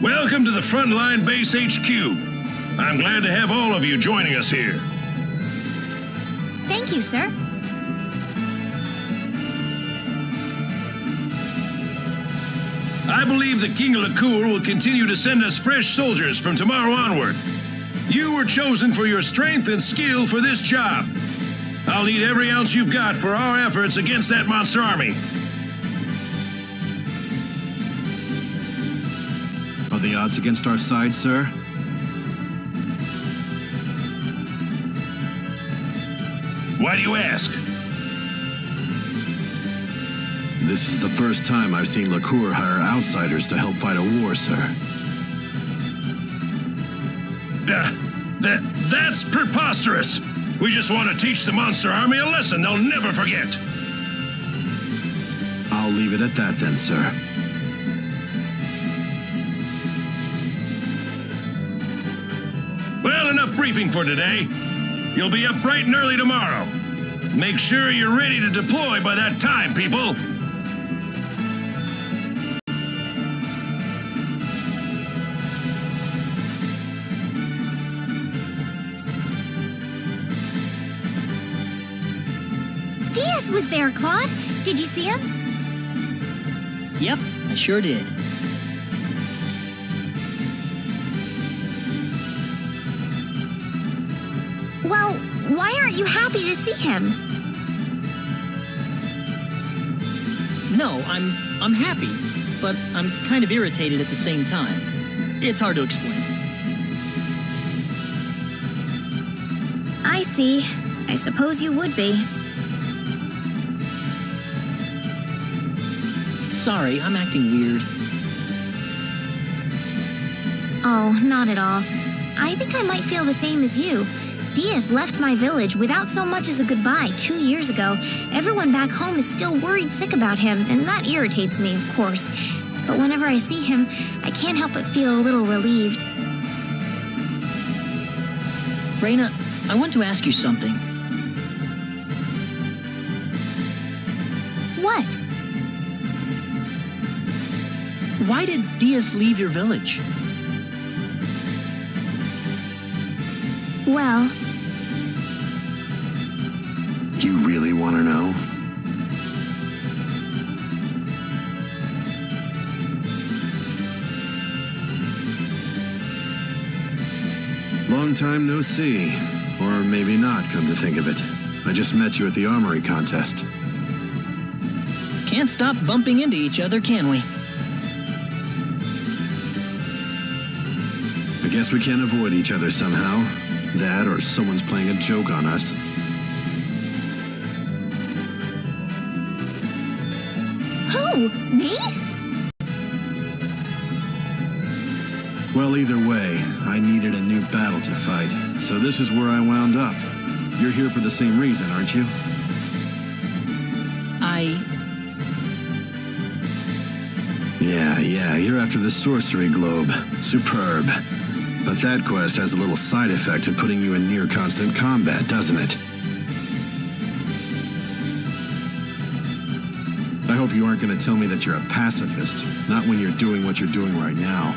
Welcome to the Frontline Base HQ. I'm glad to have all of you joining us here. Thank you, sir. I believe the King of Lacuer will continue to send us fresh soldiers from tomorrow onward. You were chosen for your strength and skill for this job. I'll need every ounce you've got for our efforts against that monster army. Are the odds against our side, sir? Why do you ask? This is the first time I've seen Lacuer hire outsiders to help fight a war, sir. That's preposterous. We just want to teach the monster army a lesson they'll never forget. I'll leave it at that then, sir. Well, enough briefing for today. You'll be up bright and early tomorrow. Make sure you're ready to deploy by that time, people. Diaz was there, Claude. Did you see him? Yep, I sure did. Well, why aren't you happy to see him? No, I'm happy, but I'm kind of irritated at the same time. It's hard to explain. I see. I suppose you would be. Sorry, I'm acting weird. Oh, not at all. I think I might feel the same as you. Diaz left my village without so much as a goodbye 2 years ago. Everyone back home is still worried sick about him, and that irritates me, of course. But whenever I see him, I can't help but feel a little relieved. Reyna, I want to ask you something. What? Why did Diaz leave your village? Well... You really want to know? Long time no see. Or maybe not, come to think of it. I just met you at the armory contest. Can't stop bumping into each other, can we? I guess we can't avoid each other somehow. That or someone's playing a joke on us. Who? Me? Well, either way, I needed a new battle to fight, so this is where I wound up. You're here for the same reason, aren't you? Yeah, you're after the sorcery globe. Superb. But that quest has a little side effect of putting you in near constant combat, doesn't it? I hope you aren't going to tell me that you're a pacifist, not when you're doing what you're doing right now.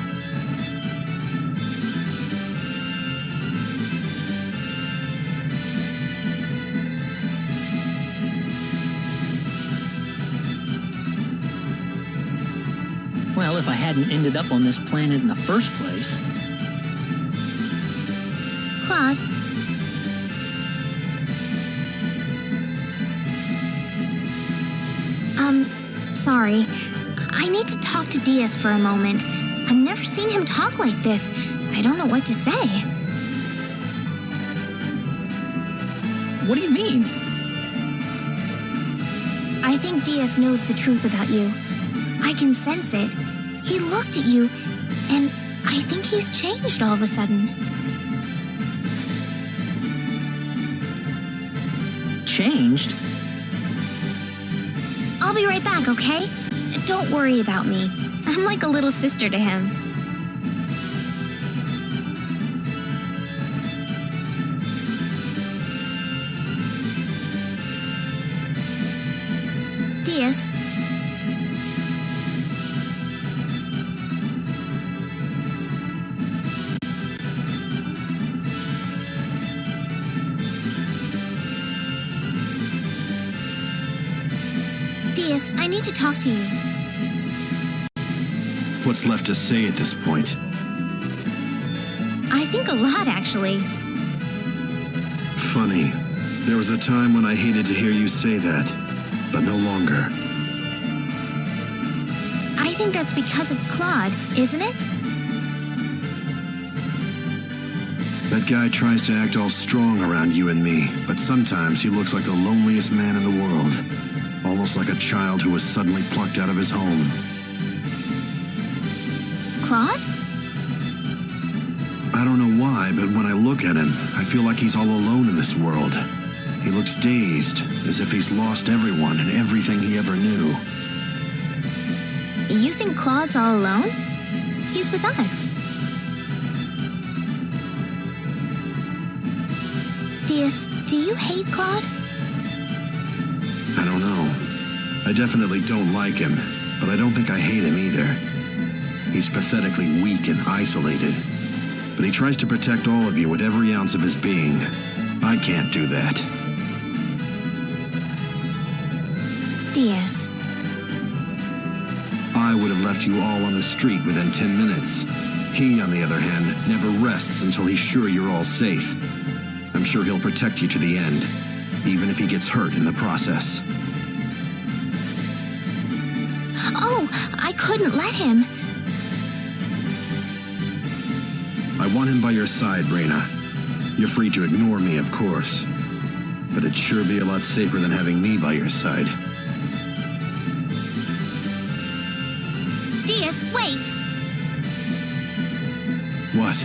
Well, if I hadn't ended up on this planet in the first place. Claude? Sorry. I need to talk to Diaz for a moment. I've never seen him talk like this. I don't know what to say. What do you mean? I think Diaz knows the truth about you. I can sense it. He looked at you, and I think he's changed all of a sudden. Changed? I'll be right back, okay? Don't worry about me. I'm like a little sister to him. Diaz. Diaz, I need to talk to you. What's left to say at this point? I think a lot, actually. Funny. There was a time when I hated to hear you say that, but no longer. I think that's because of Claude, isn't it? That guy tries to act all strong around you and me, but sometimes he looks like the loneliest man in the world. Almost like a child who was suddenly plucked out of his home. Claude? I don't know why, but when I look at him, I feel like he's all alone in this world. He looks dazed, as if he's lost everyone and everything he ever knew. You think Claude's all alone? He's with us. Diaz, do you hate Claude? I don't know. I definitely don't like him, but I don't think I hate him either. He's pathetically weak and isolated, but he tries to protect all of you with every ounce of his being. I can't do that. Diaz. I would have left you all on the street within 10 minutes. He, on the other hand, never rests until he's sure you're all safe. I'm sure he'll protect you to the end, even if he gets hurt in the process. Oh, I couldn't let him. I want him by your side, Reyna. You're free to ignore me, of course. But it'd sure be a lot safer than having me by your side. Diaz, wait! What?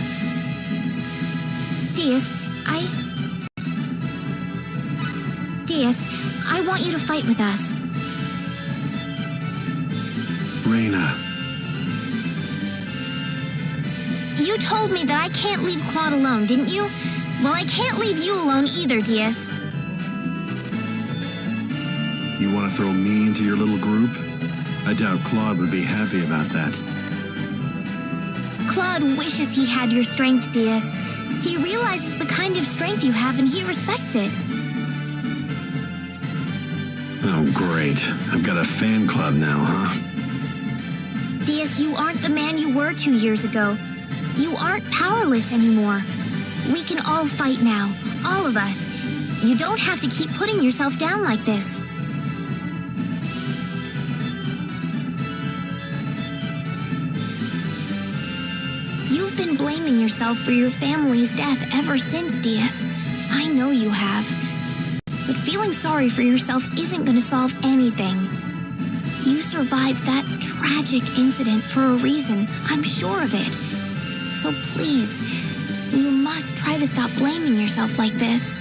Diaz, I want you to fight with us. Reyna. You told me that I can't leave Claude alone, didn't you? Well, I can't leave you alone either, Diaz. You want to throw me into your little group? I doubt Claude would be happy about that. Claude wishes he had your strength, Diaz. He realizes the kind of strength you have and he respects it. Oh, great. I've got a fan club now, huh? Diaz, you aren't the man you were 2 years ago. You aren't powerless anymore. We can all fight now, all of us. You don't have to keep putting yourself down like this. You've been blaming yourself for your family's death ever since, Diaz. I know you have. But feeling sorry for yourself isn't going to solve anything. You survived that tragic incident for a reason. I'm sure of it. So please, you must try to stop blaming yourself like this.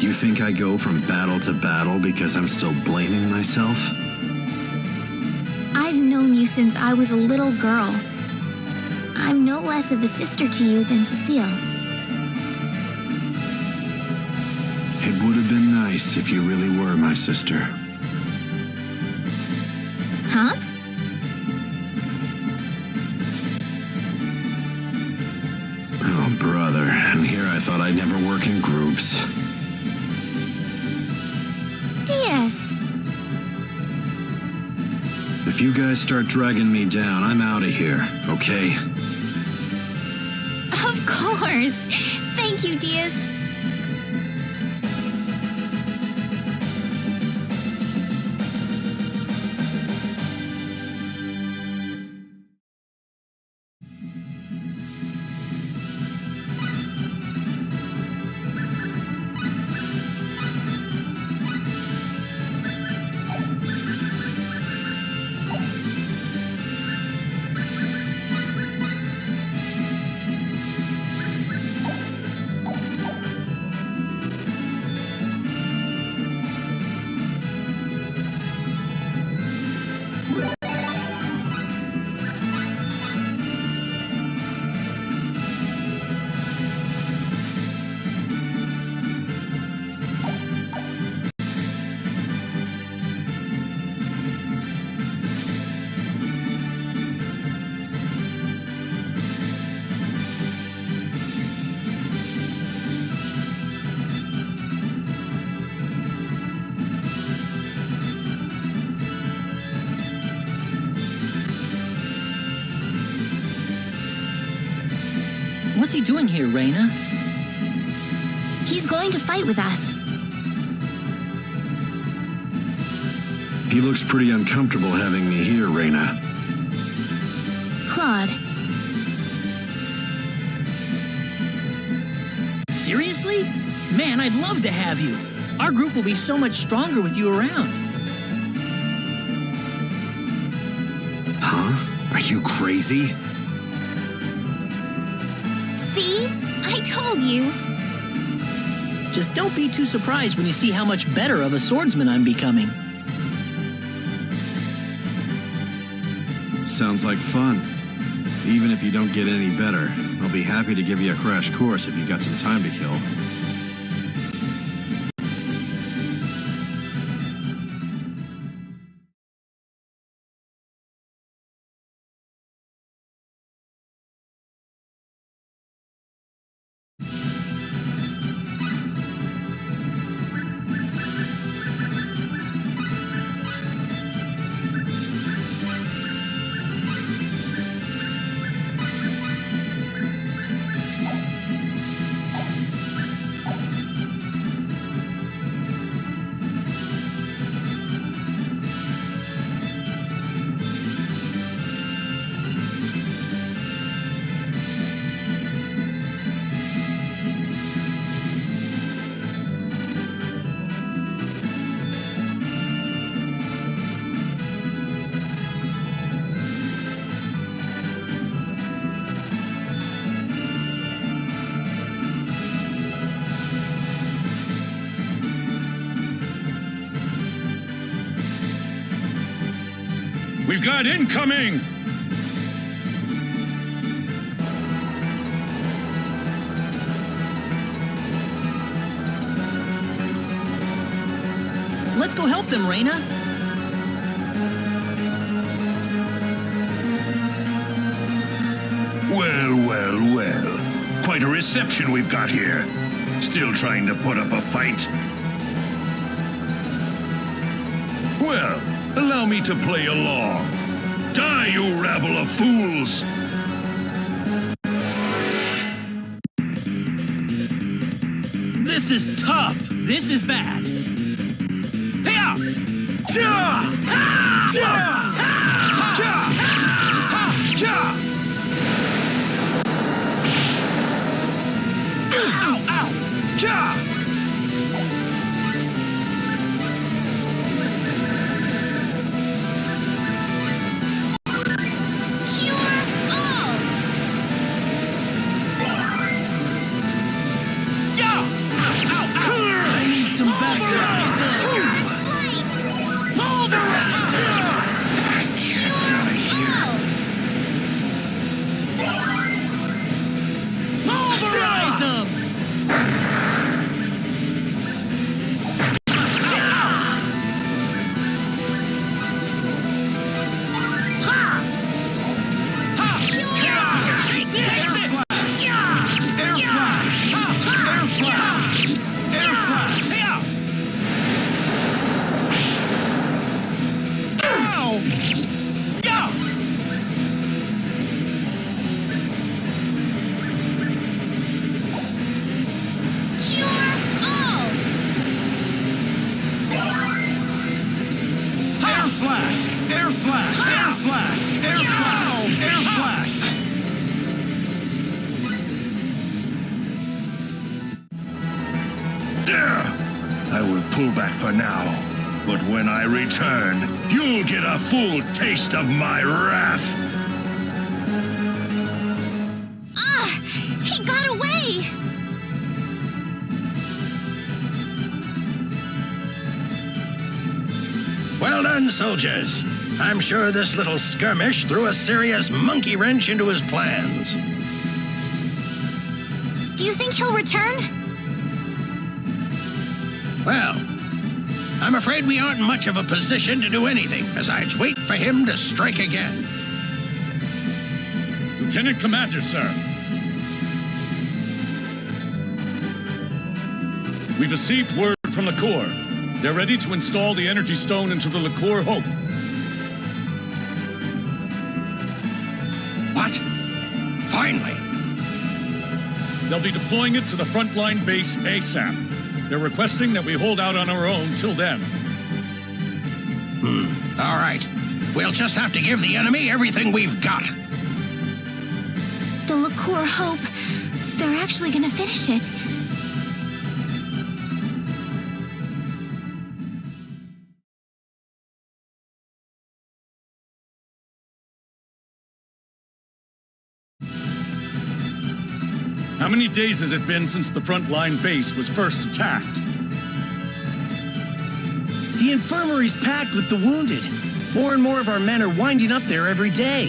You think I go from battle to battle because I'm still blaming myself? I've known you since I was a little girl. I'm no less of a sister to you than Cecile. It would have been nice if you really were my sister. Huh? Oh, brother. And here I thought I'd never work in groups. Diaz. If you guys start dragging me down, I'm out of here, okay? Of course. Thank you, Diaz. What's he doing here, Reina? He's going to fight with us. He looks pretty uncomfortable having me here, Reina. Claude. Seriously? Man, I'd love to have you. Our group will be so much stronger with you around. Huh? Are you crazy? See? I told you. Just don't be too surprised when you see how much better of a swordsman I'm becoming. Sounds like fun. Even if you don't get any better, I'll be happy to give you a crash course if you've got some time to kill. We've got incoming! Let's go help them, Reina. Well. Quite a reception we've got here. Still trying to put up a fight? Well, allow me to play along. Die, you rabble of fools! This is tough. This is bad. Hey-ya! Ja! Ha! Ja! Ha! Ja! Ha! Ja! Ow! Ow! Ja! I will pull back for now, but when I return, you'll get a full taste of my wrath. Ah! He got away! Well done, soldiers. I'm sure this little skirmish threw a serious monkey wrench into his plans. Do you think he'll return? Well, I'm afraid we aren't in much of a position to do anything besides wait for him to strike again. Lieutenant Commander, sir. We've received word from Lacuer. They're ready to install the energy stone into the Lacuer Hope. What? Finally. They'll be deploying it to the frontline base ASAP. They're requesting that we hold out on our own till then. All right. We'll just have to give the enemy everything we've got. The Lacuer hope they're actually gonna finish it. How many days has it been since the frontline base was first attacked? The infirmary's packed with the wounded. More and more of our men are winding up there every day.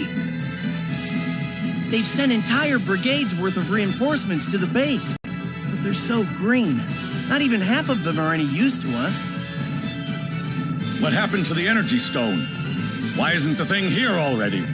They've sent entire brigades worth of reinforcements to the base. But they're so green. Not even half of them are any use to us. What happened to the energy stone? Why isn't the thing here already?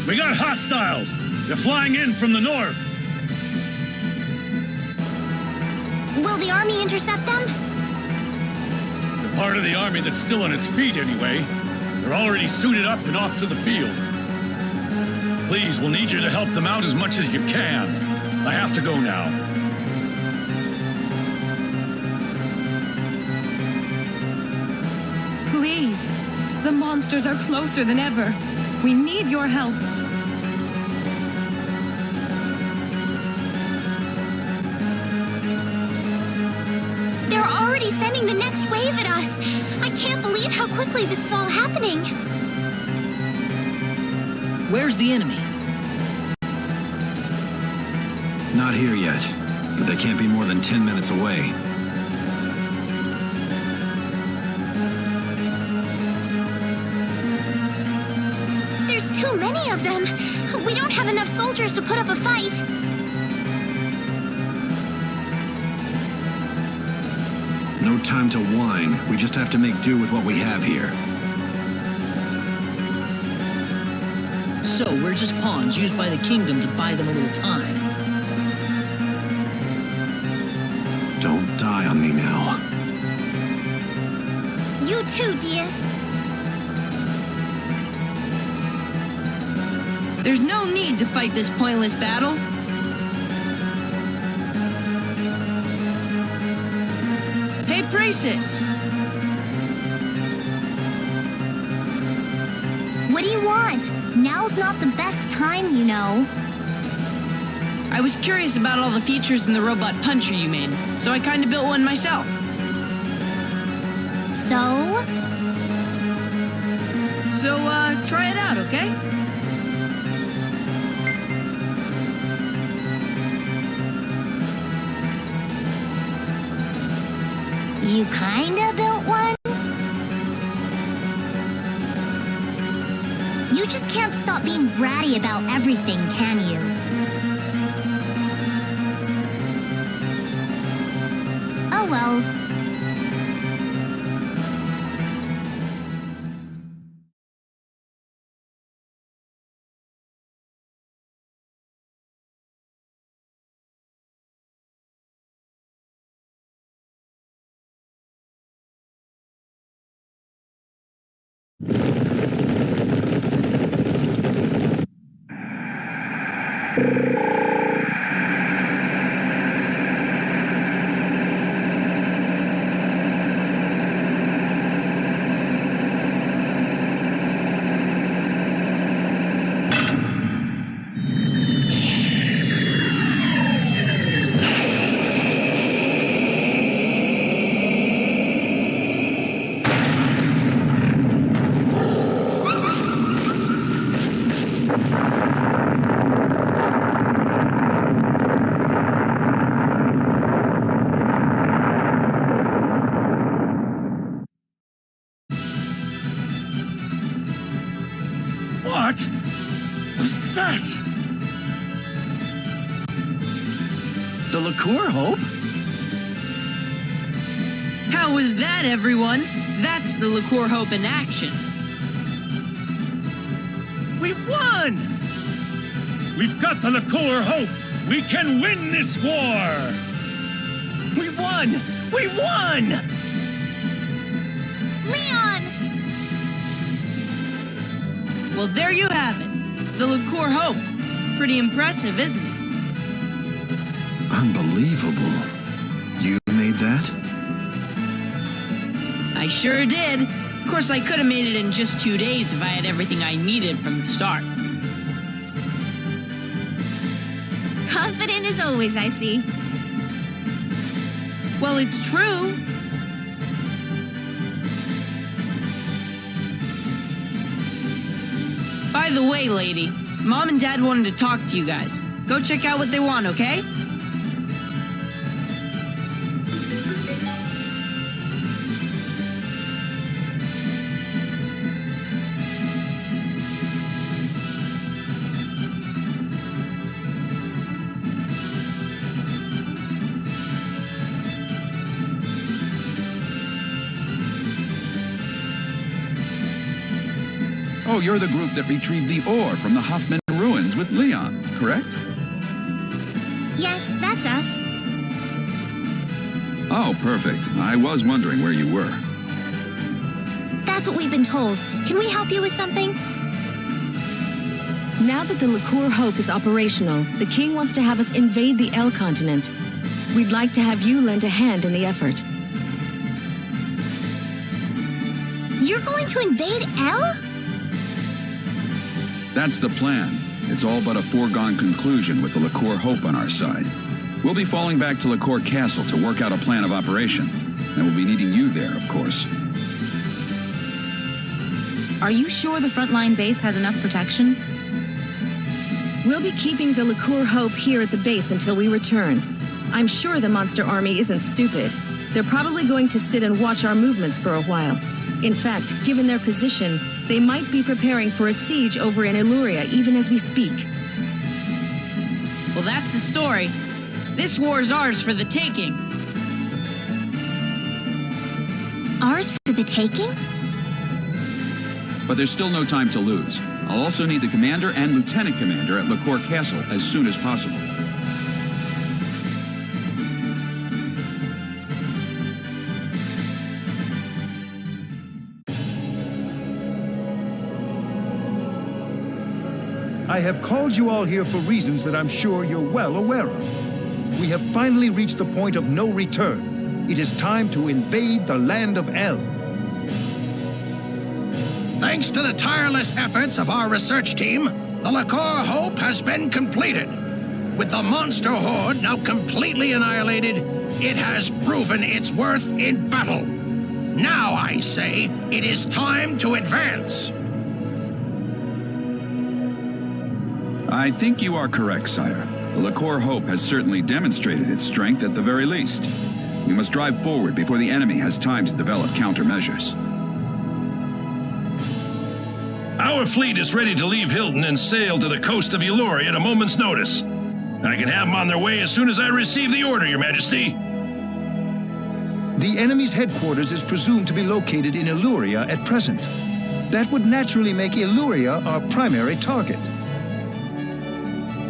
We got hostiles! They're flying in from the north! Will the army intercept them? The part of the army that's still on its feet, anyway. They're already suited up and off to the field. Please, we'll need you to help them out as much as you can. I have to go now. Please. The monsters are closer than ever. We need your help. They're already sending the next wave at us. I can't believe how quickly this is all happening. Where's the enemy? Not here yet, but they can't be more than 10 minutes away. There's too many of them. We don't have enough soldiers to put up a fight. No time to whine. We just have to make do with what we have here. So, we're just pawns used by the kingdom to buy them a little time. Don't die on me now. You too, Diaz. There's no need to fight this pointless battle. Hey, Priestess! What do you want? Now's not the best time, you know. I was curious about all the features in the robot puncher you made, so I kind of built one myself. So? So, try it out, okay? You kinda built one? You just can't stop being bratty about everything, can you? Oh well. The Lacuer Hope? How was that, everyone? That's the Lacuer Hope in action. We won! We've got the Lacuer Hope! We can win this war! We won! We won! Leon! Well, there you have it. The Lacuer Hope. Pretty impressive, isn't it? Unbelievable. You made that? I sure did. Of course, I could have made it in just 2 days if I had everything I needed from the start. Confident as always, I see. Well, it's true. By the way, lady, Mom and Dad wanted to talk to you guys. Go check out what they want, okay? Oh, you're the group that retrieved the ore from the Hoffman ruins with Leon, correct? Yes, that's us. Oh, perfect. I was wondering where you were. That's what we've been told. Can we help you with something? Now that the Lacuer Hope is operational, the King wants to have us invade the L continent. We'd like to have you lend a hand in the effort. You're going to invade L? That's the plan. It's all but a foregone conclusion with the Lacuer Hope on our side. We'll be falling back to Lacuer Castle to work out a plan of operation. And we'll be needing you there, of course. Are you sure the frontline base has enough protection? We'll be keeping the Lacuer Hope here at the base until we return. I'm sure the monster army isn't stupid. They're probably going to sit and watch our movements for a while. In fact, given their position, they might be preparing for a siege over in Eluria even as we speak. Well, that's the story. This war's ours for the taking. Ours for the taking? But there's still no time to lose. I'll also need the commander and lieutenant commander at Lacuer Castle as soon as possible. I have called you all here for reasons that I'm sure you're well aware of. We have finally reached the point of no return. It is time to invade the land of El. Thanks to the tireless efforts of our research team, the Lacuer Hope has been completed. With the monster horde now completely annihilated, it has proven its worth in battle. Now, I say, it is time to advance. I think you are correct, sire. The Lacuer Hope has certainly demonstrated its strength at the very least. We must drive forward before the enemy has time to develop countermeasures. Our fleet is ready to leave Hilton and sail to the coast of Eluria at a moment's notice. I can have them on their way as soon as I receive the order, Your Majesty. The enemy's headquarters is presumed to be located in Eluria at present. That would naturally make Eluria our primary target.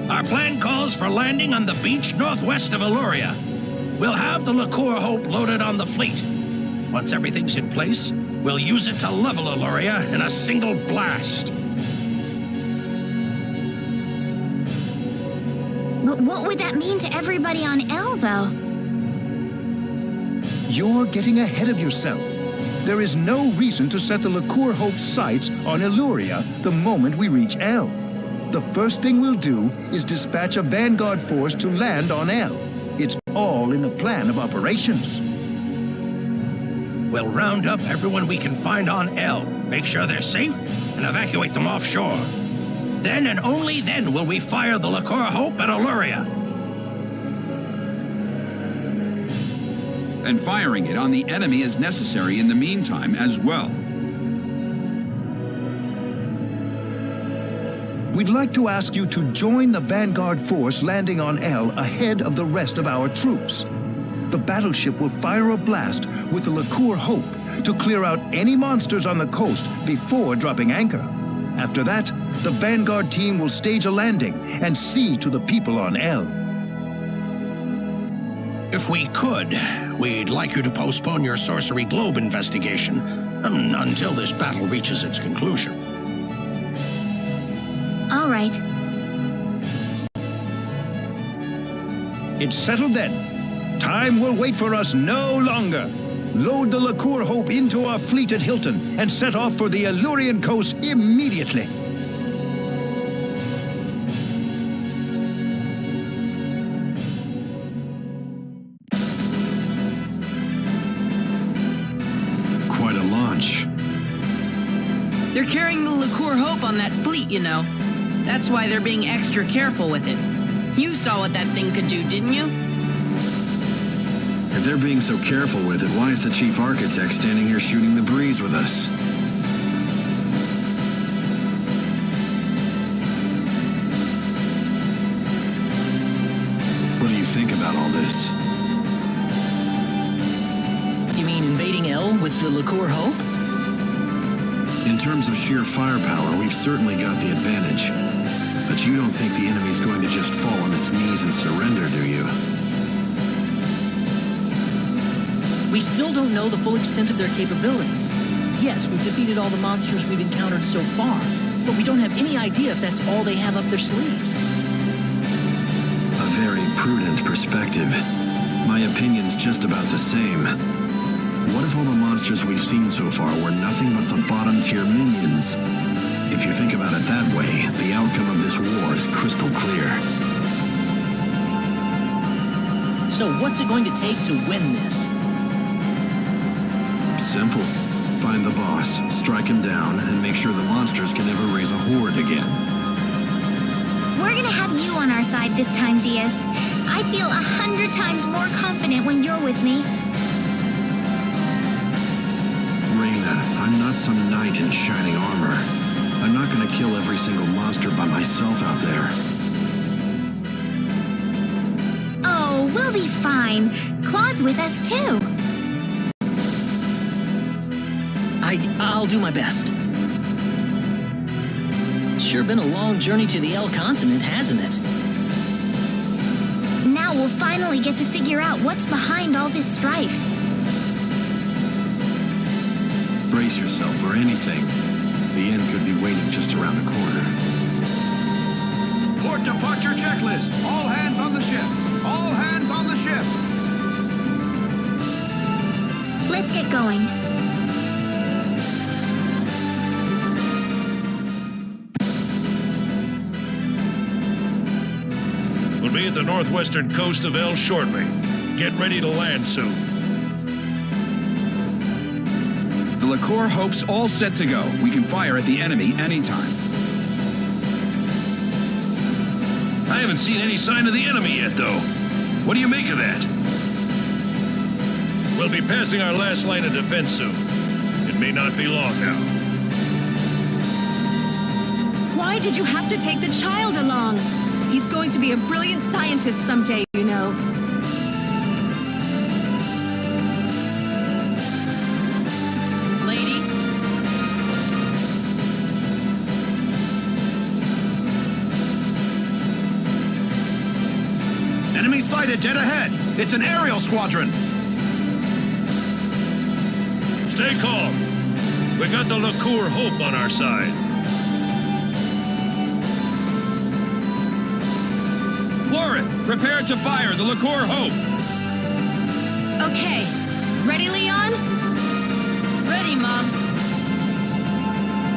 Our plan calls for landing on the beach northwest of Eluria. We'll have the Lacuer Hope loaded on the fleet. Once everything's in place, we'll use it to level Eluria in a single blast. But what would that mean to everybody on El, though? You're getting ahead of yourself. There is no reason to set the Lacuer Hope's sights on Eluria the moment we reach El. The first thing we'll do is dispatch a vanguard force to land on El. It's all in the plan of operations. We'll round up everyone we can find on El, make sure they're safe, and evacuate them offshore. Then and only then will we fire the Lacuer Hope at Eluria. And firing it on the enemy is necessary in the meantime as well. We'd like to ask you to join the Vanguard force landing on El ahead of the rest of our troops. The battleship will fire a blast with the Lacuer Hope to clear out any monsters on the coast before dropping anchor. After that, the Vanguard team will stage a landing and see to the people on El. If we could, we'd like you to postpone your Sorcery Globe investigation until this battle reaches its conclusion. All right. It's settled then. Time will wait for us no longer. Load the Lacuer Hope into our fleet at Hilton and set off for the Elurian coast immediately. Quite a launch. They're carrying the Lacuer Hope on that fleet, you know. That's why they're being extra careful with it. You saw what that thing could do, didn't you? If they're being so careful with it, why is the chief architect standing here shooting the breeze with us? What do you think about all this? You mean invading El with the Lacuer Hope? In terms of sheer firepower, we've certainly got the advantage. But you don't think the enemy's going to just fall on its knees and surrender, do you? We still don't know the full extent of their capabilities. Yes, we've defeated all the monsters we've encountered so far, but we don't have any idea if that's all they have up their sleeves. A very prudent perspective. My opinion's just about the same. What if all the monsters we've seen so far were nothing but the bottom-tier minions? If you think about it that way, the outcome of this war is crystal clear. So what's it going to take to win this? Simple. Find the boss, strike him down, and make sure the monsters can never raise a horde again. We're gonna have you on our side this time, Diaz. I feel 100 times more confident when you're with me. Reyna, I'm not some knight in shining armor. I'm not gonna kill every single monster by myself out there. Oh, we'll be fine. Claude's with us too. I'll do my best. It's sure been a long journey to the El continent, hasn't it? Now we'll finally get to figure out what's behind all this strife. Brace yourself for anything. The end could be waiting just around the corner. Port departure checklist. All hands on the ship. All hands on the ship. Let's get going. We'll be at the northwestern coast of El shortly. Get ready to land soon. The Lacuer Hope's all set to go. We can fire at the enemy anytime. I haven't seen any sign of the enemy yet, though. What do you make of that? We'll be passing our last line of defense soon. It may not be long now. Why did you have to take the child along? He's going to be a brilliant scientist someday, you know. Lady? Enemy sighted dead ahead. It's an aerial squadron. Stay calm. We got the Lacuer Hope on our side. Florith, prepare to fire the Lacuer Hope. Okay. Ready, Leon? Ready, Mom.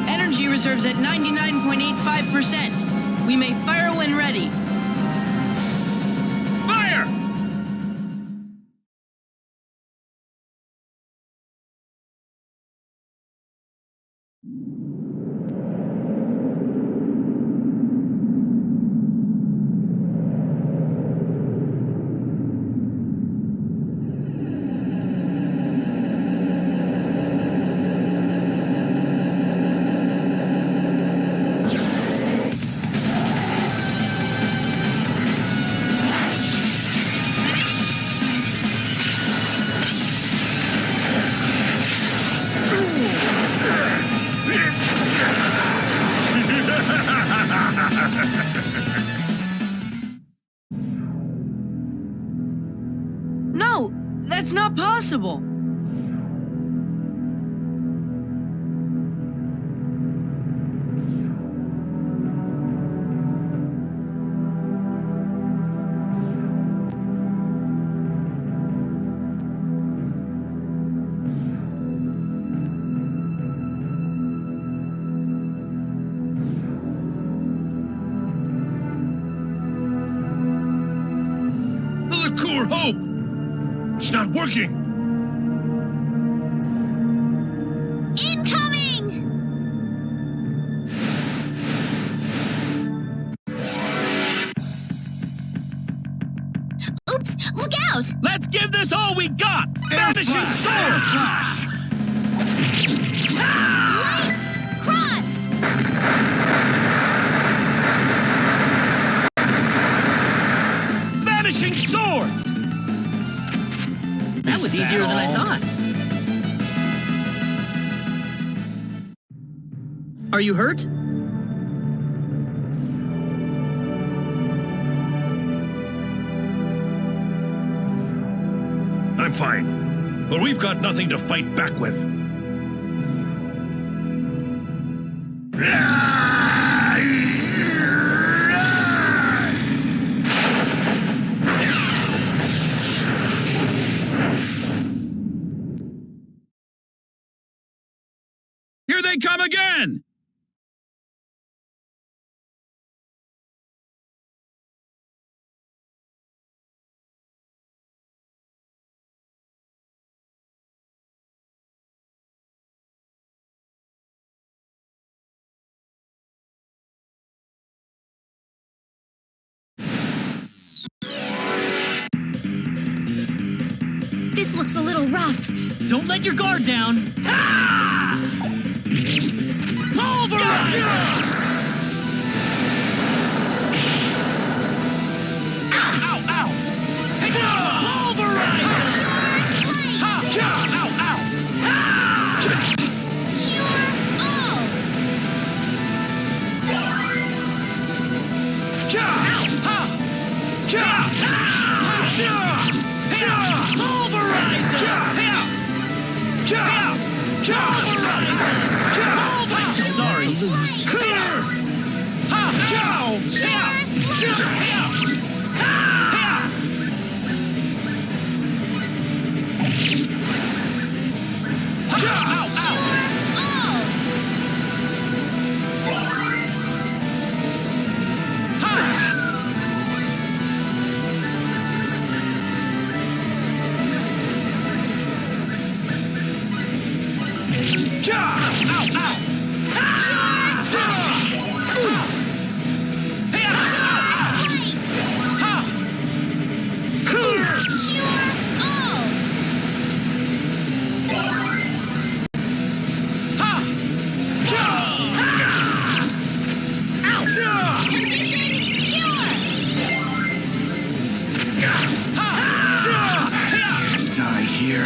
Energy reserves at 99.85%. We may fire when ready. Fire! That's not possible. The Lacuer Hope! It's not working! Incoming! Oops, look out! Let's give this all we got! Vanishing Sword! Light! Cross! Vanishing Swords! That was easier than I thought. Are you hurt? I'm fine. But we've got nothing to fight back with. Here they come again! This looks a little rough. Don't let your guard down. Pulverize! Ow, ow! Pulverize! Ow, ow! Cure all! Sorry to lose. Die here.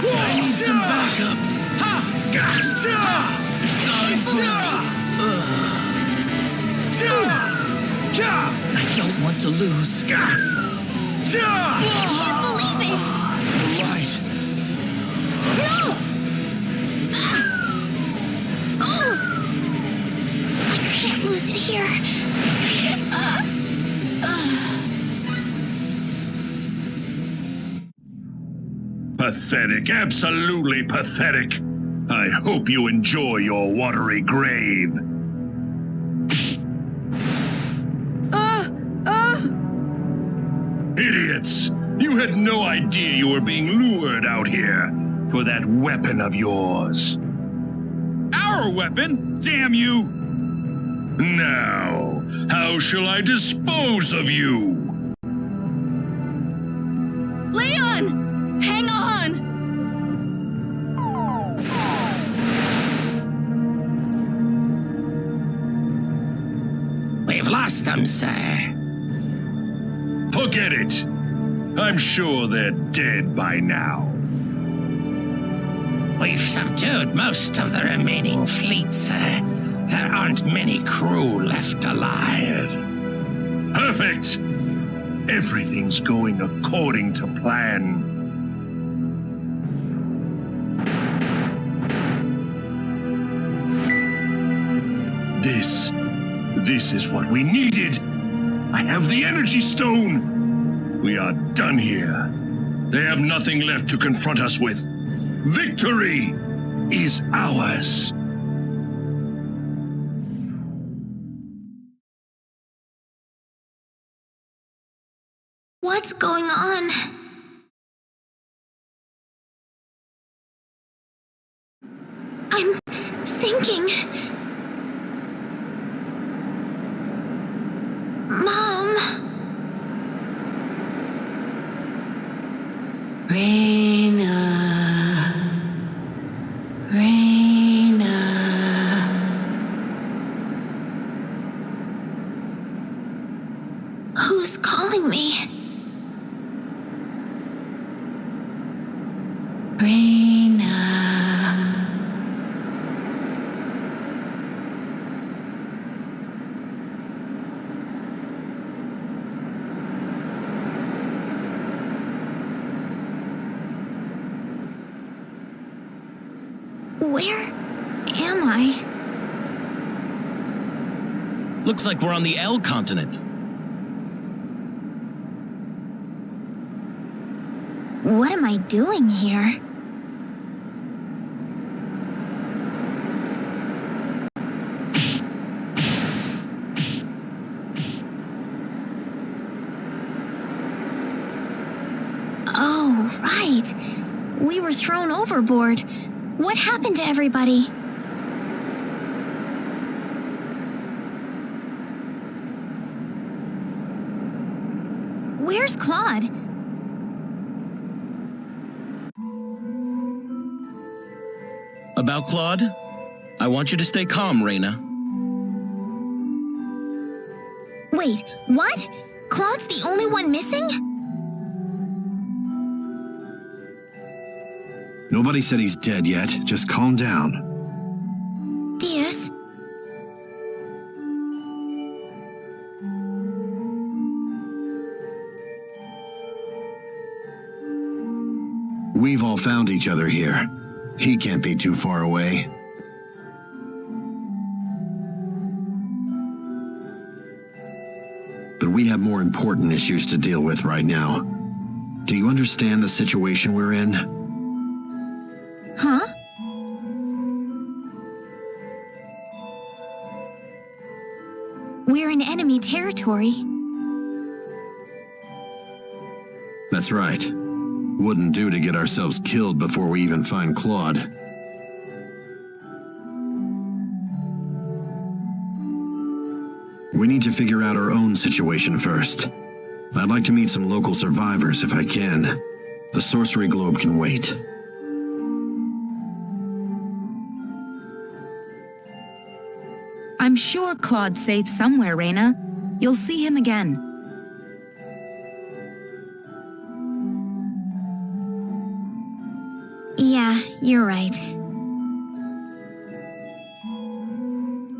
I need some backup. I don't want to lose. Can't believe it! Right. I can't lose it here. Pathetic, absolutely pathetic. I hope you enjoy your watery grave. Idiots! You had no idea you were being lured out here. for that weapon of yours. Our weapon? Damn you! Now, how shall I dispose of you? Leon! Hang on! We've lost them, sir. Forget it. I'm sure they're dead by now. We've subdued most of the remaining fleet, sir. There aren't many crew left alive. Perfect. Everything's going according to plan. This is what we needed. I have the energy stone. We are done here. They have nothing left to confront us with. Victory is ours. What's going on? I'm sinking. Mom. Raina. Who's calling me? Where am I? Looks like we're on the L continent. What am I doing here? Oh, right. We were thrown overboard. What happened to everybody? Where's Claude? About Claude? I want you to stay calm, Raina. Wait, what? Claude's the only one missing? Nobody said he's dead yet. Just calm down. Diaz? We've all found each other here. He can't be too far away. But we have more important issues to deal with right now. Do you understand the situation we're in? Huh? We're in enemy territory. That's right. Wouldn't do to get ourselves killed before we even find Claude. We need to figure out our own situation first. I'd like to meet some local survivors if I can. The sorcery globe can wait. I'm sure Claude's safe somewhere, Raina. You'll see him again. Yeah, you're right.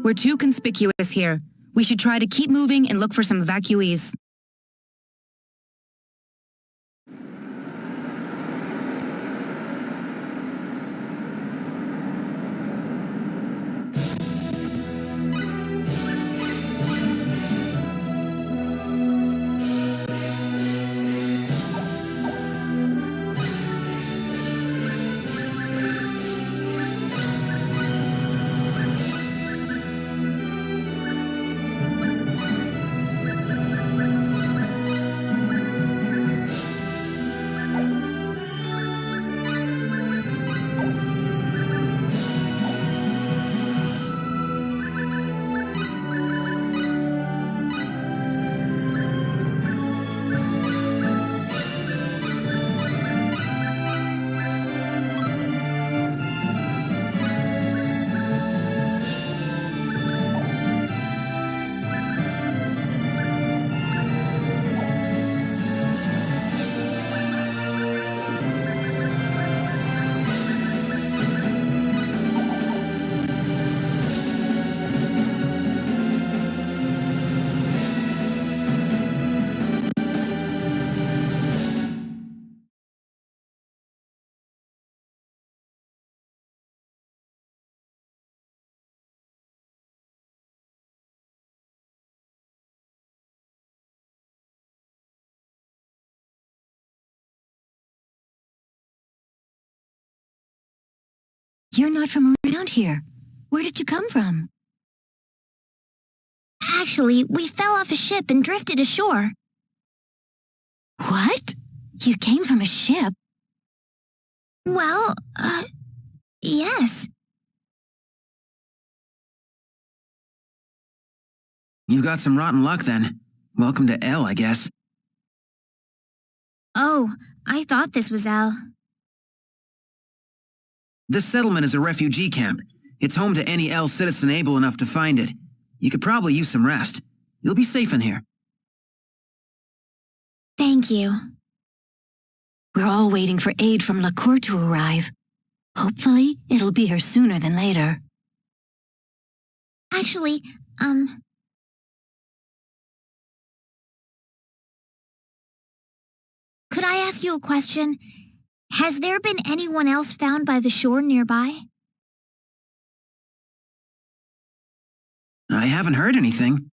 We're too conspicuous here. We should try to keep moving and look for some evacuees. You're not from around here. Where did you come from? Actually, we fell off a ship and drifted ashore. What? You came from a ship? Well, yes. You've got some rotten luck then. Welcome to L, I guess. Oh, I thought this was L. This settlement is a refugee camp. It's home to any L citizen able enough to find it. You could probably use some rest. You'll be safe in here. Thank you. We're all waiting for aid from Lacuer to arrive. Hopefully, it'll be here sooner than later. Actually, could I ask you a question? Has there been anyone else found by the shore nearby? I haven't heard anything.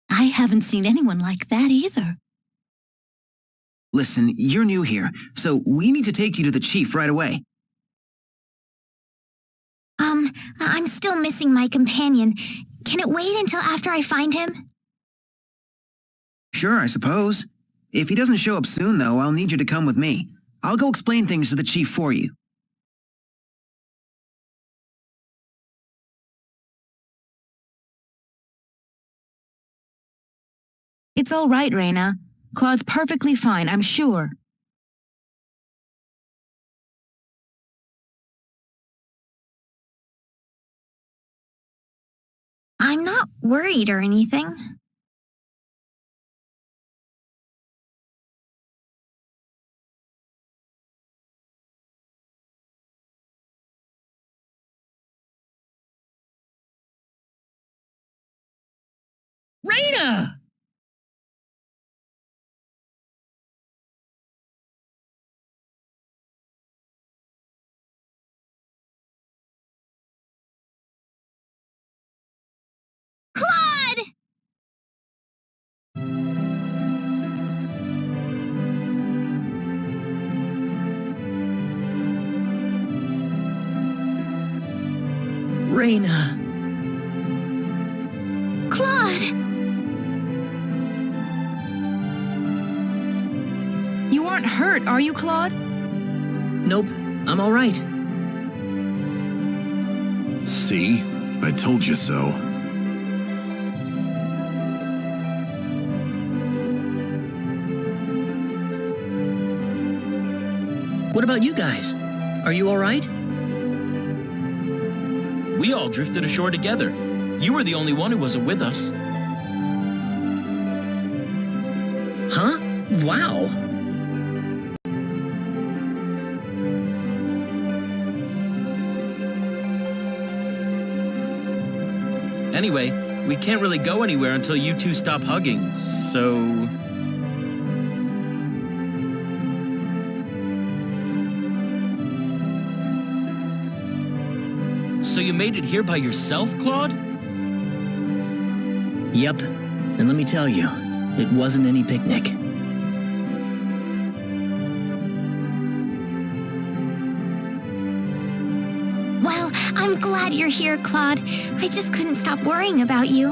I haven't seen anyone like that either. Listen, you're new here, so we need to take you to the chief right away. I'm still missing my companion. Can it wait until after I find him? Sure, I suppose. If he doesn't show up soon, though, I'll need you to come with me. I'll go explain things to the chief for you. It's all right, Reyna. Claude's perfectly fine, I'm sure. I'm not worried or anything. Reyna! Claude! Reyna. Claude! You aren't hurt, are you, Claude? Nope, I'm all right. See? I told you so. What about you guys? Are you all right? We all drifted ashore together. You were the only one who wasn't with us. Huh? Wow. Anyway, we can't really go anywhere until you two stop hugging, so... So you made it here by yourself, Claude? Yep. And let me tell you, it wasn't any picnic. Well, I'm glad you're here, Claude. I just couldn't stop worrying about you.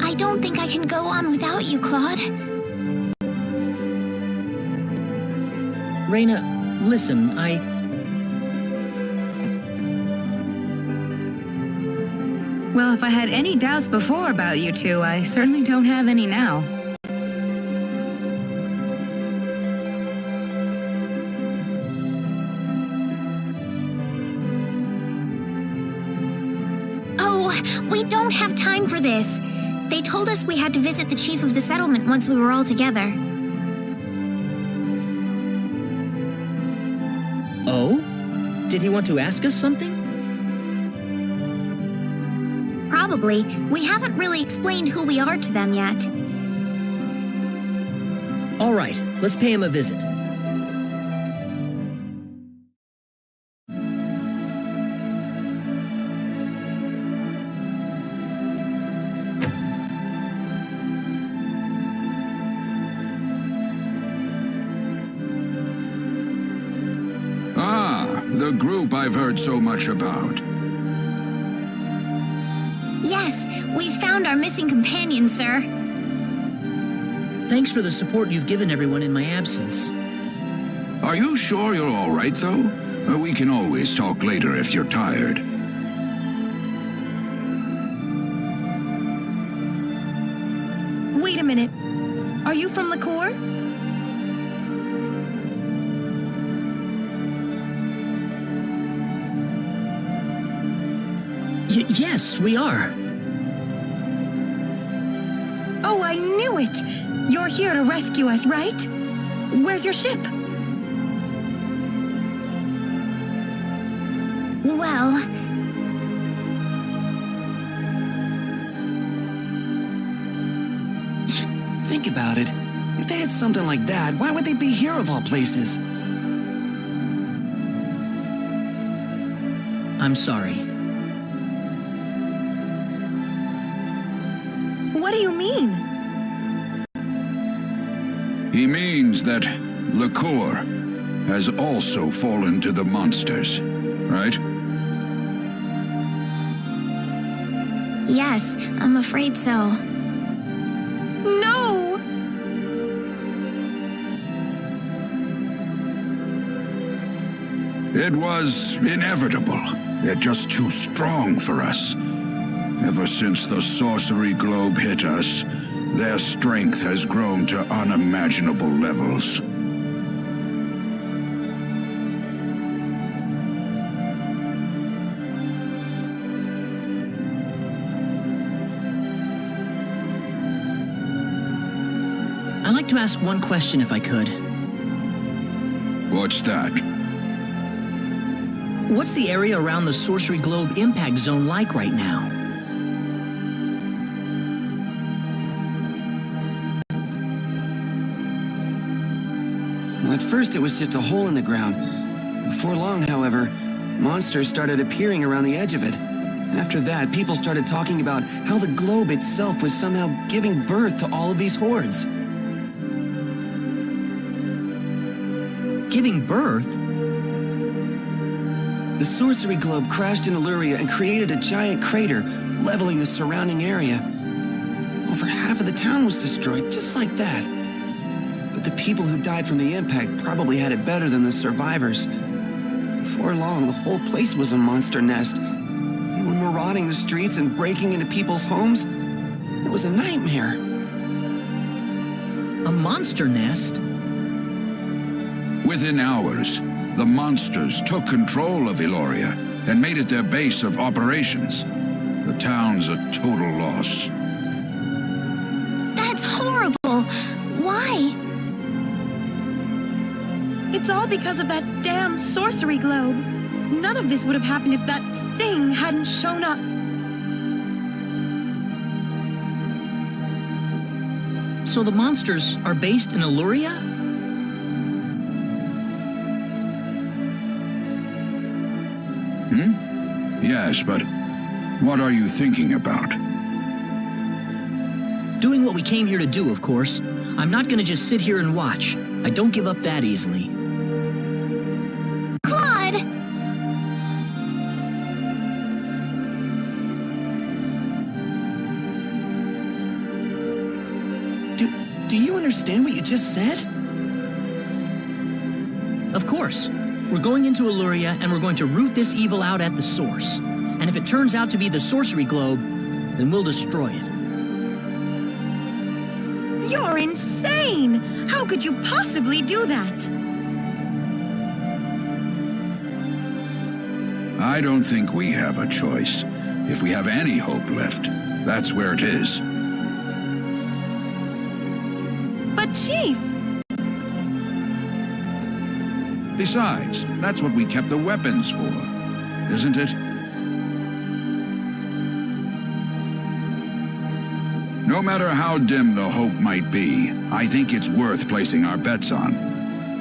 I don't think I can go on without you, Claude. Reyna, listen, Well, if I had any doubts before about you two, I certainly don't have any now. Oh, we don't have time for this. They told us we had to visit the chief of the settlement once we were all together. Oh? Did he want to ask us something? Probably. We haven't really explained who we are to them yet. All right, let's pay him a visit. The group I've heard so much about. Yes, we've found our missing companion, sir. Thanks for the support you've given everyone in my absence. Are you sure you're all right, though? We can always talk later if you're tired. Wait a minute. Are you from Lacuer? Yes, we are. Oh, I knew it! You're here to rescue us, right? Where's your ship? Well, Think about it. If they had something like that, why would they be here of all places? I'm sorry. What do you mean? He means that Lacuer has also fallen to the monsters, right? yes, I'm afraid so. No! It was inevitable. They're just too strong for us. Ever since the sorcery globe hit us, their strength has grown to unimaginable levels. I'd like to ask one question if I could. What's that? What's the area around the sorcery globe impact zone like right now? Well, at first it was just a hole in the ground. Before long, however, monsters started appearing around the edge of it. After that, people started talking about how the globe itself was somehow giving birth to all of these hordes. Giving birth? The sorcery globe crashed in Eluria and created a giant crater, leveling the surrounding area. Over half of the town was destroyed, just like that. But the people who died from the impact probably had it better than the survivors. Before long, the whole place was a monster nest. They were marauding the streets and breaking into people's homes. It was a nightmare. A monster nest? Within hours, the monsters took control of Eluria and made it their base of operations. The town's a total loss. That's horrible! Why? It's all because of that damn sorcery globe. None of this would have happened if that thing hadn't shown up. So the monsters are based in Eluria? Yes, but what are you thinking about? Doing what we came here to do, of course. I'm not gonna just sit here and watch. I don't give up that easily. Claude! Do you understand what you just said? Of course. We're going into Eluria and we're going to root this evil out at the source. And if it turns out to be the sorcery globe, then we'll destroy it. You're insane! How could you possibly do that? I don't think we have a choice. If we have any hope left, that's where it is. But Chief! Besides, that's what we kept the weapons for, isn't it? No matter how dim the hope might be, I think it's worth placing our bets on.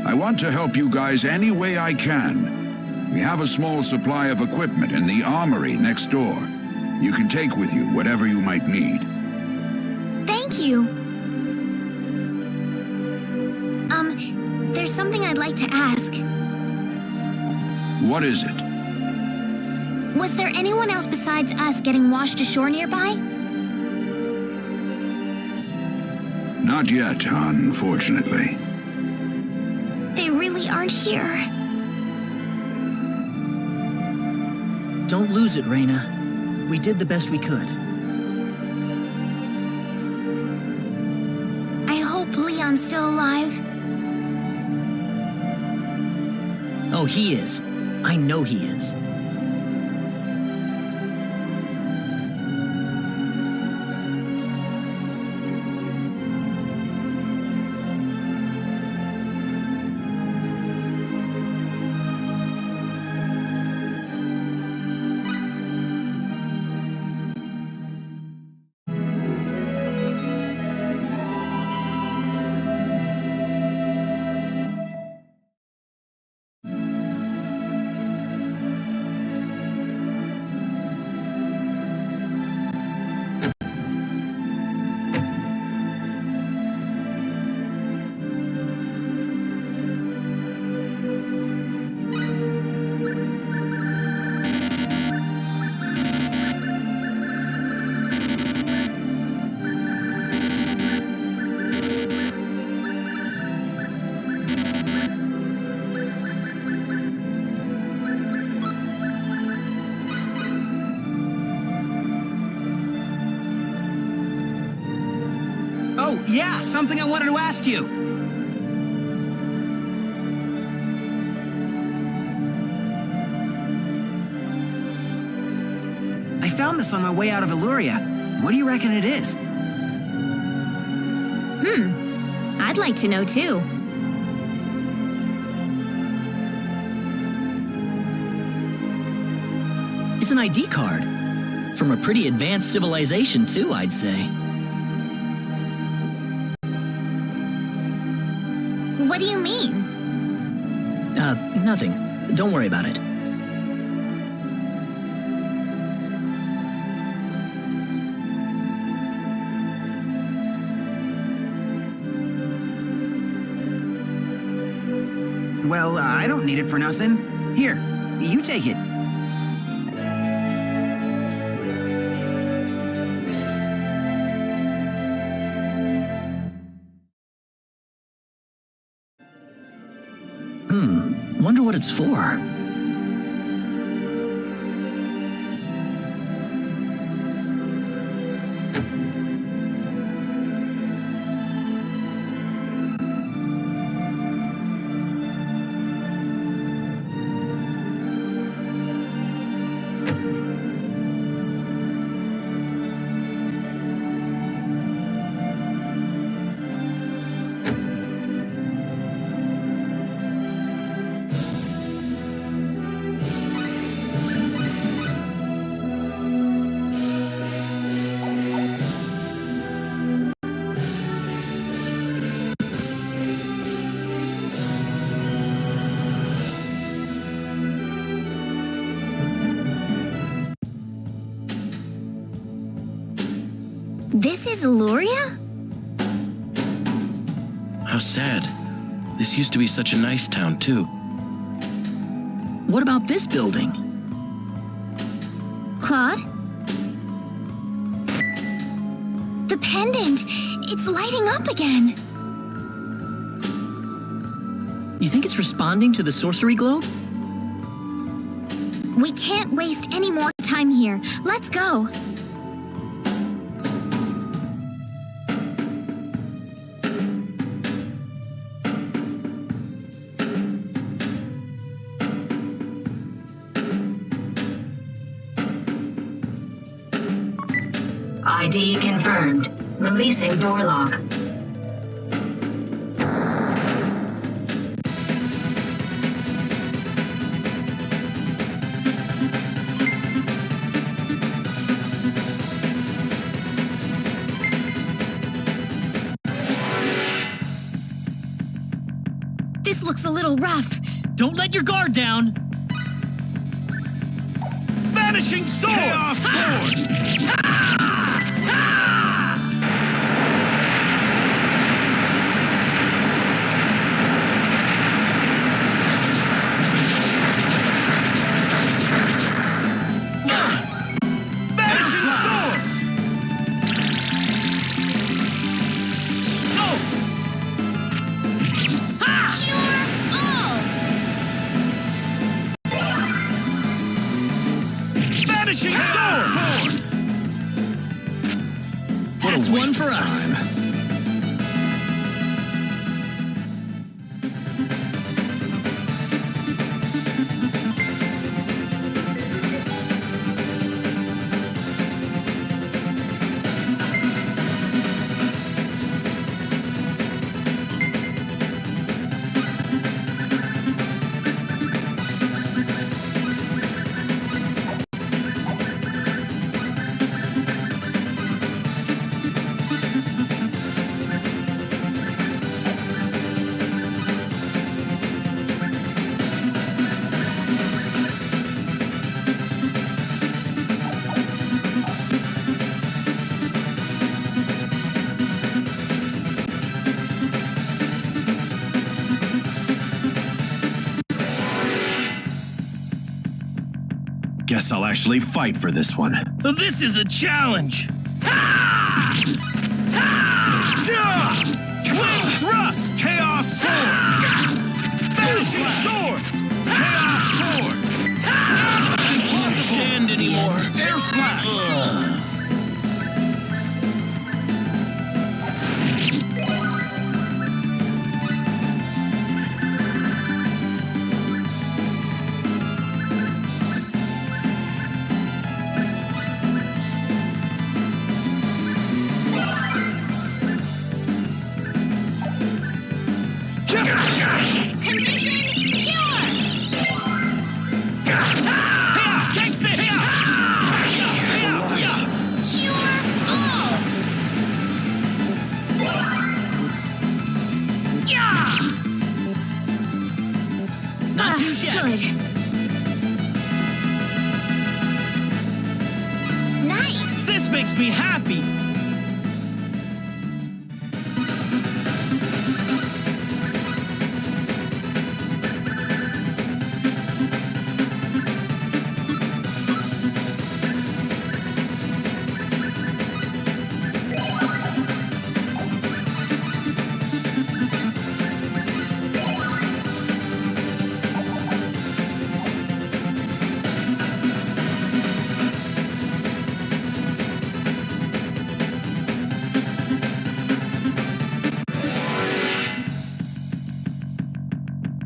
I want to help you guys any way I can. We have a small supply of equipment in the armory next door. You can take with you whatever you might need. Thank you. There's something I'd like to ask. What is it? Was there anyone else besides us getting washed ashore nearby? Not yet, unfortunately. They really aren't here. Don't lose it, Reyna. We did the best we could. I hope Leon's still alive. Oh, he is. I know he is. Oh, yeah, something I wanted to ask you. I found this on my way out of Eluria. What do you reckon it is? I'd like to know too. It's an ID card. From a pretty advanced civilization, too, I'd say. What do you mean? Nothing. Don't worry about it. Well, I don't need it for nothing. Here, you take it. Wonder what it's for. This is Eluria? How sad. This used to be such a nice town, too. What about this building? Claude? The pendant! It's lighting up again! You think it's responding to the sorcery globe? We can't waste any more time here. Let's go! ID confirmed. Releasing door lock. This looks a little rough. Don't let your guard down! Vanishing sword! Chaos sword! Vanishing sword! That's one for us. Guess I'll actually fight for this one. This is a challenge. Twin thrust! Chaos sword! Vanishing swords! Chaos sword! Can't stand anymore. Air slash! Good. Nice. This makes me happy.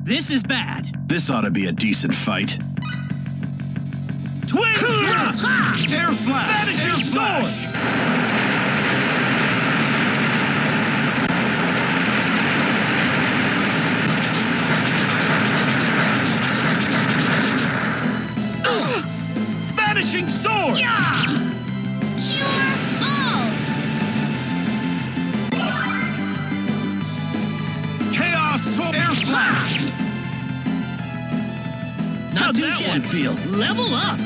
This is bad. This ought to be a decent fight. Twin thrust! Air slash! Vanishing swords! Vanishing swords! Cure all. Chaos sword! Air slash! How'd that one feel? Level up!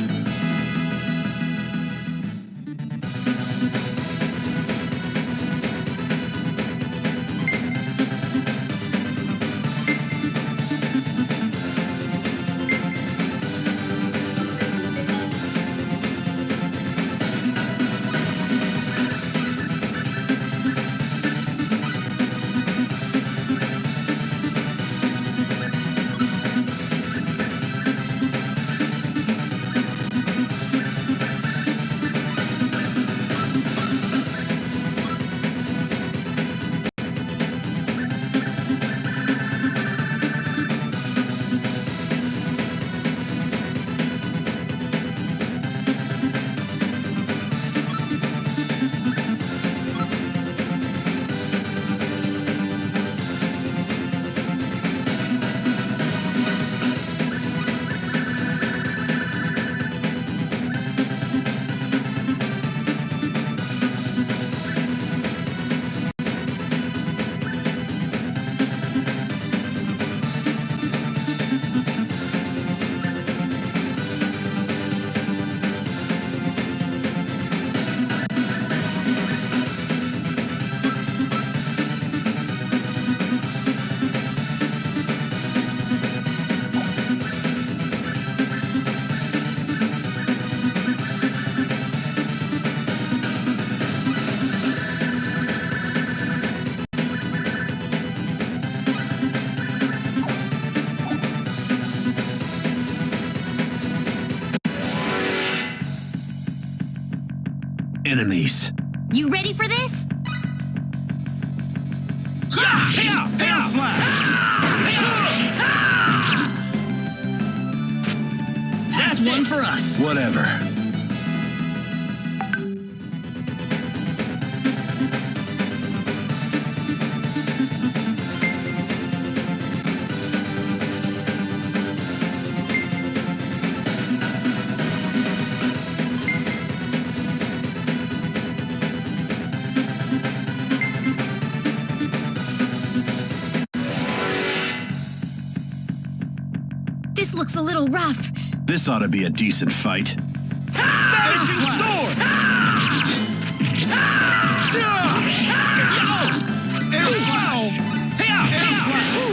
Enemies. You ready for this? Air slash! That's one for us. Whatever. This looks a little rough. This ought to be a decent fight. Vanishing sword! Air slash! Air slash!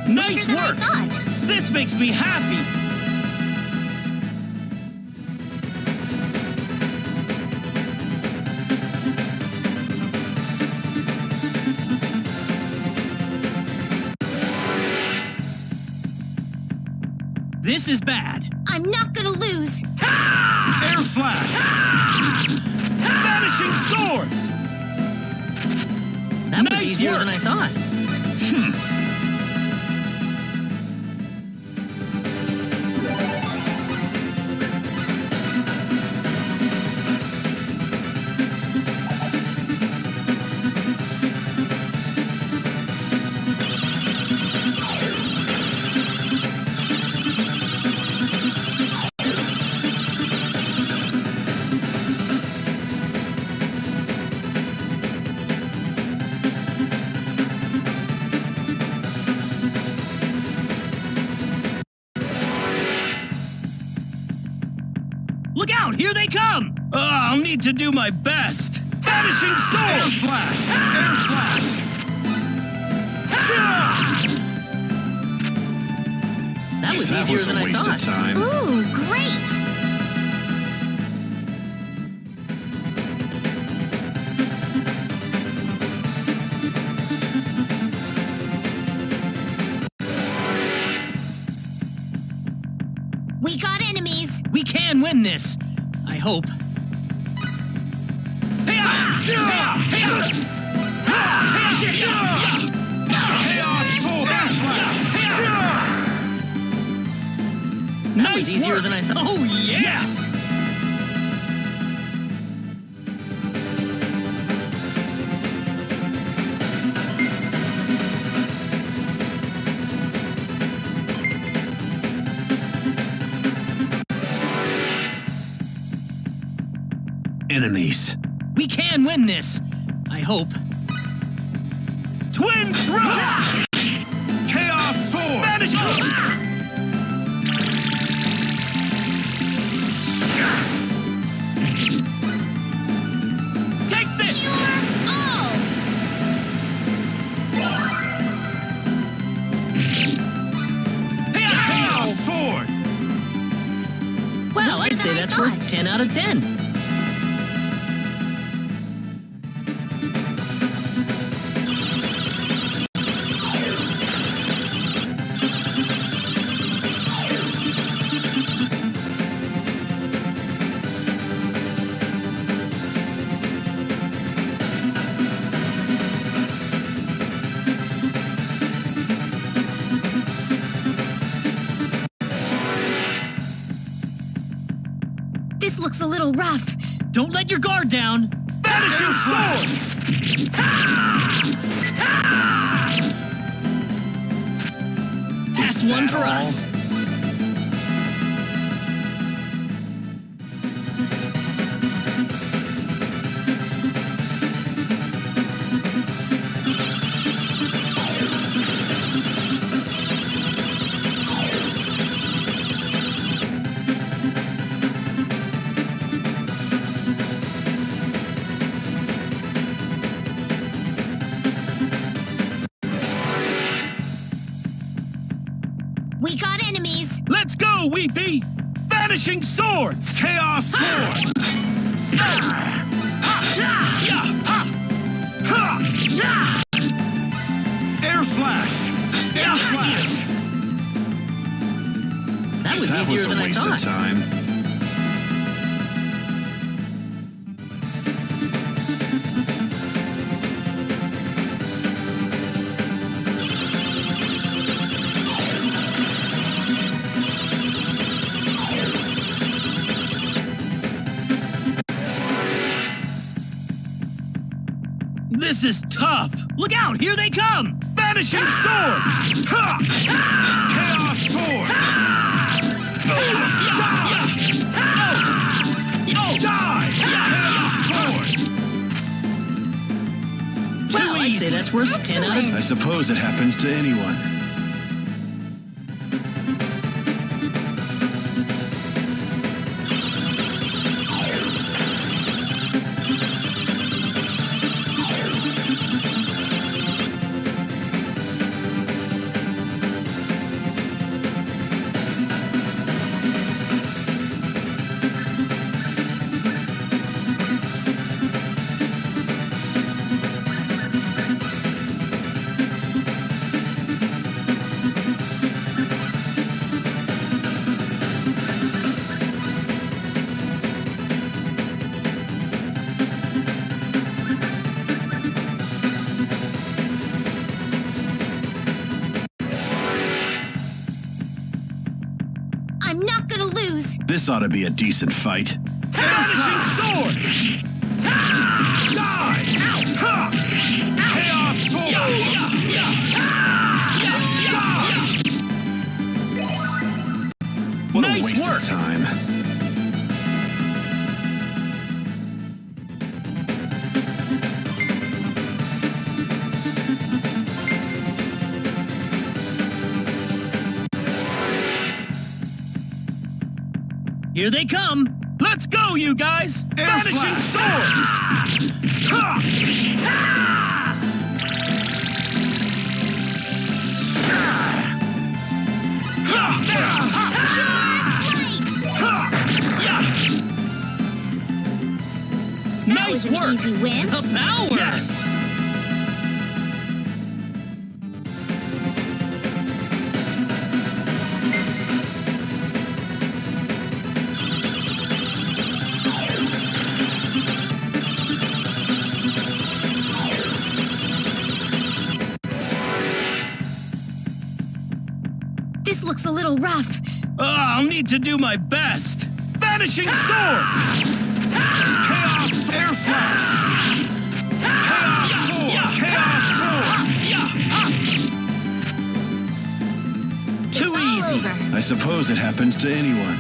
Nice Quicker than I work. thought. This makes me happy. This is bad. I'm not gonna lose. Air slash! Vanishing swords! That was easier than I thought. Look out! Here they come! I'll need to do my best. Vanishing Air swords! slash! Air slash! That was That easier was than a I waste thought. of time. Ooh, great. We got enemies. We can win this. I hope. Chaos sword! Air slash! That was easier than I thought. Oh, yes! Enemies. We can win this. I hope. Twin thrust! Chaos sword! Vanish! Take this! Chaos sword! Well, I'd say that's worth 10 out of 10. This looks a little rough. Don't let your guard down. Vanishing sword! That's one for us. We got enemies. Let's go, Weepy! Vanishing swords! Chaos sword! Air slash! Air slash! That was easier a than I waste of thought. time. This is tough. Look out, here they come! Vanishing swords! Ha! Chaos sword! Die! Chaos sword! Well, I'd say that's worth 10 out of 10. I suppose it happens to anyone. I'm not gonna lose. This ought to be a decent fight. Vanishing sword! Die! Chaos sword! What Nice a waste work. of time. Here they come! Let's go, you guys! Vanishing swords! That Nice was an work! easy win. The power! Yes! This looks a little rough. I'll need to do my best! Vanishing swords! Chaos air slash! Chaos sword! Chaos sword! Too It's all easy! over. I suppose it happens to anyone.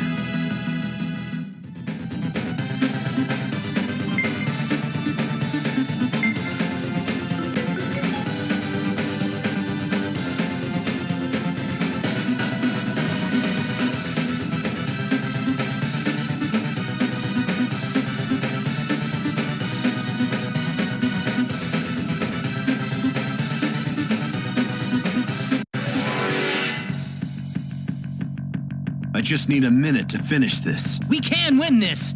I just need a minute to finish this. We can win this!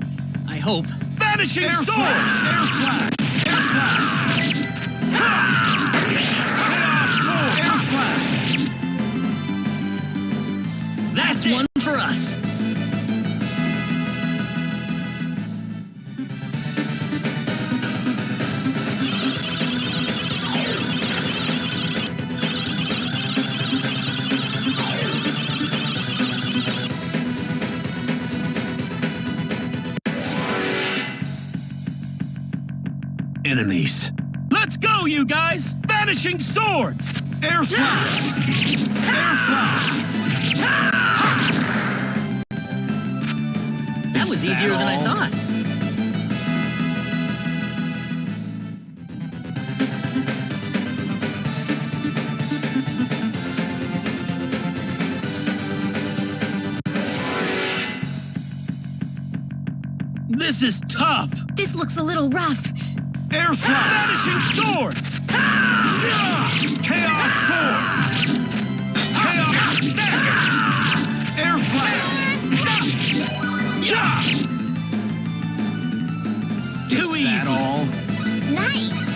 I hope. Vanishing Air swords! slash! Air slash! Air slash! Chaos sword! Air slash! That's one for us. Enemies. Let's go, you guys! Vanishing swords! Air slash! Air slash! That was easier than I thought. This is tough! This looks a little rough. Air slash! Vanishing swords! Chaos sword! Chaos! Air slash! Too easy! That all? Nice.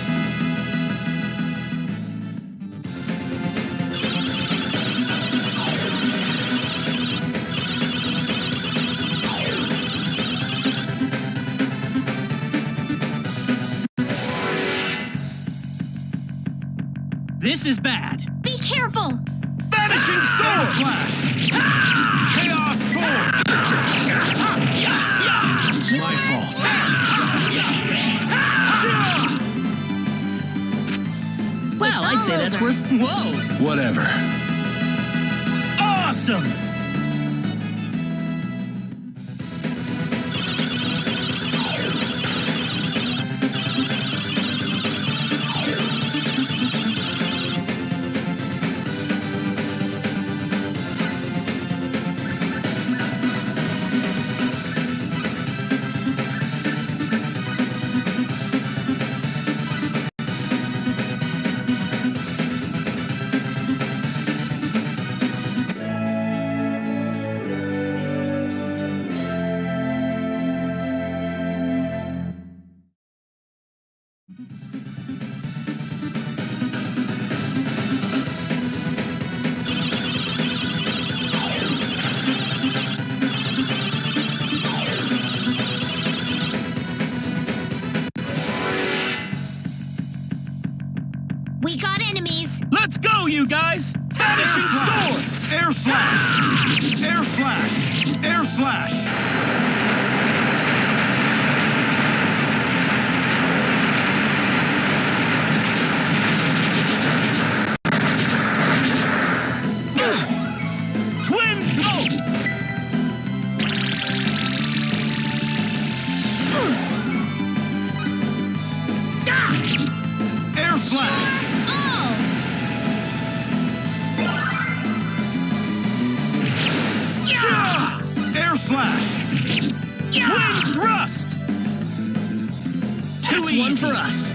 This is bad. Be careful! Vanishing Sword! Slash! Chaos Sword! It's my fault. Well, I'd say that's worth... Whoa! Whatever. Awesome! We got enemies! Let's go, you guys! Vanishing Swords! Air Slash! Air Slash! Air Slash! Twin Throw! Air Slash! Oh! Air Slash! Twin Thrust! That's one for us.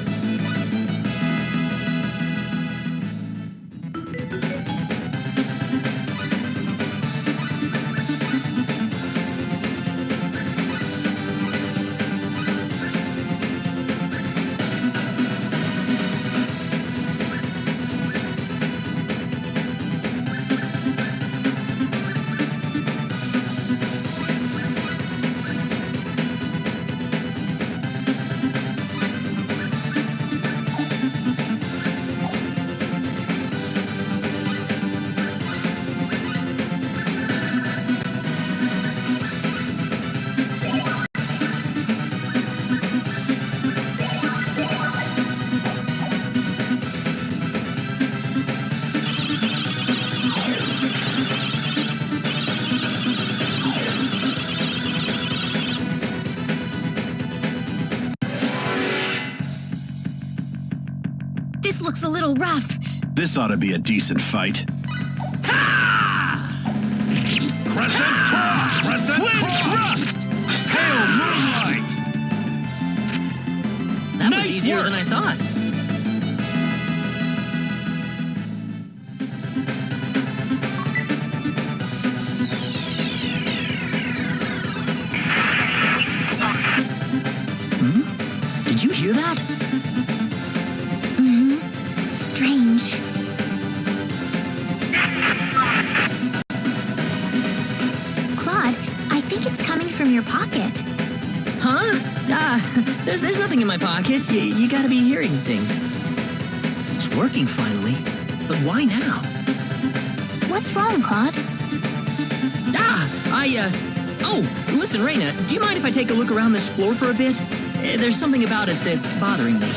This looks a little rough. This ought to be a decent fight. Crescent Cross! Crescent Twin Cross! Thrust! Hail Moonlight! That was Nice easier work. than I thought. Did you hear that? Strange. Claude, I think it's coming from your pocket. Huh? There's nothing in my pocket. You gotta be hearing things. It's working finally. But why now? What's wrong, Claude? Oh, listen, Raina, do you mind if I take a look around this floor for a bit? There's something about it that's bothering me.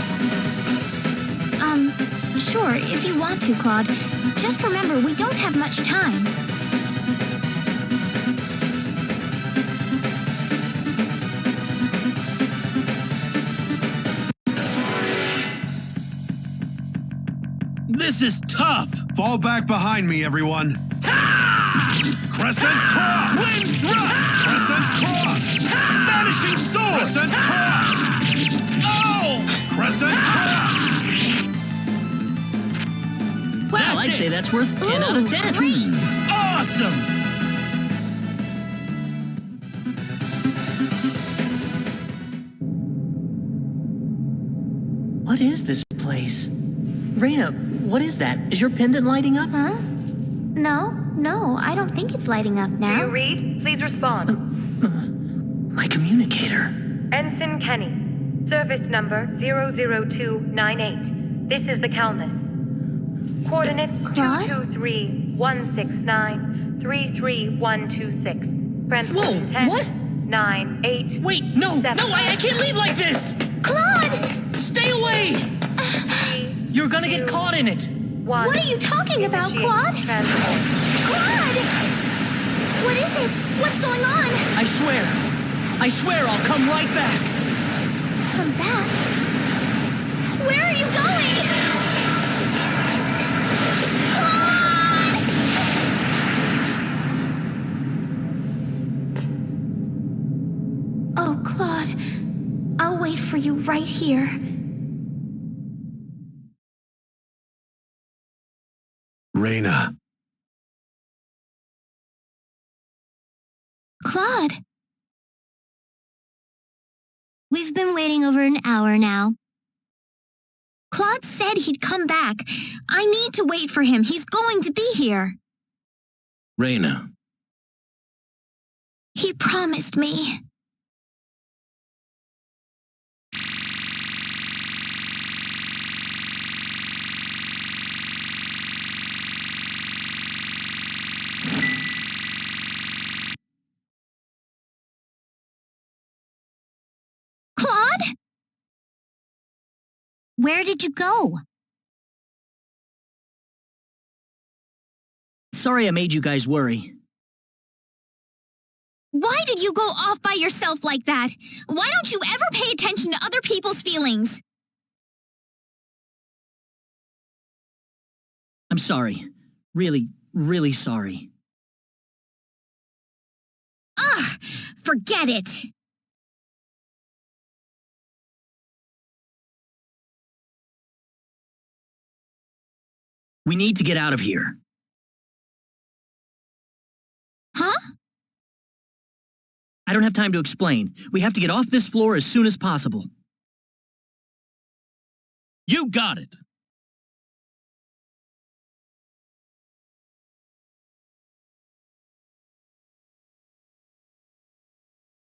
Sure, if you want to, Claude. Just remember, we don't have much time. This is tough! Fall back behind me, everyone. Crescent Cross! Twin Thrust! Crescent Cross! Vanishing Swords! Crescent Cross! Oh! Crescent Cross! Well, I'd say that's worth 10 out of 10. Great! Awesome! What is this place? Raina, what is that? Is your pendant lighting up? Huh? No, I don't think it's lighting up now. Do you read? Please respond. My communicator. Ensign Kenny. Service number 00298. This is the Calnus. Coordinates Claude? 223-169-33126. Transmission Whoa, 10, what? 9, 8. Wait, no, 7, no, I can't leave like this! Claude! Stay away! 3, You're gonna get caught in it. 1. What are you talking about, Claude? Transmission. Claude! What is it? What's going on? I swear I'll come right back. Come back? Where are you going? Claude! Oh, Claude. I'll wait for you right here. Reyna. Claude. We've been waiting over an hour now. Claude said he'd come back. I need to wait for him. He's going to be here. Reyna. He promised me. Claude? Where did you go? Sorry I made you guys worry. Why did you go off by yourself like that? Why don't you ever pay attention to other people's feelings? I'm sorry. Really, really sorry. Ugh, forget it. We need to get out of here. Huh? I don't have time to explain. We have to get off this floor as soon as possible. You got it.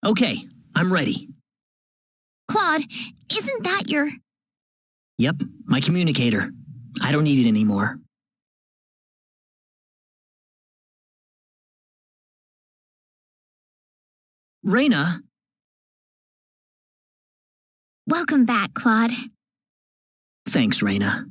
Okay, I'm ready. Claude, isn't that your... Yep, my communicator. I don't need it anymore. Reyna? Welcome back, Claude. Thanks, Reyna.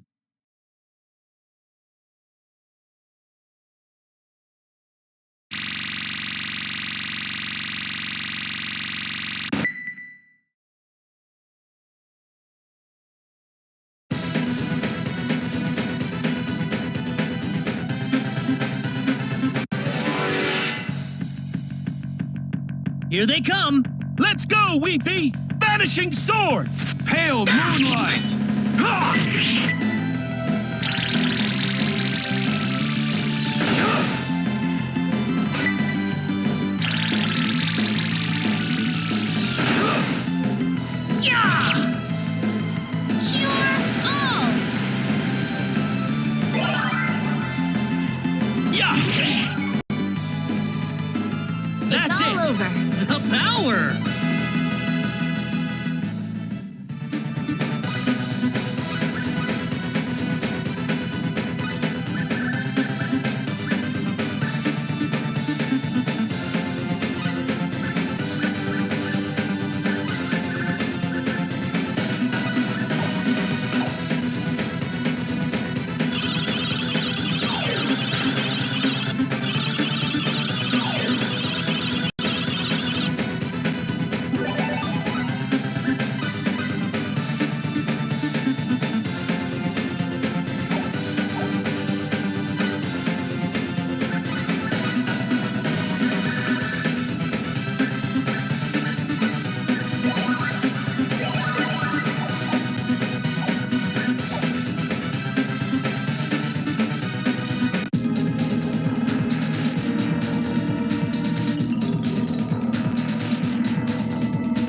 Here they come! Let's go, Weepy! Vanishing swords! Pale moonlight! Yeah! Cure all! Yeah! That's It's all it! over. The power!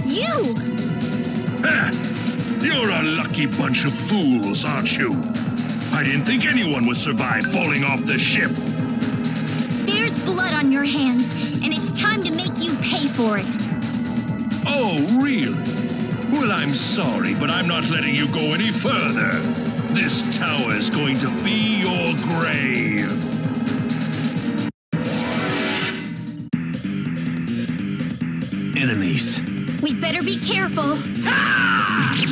You! You're a lucky bunch of fools, aren't you? I didn't think anyone would survive falling off the ship. There's blood on your hands, and it's time to make you pay for it. Oh, really? Well, I'm sorry, but I'm not letting you go any further. This tower's going to be your Be careful.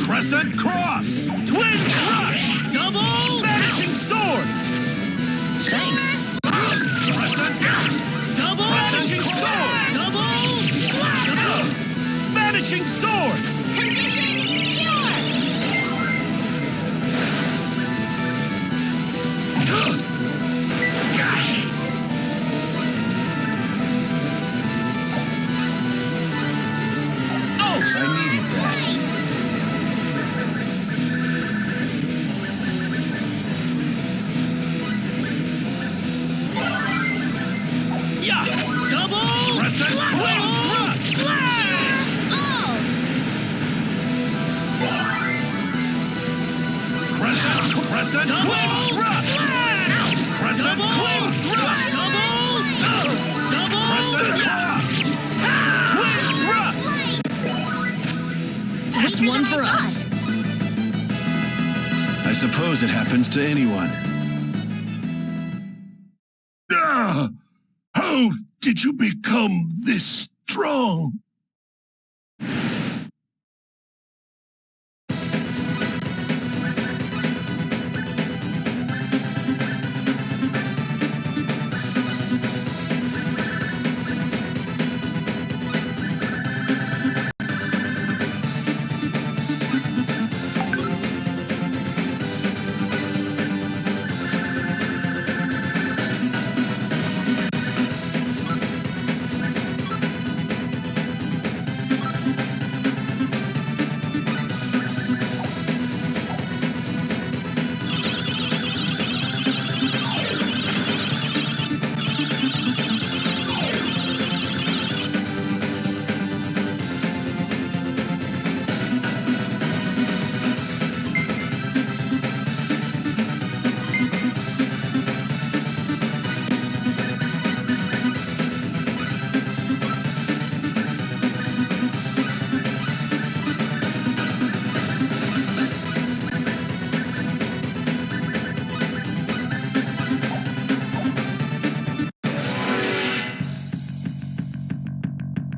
Crescent cross! Twin thrust! Double! Vanishing swords! Thanks. Double! Vanishing swords! Double! Vanishing swords! Condition cure. I needed that. Yeah! Double! Crescent twin thrust! Oh! Crescent twin thrust! Crescent twin thrust! Double! Crescent cross! Twin thrust! That's one for us. I suppose it happens to anyone. How did you become this strong?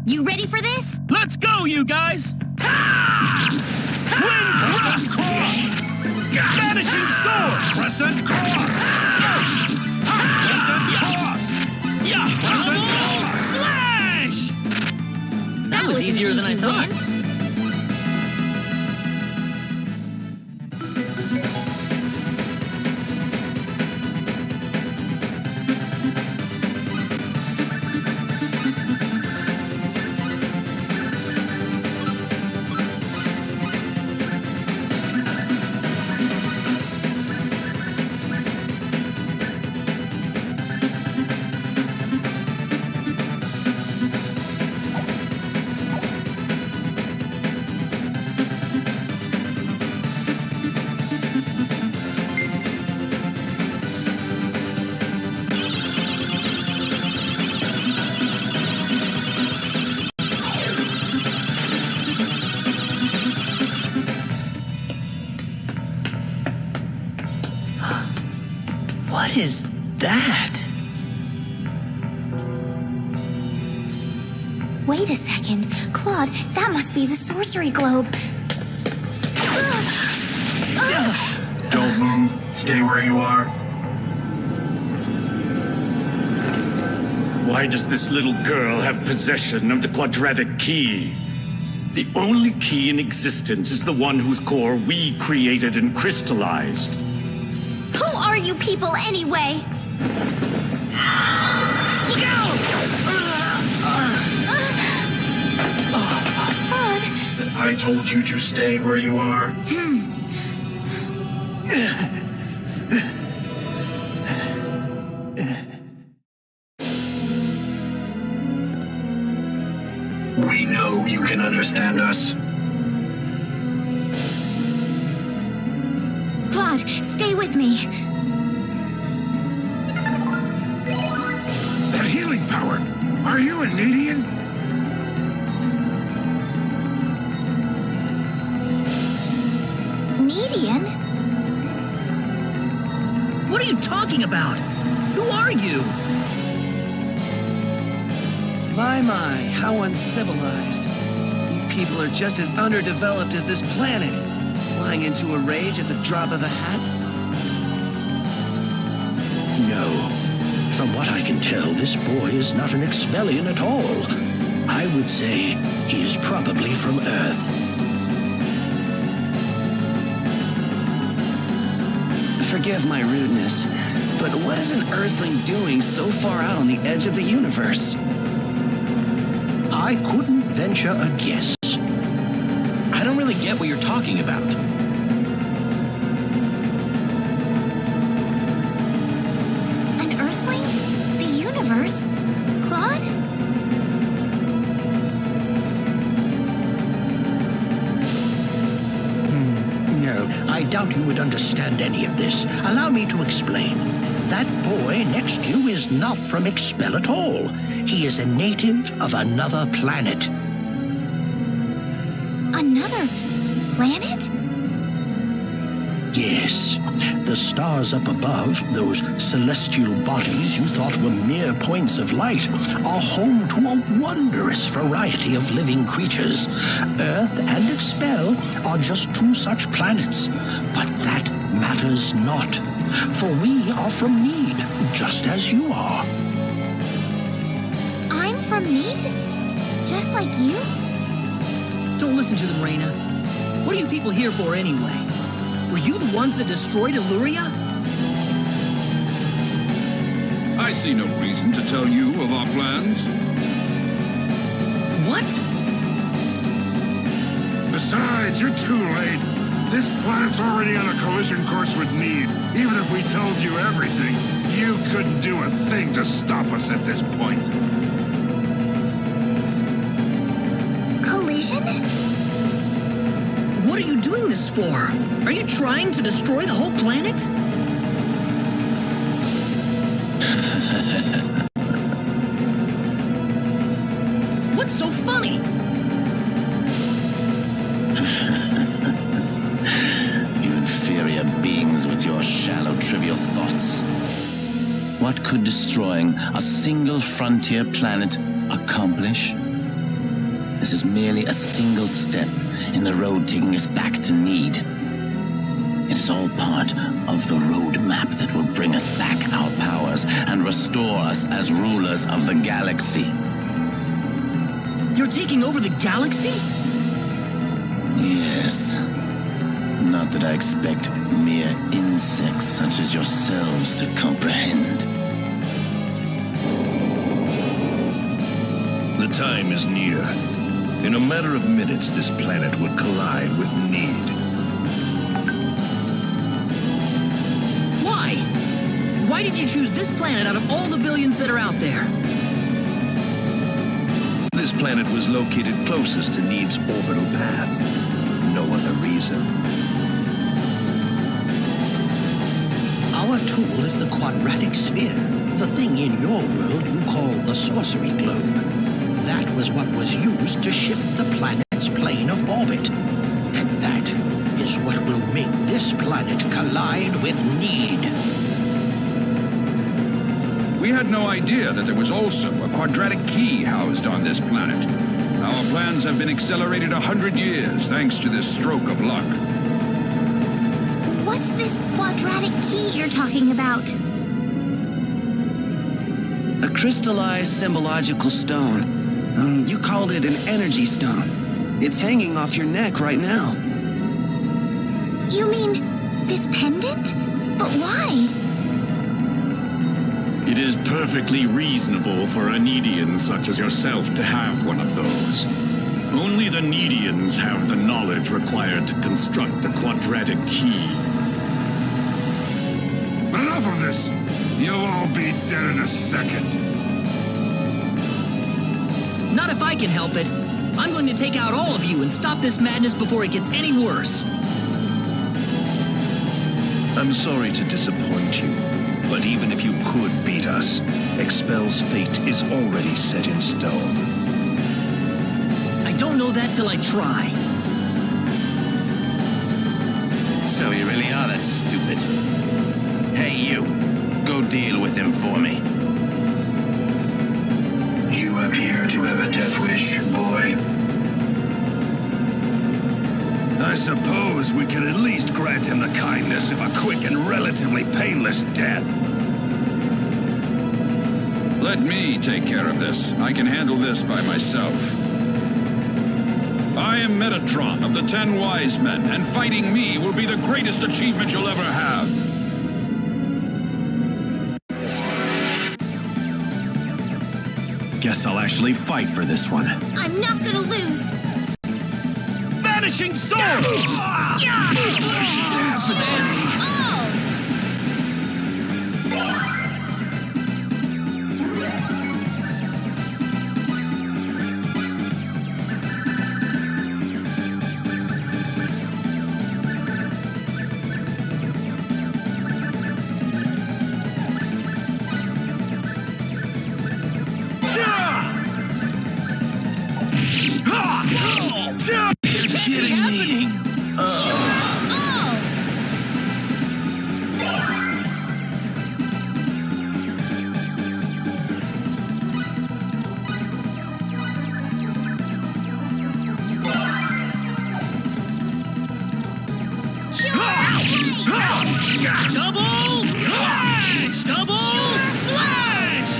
You ready for this? Let's go, you guys! Twin thrust! Vanishing sword! Crescent cross! Crescent cross! Crescent cross! Slash! That was an easier than I easy thought. win. What is that? Wait a second. Claude, that must be the sorcery globe. Don't move. Stay where you are. Why does this little girl have possession of the quadratic key? The only key in existence is the one whose core we created and crystallized. Who are you people anyway? Look out! Claude. I told you to stay where you are. We know you can understand us. Claude, stay with me. That healing power. Are you a Nadian? Median? What are you talking about? Who are you? My, how uncivilized. You people are just as underdeveloped as this planet, flying into a rage at the drop of a hat? No. From what I can tell, this boy is not an Expellion at all. I would say he is probably from Earth. Forgive my rudeness, but what is an Earthling doing so far out on the edge of the universe? I couldn't venture a guess. I don't really get what you're talking about. An Earthling? The universe? Claude? No, I doubt you would understand any of this. Allow me to explain. That boy next to you is not from Expel at all. He is a native of another planet. Another planet? Yes. The stars up above, those celestial bodies you thought were mere points of light, are home to a wondrous variety of living creatures. Earth and Expel are just two such planets. But that matters not. For we are from Need, just as you are. I'm from Need? Just like you? Don't listen to them, Reyna. What are you people here for anyway? Were you the ones that destroyed Eluria? I see no reason to tell you of our plans. What? Besides, you're too late. This planet's already on a collision course with Need. Even if we told you everything, you couldn't do a thing to stop us at this point. Collision? What are you doing this for? Are you trying to destroy the whole planet? What's so funny? You inferior beings with your shallow, trivial thoughts. What could destroying a single frontier planet accomplish? This is merely a single step in the road taking us back to Need. It is all part of the roadmap that will bring us back our powers and restore us as rulers of the galaxy. You're taking over the galaxy? Yes. Not that I expect mere insects such as yourselves to comprehend. The time is near. In a matter of minutes, this planet would collide with Need. Why? Why did you choose this planet out of all the billions that are out there? This planet was located closest to Need's orbital path. No other reason. Our tool is the quadratic sphere, the thing in your world you call the sorcery globe. That was what was used to shift the planet's plane of orbit. And that is what will make this planet collide with Need. We had no idea that there was also a quadratic key housed on this planet. Our plans have been accelerated 100 years thanks to this stroke of luck. What's this quadratic key you're talking about? A crystallized symbological stone. You called it an energy stone. It's hanging off your neck right now. You mean this pendant? But why? It is perfectly reasonable for a Needian such as yourself to have one of those. Only the Needians have the knowledge required to construct a quadratic key. Enough of this! You'll all be dead in a second. Not if I can help it. I'm going to take out all of you and stop this madness before it gets any worse. I'm sorry to disappoint you, but even if you could beat us, Expel's fate is already set in stone. I don't know that till I try. So you really are that stupid. Hey, you. Go deal with him for me. You appear to have a death wish, boy. I suppose we could at least grant him the kindness of a quick and relatively painless death. Let me take care of this. I can handle this by myself. I am Metatron of the 10 Wise Men, and fighting me will be the greatest achievement you'll ever have. Guess I'll actually fight for this one. I'm not gonna lose. Vanishing sword! Double slash! Double slash! Double slash!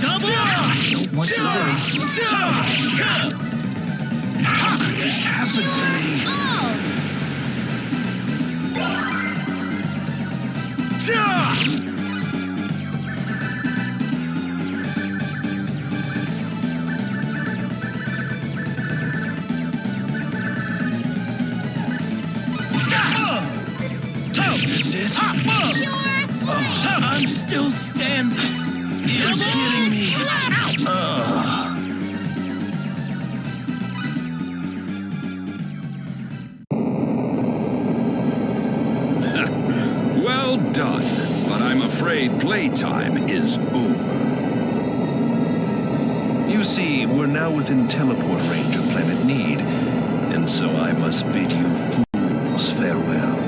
Double! What's the How could this happen to me? Is it? I'm still standing. You're kidding me. Well done, but I'm afraid playtime is over. You see, we're now within teleport range of Planet Need, and so I must bid you fools farewell.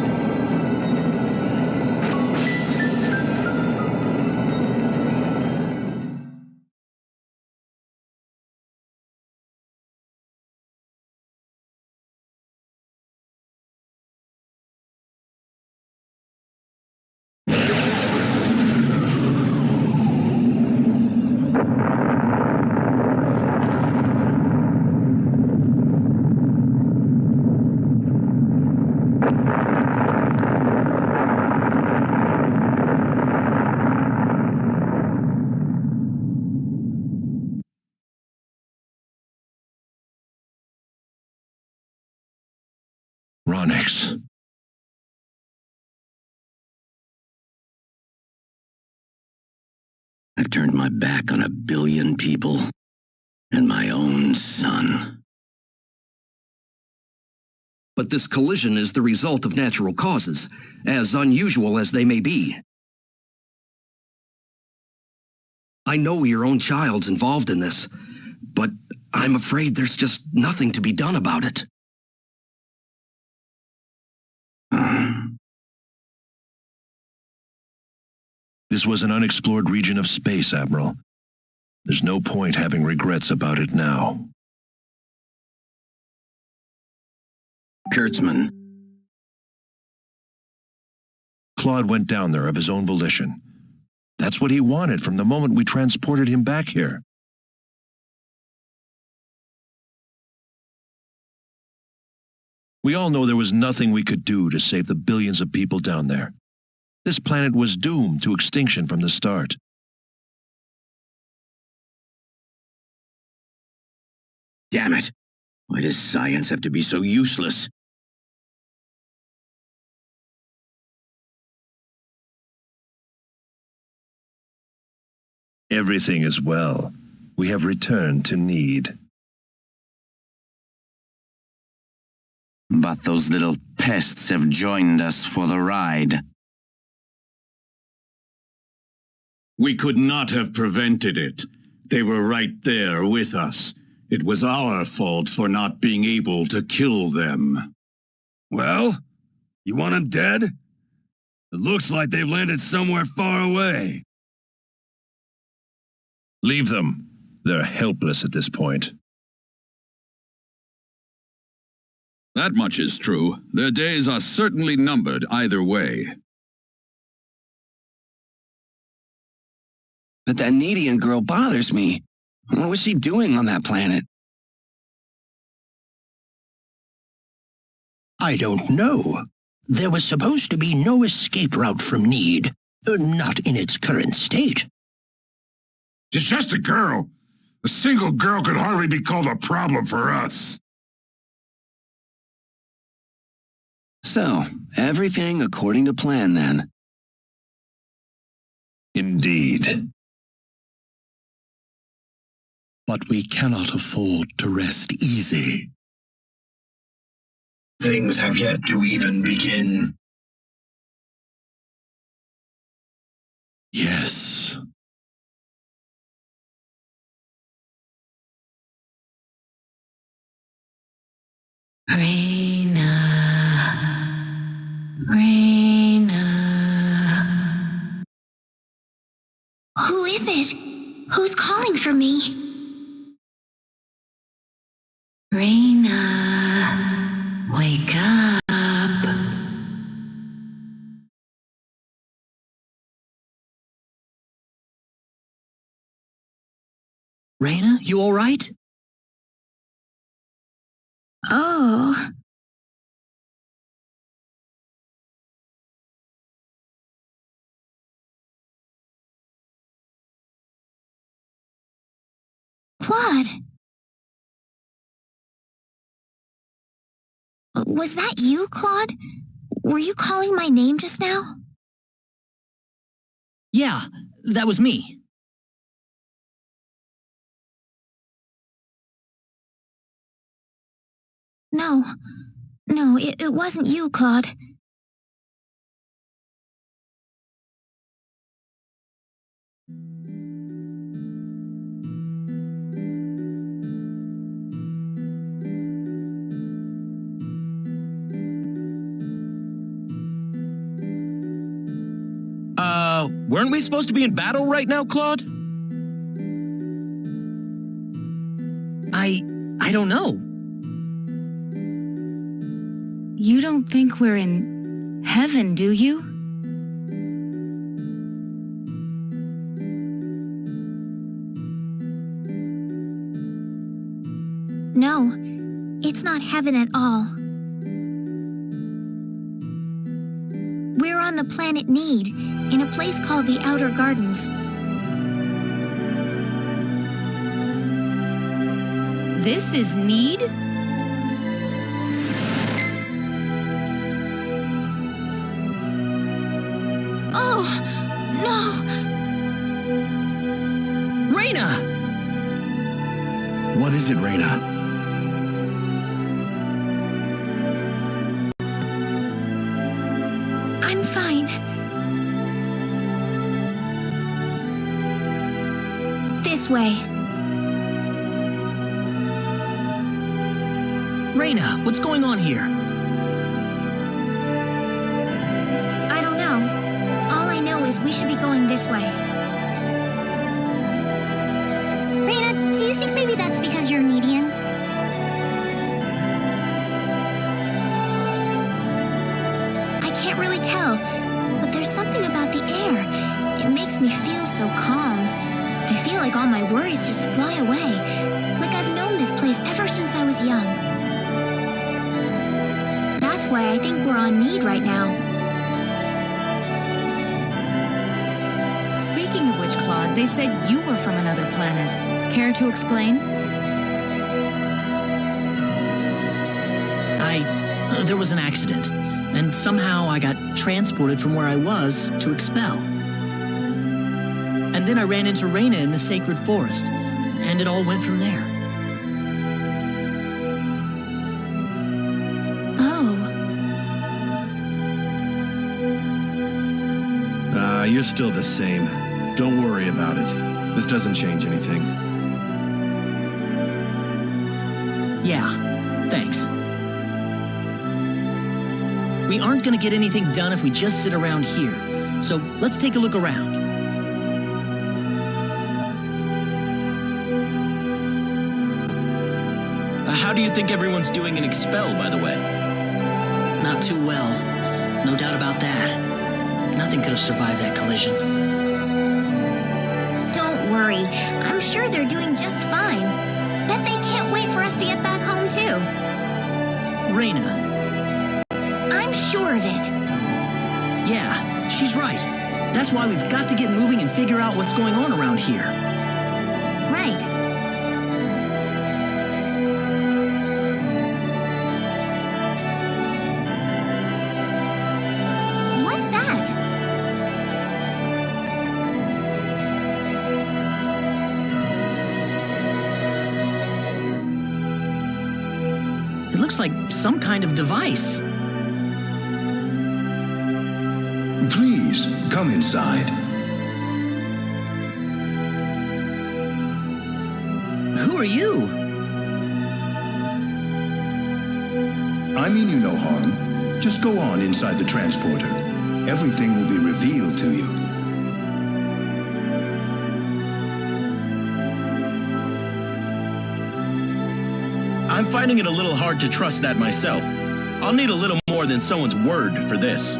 Ronix. I've turned my back on 1 billion people and my own son. But this collision is the result of natural causes, as unusual as they may be. I know your own child's involved in this, but I'm afraid there's just nothing to be done about it. This was an unexplored region of space, Admiral. There's no point having regrets about it now. Kurtzman. Claude went down there of his own volition. That's what he wanted from the moment we transported him back here. We all know there was nothing we could do to save the billions of people down there. This planet was doomed to extinction from the start. Damn it! Why does science have to be so useless? Everything is well. We have returned to Need. But those little pests have joined us for the ride. We could not have prevented it. They were right there with us. It was our fault for not being able to kill them. Well, You want them dead? It looks like they've landed somewhere far away. Leave them. They're helpless at this point. That much is true. Their days are certainly numbered either way. But that Needian girl bothers me. What was she doing on that planet? I don't know. There was supposed to be no escape route from Need. Not in its current state. She's just a girl. A single girl could hardly be called a problem for us. So, everything according to plan then. Indeed. But we cannot afford to rest easy. Things have yet to even begin. Yes. Raina. Who is it? Who's calling for me? Raina, wake up. Raina, you all right? Oh. Claude. Was that you, Claude? Were you calling my name just now? Yeah, that was me. No, it wasn't you, Claude. Weren't we supposed to be in battle right now, Claude? I don't know. You don't think we're in heaven, do you? No, it's not heaven at all. We're on the planet Need, in a place called the Outer Gardens. This is Need? Oh, no! Raina! What is it, Raina? I'm fine. This way. Raina, what's going on here? I don't know. All I know is we should be going this way. Raina, do you think maybe that's because you're Median? I can't really tell, but there's something about the air. It makes me feel so calm. I feel like all my worries just fly away, like I've known this place ever since I was young. That's why I think we're on Need right now. Speaking of which, Claude, they said you were from another planet. Care to explain? There was an accident, and somehow I got transported from where I was to Expel. And then I ran into Raina in the sacred forest, and it all went from there. You're still the same. Don't worry about it. This doesn't change anything. Yeah, thanks. We aren't going to get anything done if we just sit around here. So let's take a look around. How do you think everyone's doing in Expel, by the way? Not too well. No doubt about that. Nothing could have survived that collision. Don't worry. I'm sure they're doing just fine. Bet they can't wait for us to get back home, too. Raina. I'm sure of it. Yeah, she's right. That's why we've got to get moving and figure out what's going on around here. Right. What's that? It looks like some kind of device. Please, come inside. Who are you? I mean you no harm. Just go on inside the transporter. Everything will be revealed to you. I'm finding it a little hard to trust that myself. I'll need a little more than someone's word for this.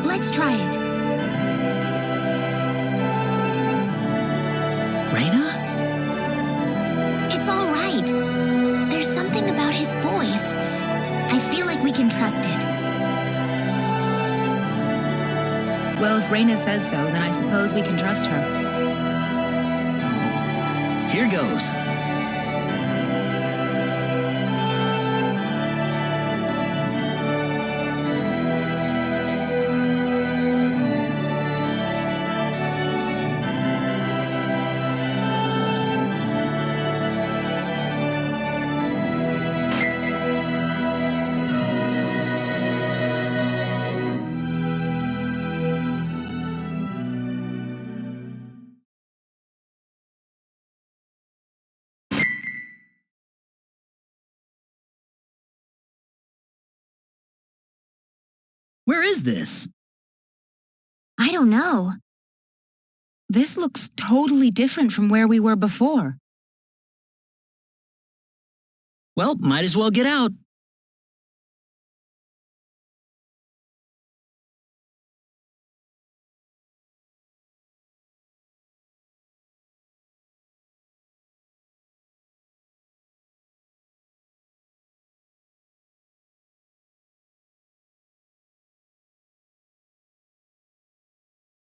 Let's try it. Raina? It's all right. There's something about his voice. I feel like we can trust it. Well, if Raina says so, then I suppose we can trust her. Here goes. Where is this? I don't know. This looks totally different from where we were before. Well, might as well get out.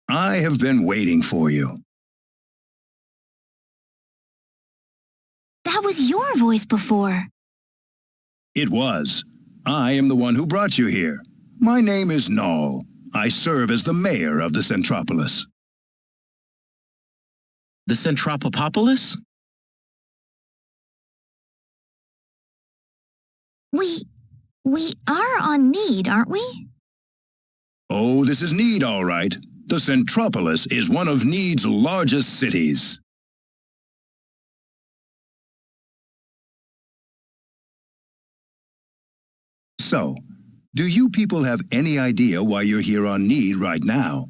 I have been waiting for you. That was your voice before. It was. I am the one who brought you here. My name is Null. I serve as the mayor of the Centropolis. The Centropolis? We are on need, aren't we? Oh, this is Need, all right. The Centropolis is one of Need's largest cities. So, do you people have any idea why you're here on Need right now?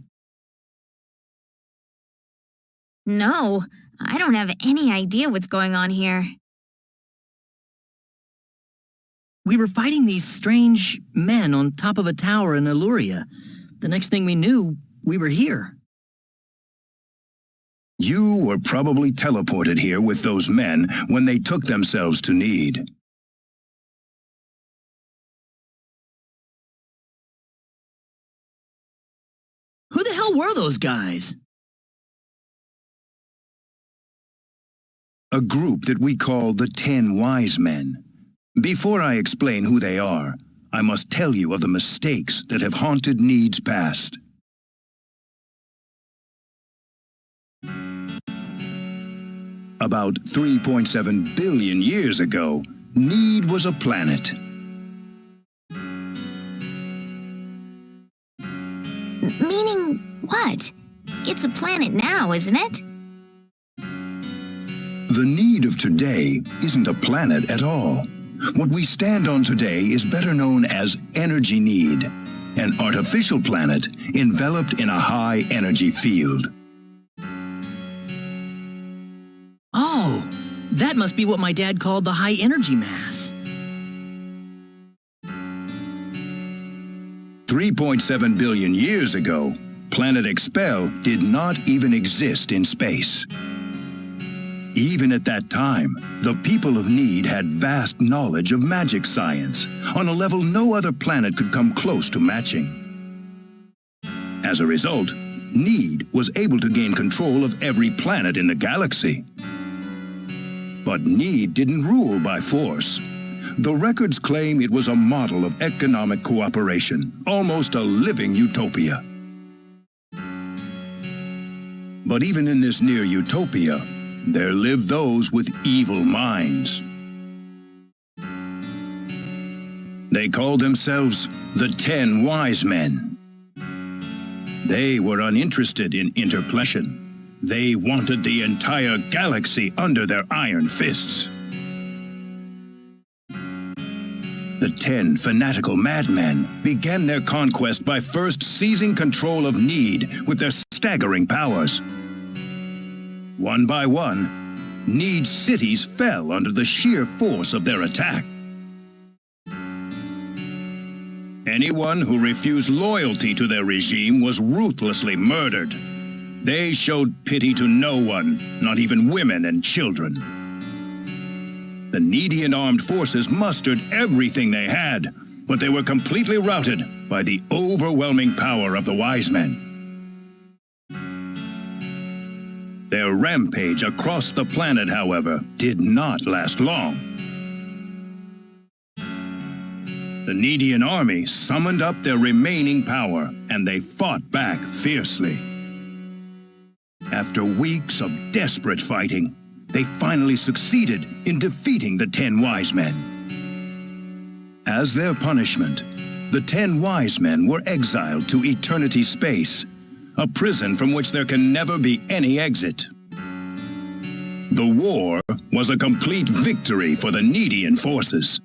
No, I don't have any idea what's going on here. We were fighting these strange men on top of a tower in Eluria. The next thing we knew, we were here. You were probably teleported here with those men when they took themselves to Need. Who the hell were those guys? A group that we call the 10 Wise Men. Before I explain who they are, I must tell you of the mistakes that have haunted Need's past. About 3.7 billion years ago, Need was a planet. Meaning what? It's a planet now, isn't it? The need of today isn't a planet at all. What we stand on today is better known as energy need, an artificial planet enveloped in a high energy field. Oh, that must be what my dad called the high energy mass. 3.7 billion years ago, Planet Expel did not even exist in space. Even at that time, the people of Need had vast knowledge of magic science, on a level no other planet could come close to matching. As a result, Need was able to gain control of every planet in the galaxy. But Need didn't rule by force. The records claim it was a model of economic cooperation, almost a living utopia. But even in this near utopia, there lived those with evil minds. They called themselves the 10 Wise Men. They were uninterested in interplanation. They wanted the entire galaxy under their iron fists. The 10 fanatical madmen began their conquest by first seizing control of Need with their staggering powers. One by one, Need's cities fell under the sheer force of their attack. Anyone who refused loyalty to their regime was ruthlessly murdered. They showed pity to no one, not even women and children. The Needian armed forces mustered everything they had, but they were completely routed by the overwhelming power of the Wise Men. Their rampage across the planet, however, did not last long. The Needian army summoned up their remaining power, and they fought back fiercely. After weeks of desperate fighting, they finally succeeded in defeating the 10 Wise Men. As their punishment, the 10 Wise Men were exiled to eternity space, a prison from which there can never be any exit. The war was a complete victory for the Needian forces.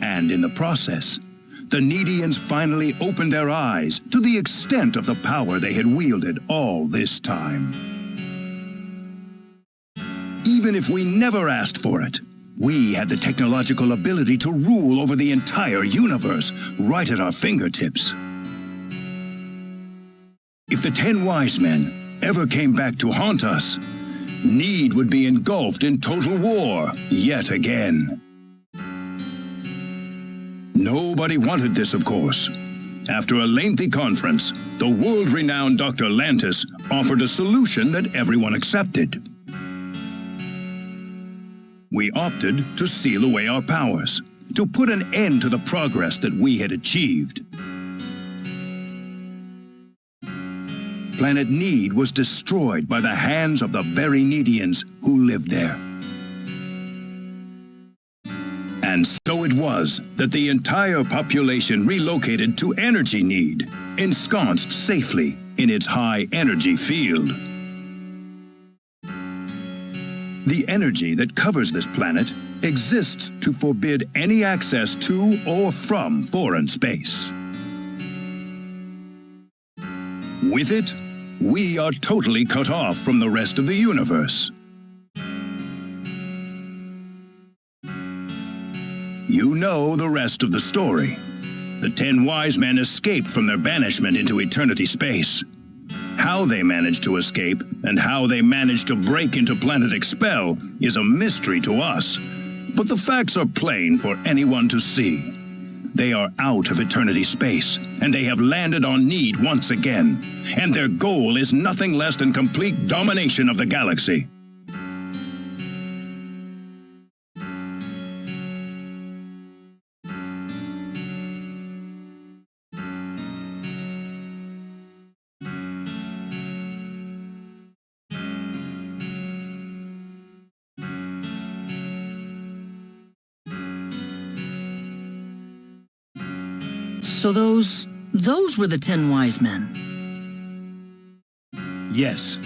And in the process, the Needians finally opened their eyes to the extent of the power they had wielded all this time. Even if we never asked for it, we had the technological ability to rule over the entire universe right at our fingertips. If the 10 Wise Men ever came back to haunt us, Need would be engulfed in total war yet again. Nobody wanted this, of course. After a lengthy conference, the world-renowned Dr. Lantis offered a solution that everyone accepted. We opted to seal away our powers, to put an end to the progress that we had achieved. Planet Need was destroyed by the hands of the very Needians who lived there. And so it was that the entire population relocated to Energy Need, ensconced safely in its high energy field. The energy that covers this planet exists to forbid any access to or from foreign space. With it, we are totally cut off from the rest of the universe. You know the rest of the story. The 10 Wise Men escaped from their banishment into eternity space. How they managed to escape and how they managed to break into Planet Expel is a mystery to us, but the facts are plain for anyone to see. They are out of eternity space, and they have landed on Need once again, and their goal is nothing less than complete domination of the galaxy. So those were the 10 Wise Men. Yes,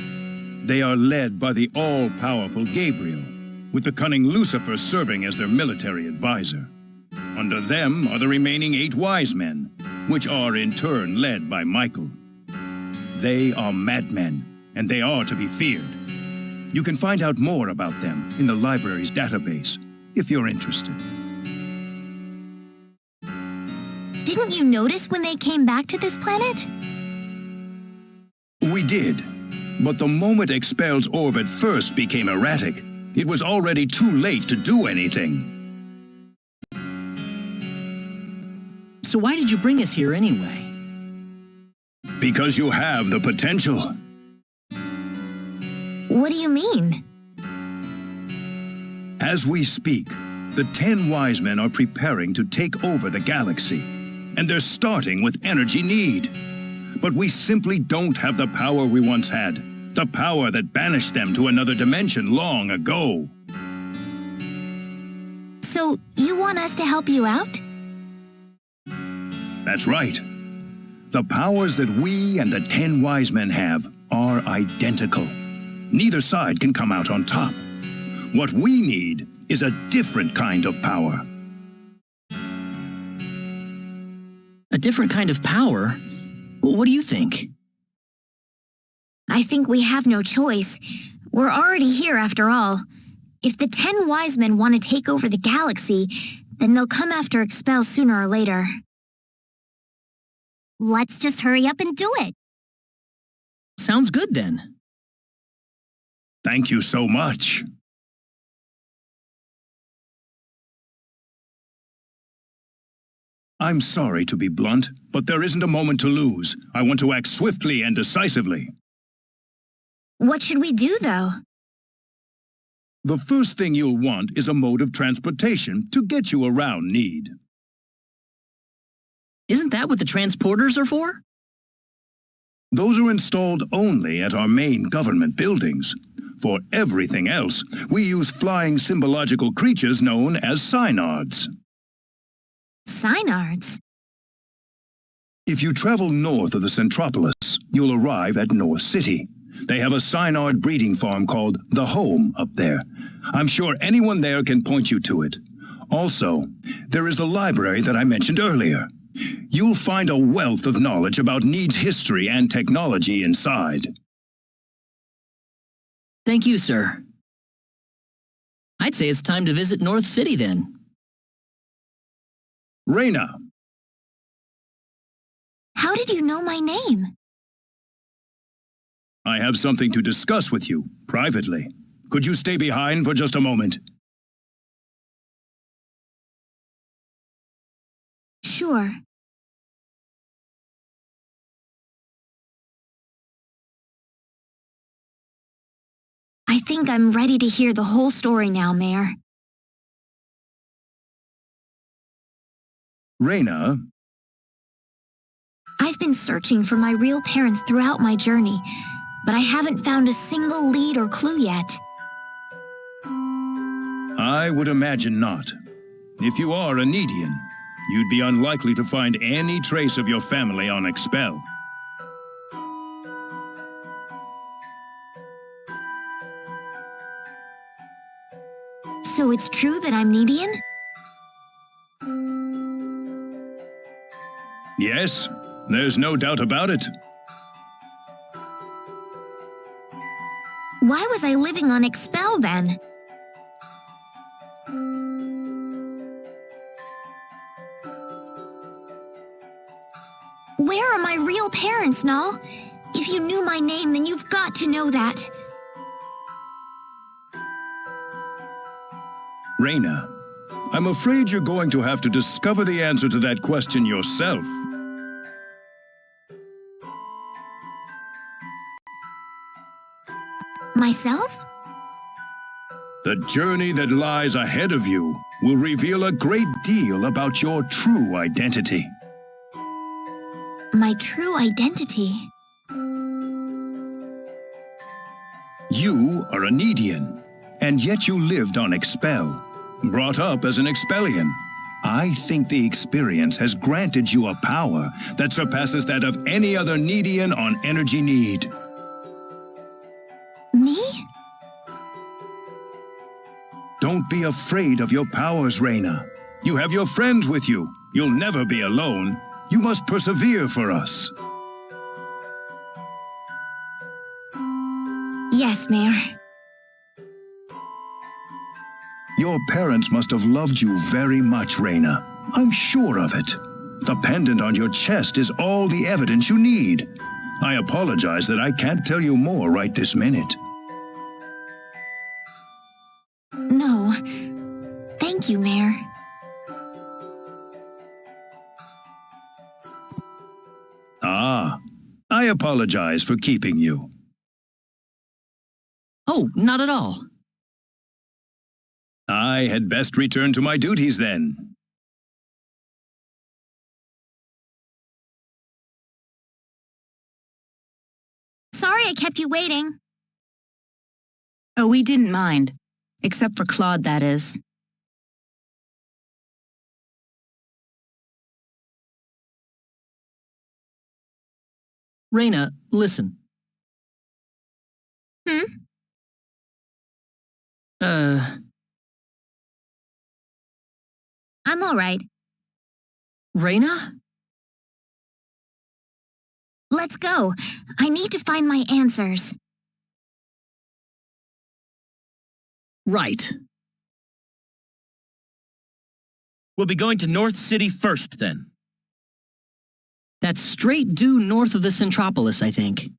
They are led by the all-powerful Gabriel, with the cunning Lucifer serving as their military advisor. Under them are the remaining 8 wise men, which are in turn led by Michael. They are madmen, and they are to be feared. You can find out more about them in the library's database, if you're interested. Didn't you notice when they came back to this planet? We did, but the moment Expel's orbit first became erratic, it was already too late to do anything. So why did you bring us here anyway? Because you have the potential. What do you mean? As we speak, the 10 wise men are preparing to take over the galaxy, and they're starting with energy need. But we simply don't have the power we once had, the power that banished them to another dimension long ago. So, you want us to help you out? That's right. The powers that we and the 10 wise men have are identical. Neither side can come out on top. What we need is a different kind of power. A different kind of power? What do you think? I think we have no choice. We're already here after all. If the 10 wise men want to take over the galaxy, then they'll come after Expel sooner or later. Let's just hurry up and do it. Sounds good then. Thank you so much. I'm sorry to be blunt, but there isn't a moment to lose. I want to act swiftly and decisively. What should we do, though? The first thing you'll want is a mode of transportation to get you around need. Isn't that what the transporters are for? Those are installed only at our main government buildings. For everything else, we use flying symbological creatures known as synards. Synards? If you travel north of the Centropolis, you'll arrive at North City. They have a synard breeding farm called The Home up there. I'm sure anyone there can point you to it. Also, there is the library that I mentioned earlier. You'll find a wealth of knowledge about Need's history and technology inside. Thank you, sir. I'd say it's time to visit North City then. Reyna! How did you know my name? I have something to discuss with you, privately. Could you stay behind for just a moment? Sure. I think I'm ready to hear the whole story now, Mayor. Reyna? I've been searching for my real parents throughout my journey, but I haven't found a single lead or clue yet. I would imagine not. If you are a Needian, you'd be unlikely to find any trace of your family on Expel. So it's true that I'm Needian? Yes, there's no doubt about it. Why was I living on Expel then? Where are my real parents, Null? If you knew my name, then you've got to know that. Reyna, I'm afraid you're going to have to discover the answer to that question yourself. Myself? The journey that lies ahead of you will reveal a great deal about your true identity. My true identity? You are a Needian, and yet you lived on Expel, brought up as an Expellian. I think the experience has granted you a power that surpasses that of any other Needian on Energy Need. Don't be afraid of your powers, Reyna. You have your friends with you. You'll never be alone. You must persevere for us. Yes, Mayor. Your parents must have loved you very much, Reyna. I'm sure of it. The pendant on your chest is all the evidence you need. I apologize that I can't tell you more right this minute. No. Thank you, Mayor. Ah, I apologize for keeping you. Oh, not at all. I had best return to my duties then. Sorry I kept you waiting. Oh, we didn't mind. Except for Claude, that is. Reyna, listen. I'm all right. Reyna? Let's go. I need to find my answers. Right. We'll be going to North City first, then. That's straight due north of the Centropolis, I think.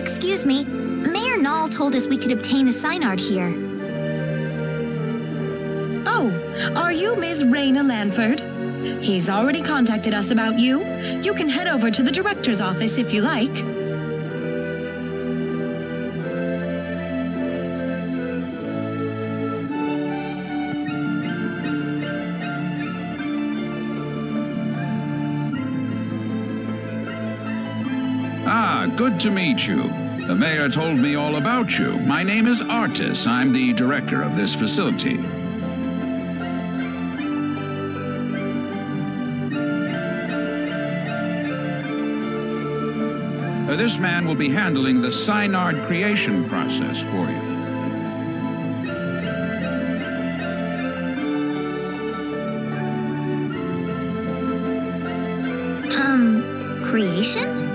Excuse me, Mayor Nall told us we could obtain a Synard here. Oh, are you Ms. Raina Lanford? He's already contacted us about you. You can head over to the director's office if you like. Ah, good to meet you. The mayor told me all about you. My name is Artis. I'm the director of this facility. This man will be handling the Synard creation process for you. Creation?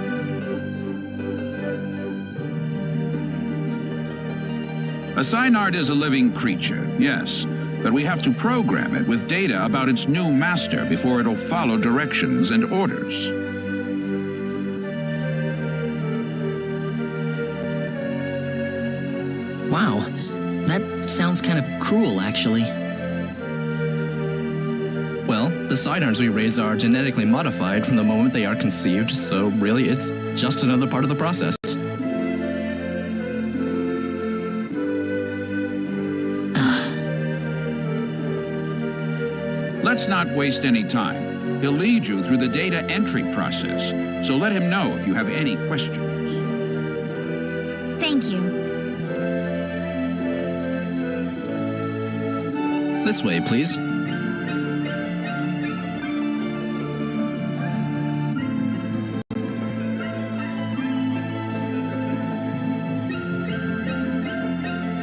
A Synard is a living creature, yes, but we have to program it with data about its new master before it'll follow directions and orders. Wow, that sounds kind of cruel, actually. Well, the Synards we raise are genetically modified from the moment they are conceived, so really it's just another part of the process. Let's not waste any time. He'll lead you through the data entry process, so let him know if you have any questions. Thank you. This way, please.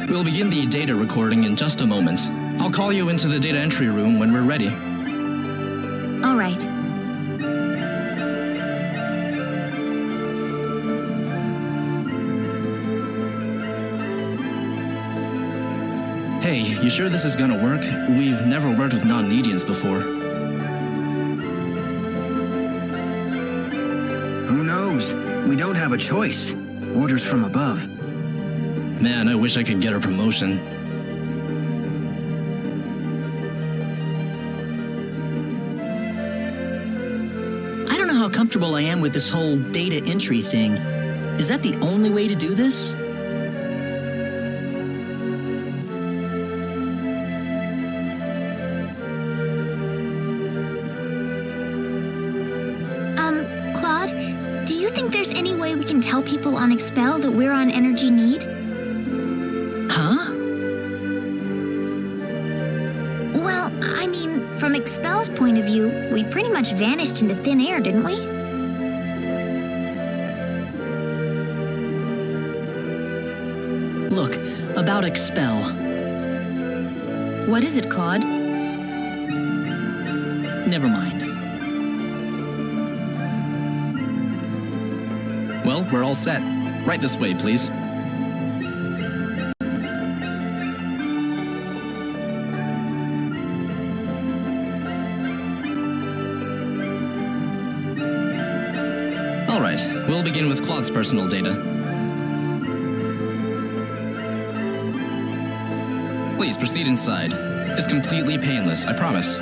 We'll begin the data recording in just a moment. I'll call you into the data entry room when we're ready. All right. Hey, you sure this is gonna work? We've never worked with non-Nedians before. Who knows? We don't have a choice. Orders from above. Man, I wish I could get a promotion. I don't know how comfortable I am with this whole data entry thing. Is that the only way to do this? Claude, do you think there's any way we can tell people on Expel that we're on energy need? Huh? Well, I mean, from Expel's point of view, we pretty much vanished into thin air, didn't we? Look, about Expel. What is it, Claude? Never mind. Well, we're all set. Right this way, please. All right, we'll begin with Claude's personal data. Please proceed inside. It's completely painless, I promise.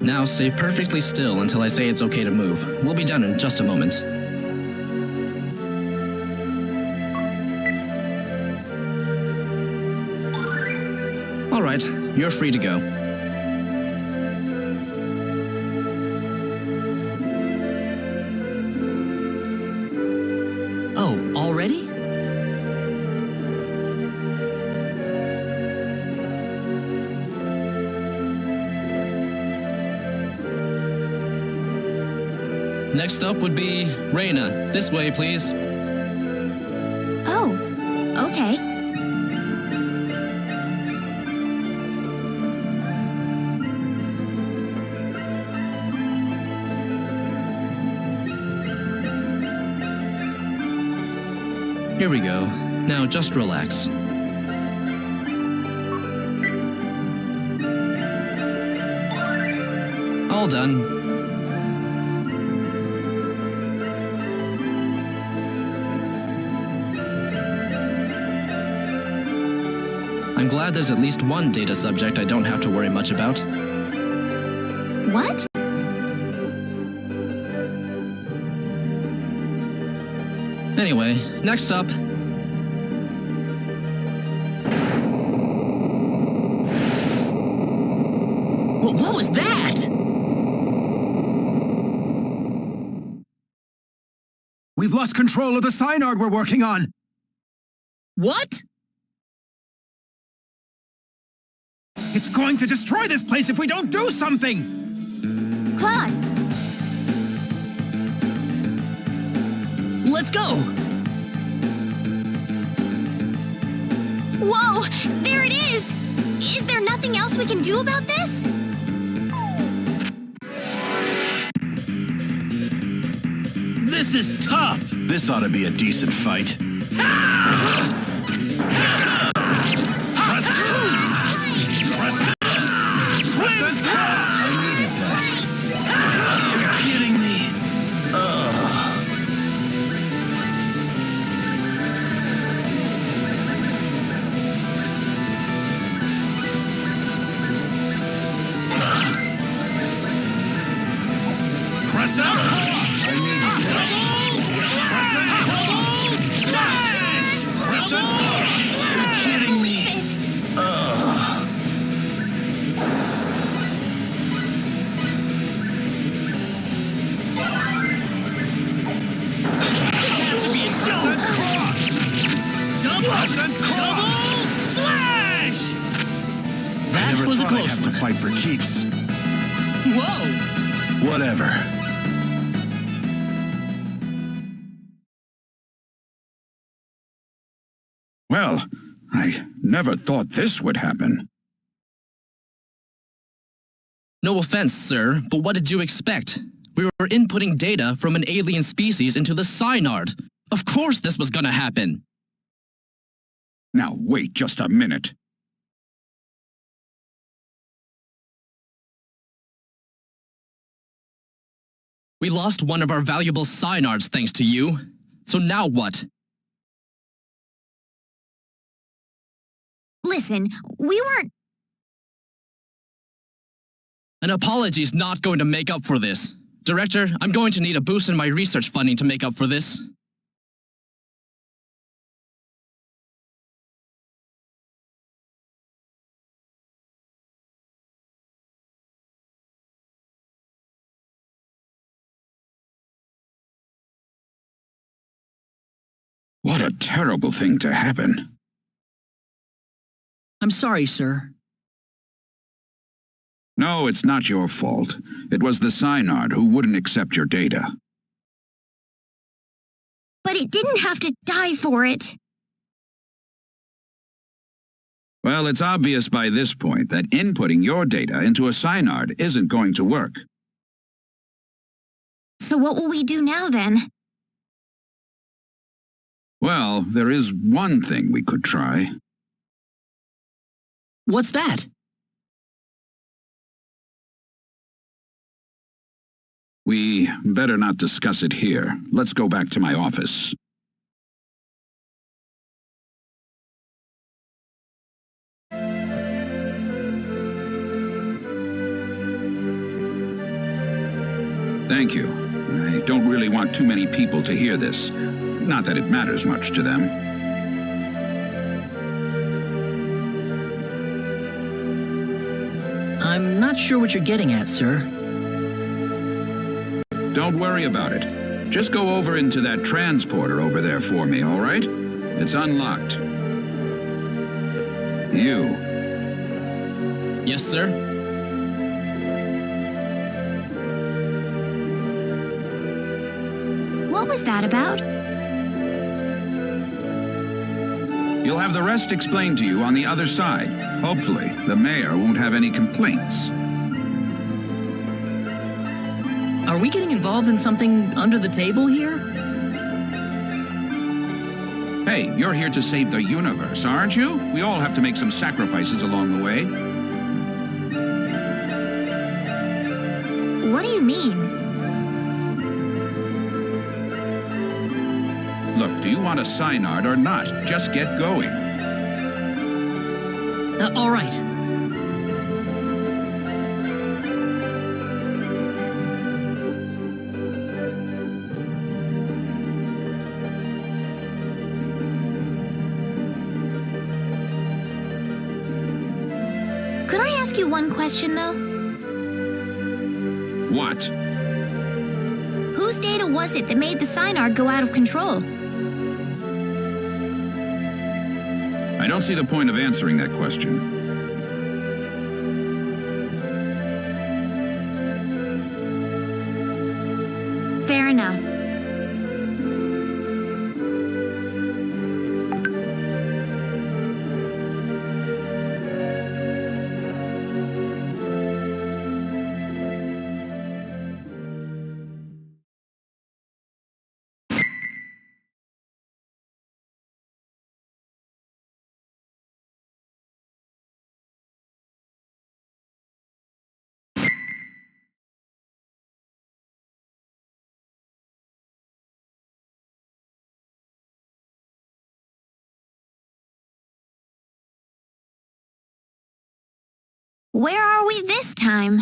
Now stay perfectly still until I say it's okay to move. We'll be done in just a moment. All right, you're free to go. Oh, already? Next up would be Raina. This way, please. Oh, okay. Here we go. Now just relax. All done. I'm glad there's at least one data subject I don't have to worry much about. What? Anyway, next up. What was that? We've lost control of the Synard we're working on. What? It's going to destroy this place if we don't do something! Claude! Let's go! Whoa! There it is! Is there nothing else we can do about this? This is tough! This ought to be a decent fight. You're kidding me. Press out! You're kidding me. That was a close I'd have to fight for keeps. Whoa! Whatever. Well, I never thought this would happen. No offense, sir, but what did you expect? We were inputting data from an alien species into the Synard. Of course this was gonna happen. Now wait just a minute. We lost one of our valuable Synards thanks to you. So now what? Listen, we weren't... An apology's not going to make up for this. Director, I'm going to need a boost in my research funding to make up for this. What a terrible thing to happen. I'm sorry, sir. No, it's not your fault. It was the Synard who wouldn't accept your data. But it didn't have to die for it. Well, it's obvious by this point that inputting your data into a Synard isn't going to work. So what will we do now, then? Well, there is one thing we could try. What's that? We better not discuss it here. Let's go back to my office. Thank you. I don't really want too many people to hear this. Not that it matters much to them. I'm not sure what you're getting at, sir. Don't worry about it. Just go over into that transporter over there for me, all right? It's unlocked. You. Yes, sir? What was that about? You'll have the rest explained to you on the other side. Hopefully, the mayor won't have any complaints. Are we getting involved in something under the table here? Hey, you're here to save the universe, aren't you? We all have to make some sacrifices along the way. What do you mean? Look, do you want a Synard or not? Just get going. All right. Could I ask you one question, though? What? Whose data was it that made the Synard go out of control? I don't see the point of answering that question. Fair enough. Where are we this time?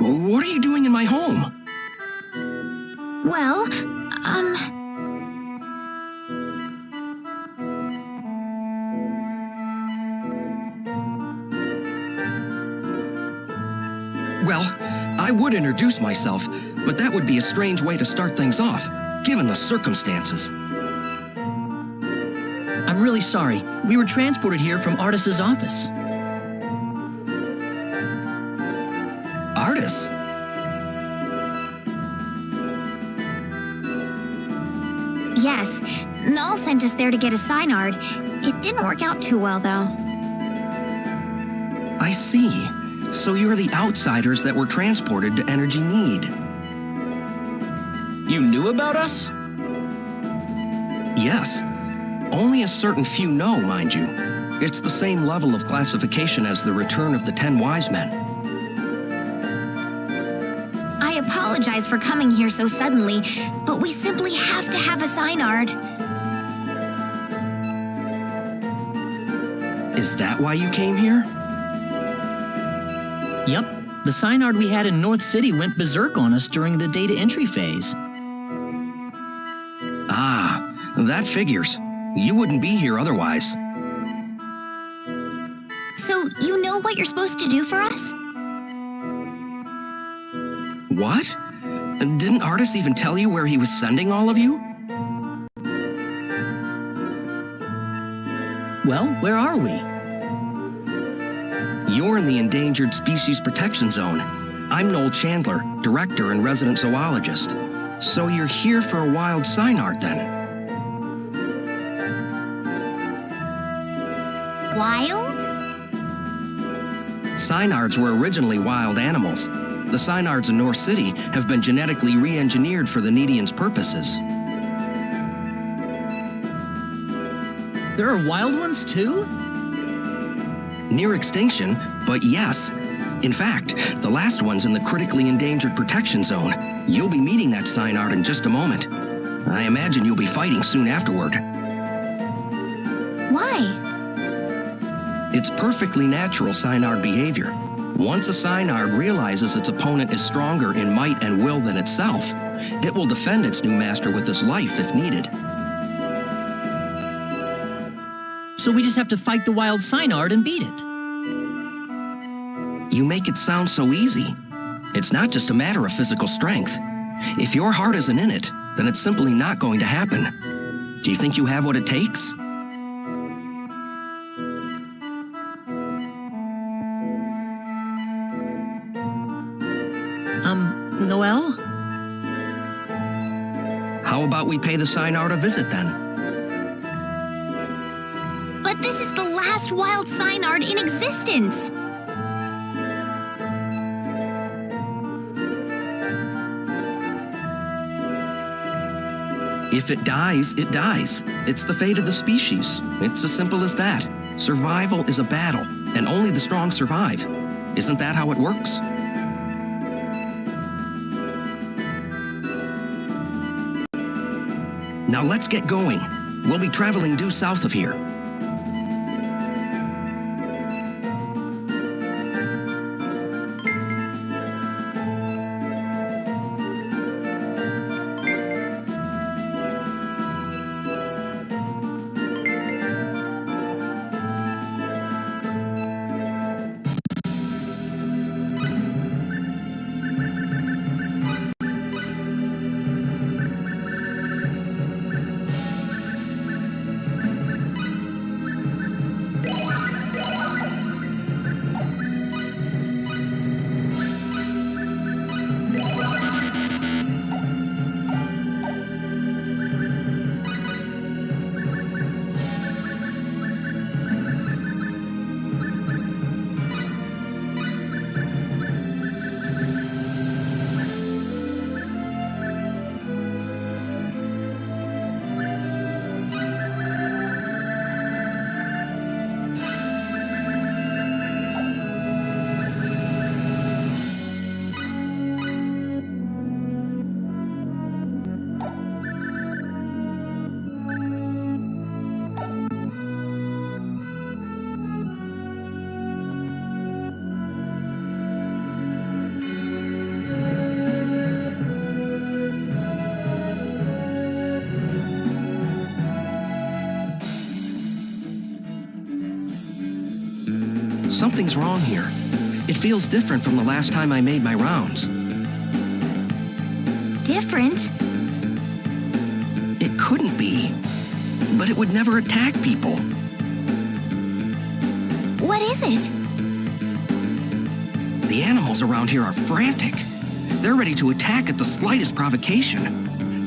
What are you doing in my home? Well, Well, I would introduce myself, but that would be a strange way to start things off, given the circumstances. I'm really sorry. We were transported here from Artis's office. Artis? yes. Null sent us there to get a Synard. It didn't work out too well, though. I see. So you're the outsiders that were transported to Energy Need. You knew about us? Yes. Only a certain few know, mind you. It's the same level of classification as the Return of the 10 Wise Men. I apologize for coming here so suddenly, but we simply have to have a Synard. Is that why you came here? Yep. The Synard we had in North City went berserk on us during the data entry phase. Ah, that figures. You wouldn't be here otherwise. So, you know what you're supposed to do for us? What? Didn't Artis even tell you where he was sending all of you? Well, where are we? You're in the Endangered Species Protection Zone. I'm Noel Chandler, Director and Resident Zoologist. So you're here for a wild Synard, then? Wild? Synards were originally wild animals. The Synards in North City have been genetically re-engineered for the Needians' purposes. There are wild ones, too? Near extinction, but yes. In fact, the last one's in the Critically Endangered Protection Zone. You'll be meeting that Synard in just a moment. I imagine you'll be fighting soon afterward. Why? It's perfectly natural Synard behavior. Once a Synard realizes its opponent is stronger in might and will than itself, it will defend its new master with its life if needed. So we just have to fight the wild Synard and beat it. You make it sound so easy. It's not just a matter of physical strength. If your heart isn't in it, then it's simply not going to happen. Do you think you have what it takes? Noel? How about we pay the Synard a visit then? But this is the last wild cyanide in existence. If it dies, it dies. It's the fate of the species. It's as simple as that. Survival is a battle, and only the strong survive. Isn't that how it works? Now let's get going. We'll be traveling due south of here. Something's wrong here. It feels different from the last time I made my rounds. Different? It couldn't be. But it would never attack people. What is it? The animals around here are frantic. They're ready to attack at the slightest provocation.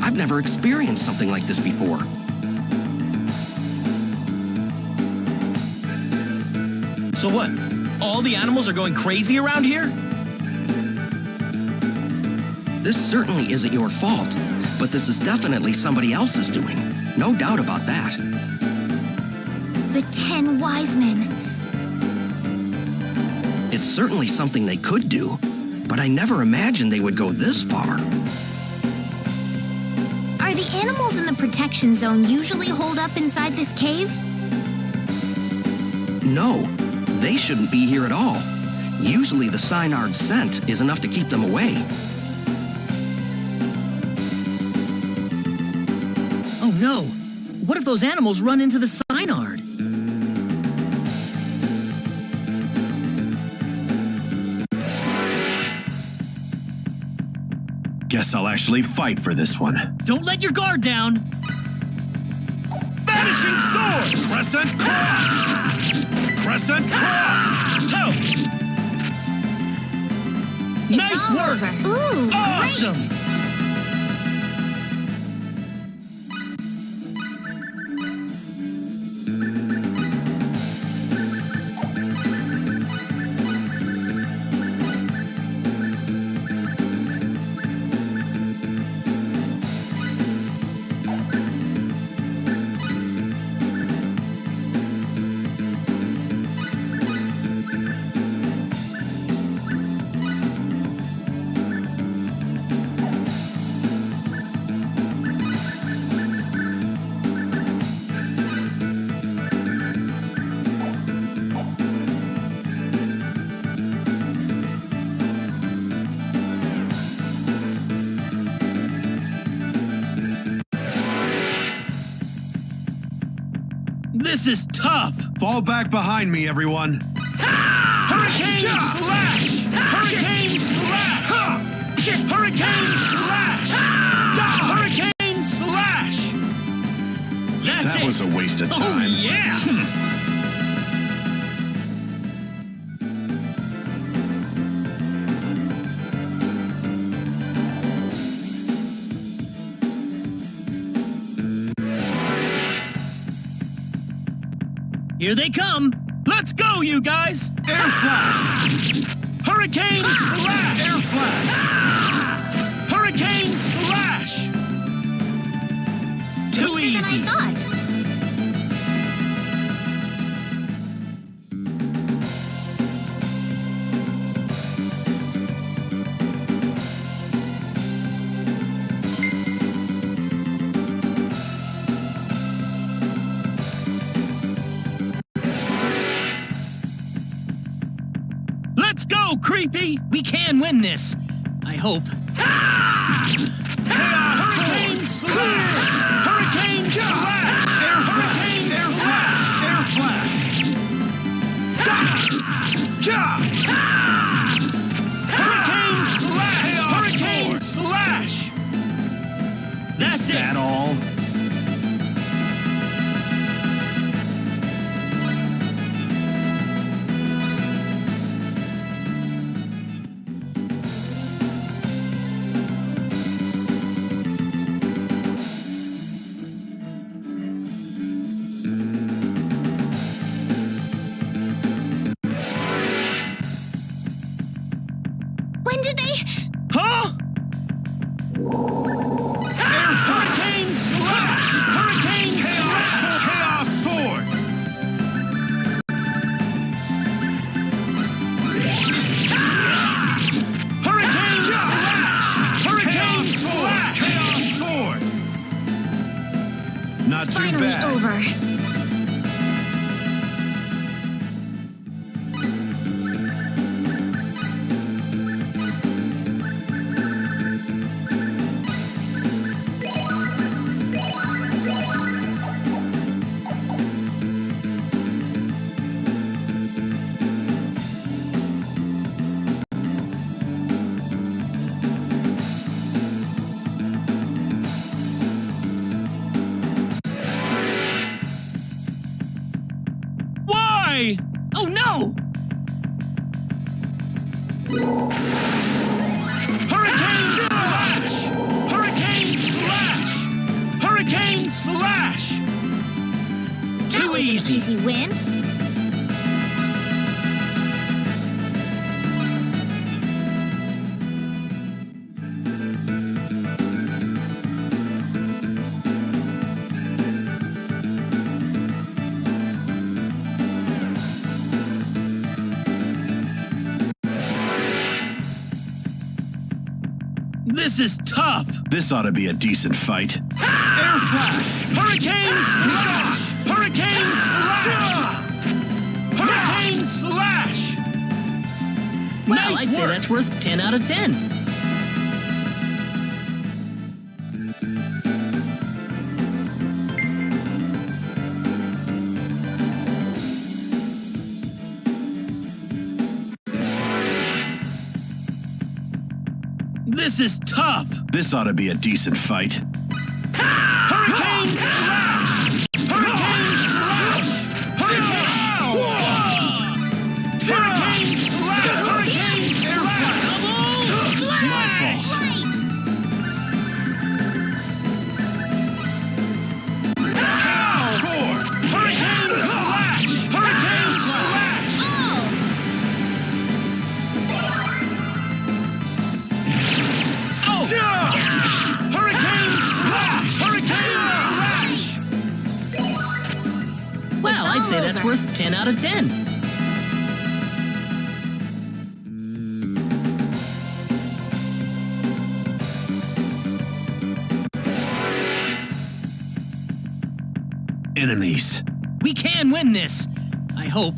I've never experienced something like this before. So what? All the animals are going crazy around here? This certainly isn't your fault, but this is definitely somebody else's doing. No doubt about that. The 10 wise men. It's certainly something they could do, but I never imagined they would go this far. Are the animals in the protection zone usually holed up inside this cave? No, they shouldn't be here at all. Usually the cyanide scent is enough to keep them away. Oh no! What if those animals run into the cyanide? Guess I'll actually fight for this one. Don't let your guard down! Vanishing sword! Crescent cross! Crescent cross! Oh. Nice work! Ooh, Awesome! great! This is tough! Fall back behind me, everyone. Hurricane slash! Hurricane slash! Hurricane slash! Hurricane slash! That's That it! was a waste of time. Oh, yeah! Here they come! Let's go, you guys! Air slash! Hurricane slash! Air slash! Hurricane slash! Too easy. Than I thought. Let's go, Creepy! We can win this. I hope. Hurricane slash! Hurricane slash! Air slash! Air slash! Air slash! Hurricane slash! Hurricane slash! That's Is it! that all? When did they... Huh? Hurricane slash! Hurricane slash! Chaos sword! Hurricane slash! Hurricane slash! Chaos sword! Not It's too finally bad. over. Why? Oh no! Hurricane slash! Hurricane slash! Hurricane slash! That Too was easy. an easy win. This is tough. This ought to be a decent fight. Air slash! Hurricane slash! Hurricane slash! Hurricane slash! Well, Nice I'd say work. that's worth 10 out of 10. This is tough. This ought to be a decent fight. Hurricane slash! Hurricane slash! Hurricane slash! Hurricane slash! It's my fault. Hurricane slash! Hurricane slash! Hurricane slash! Hurricane slash! Well, I'd say that's worth 10 out of 10. Enemies. We can win this. I hope.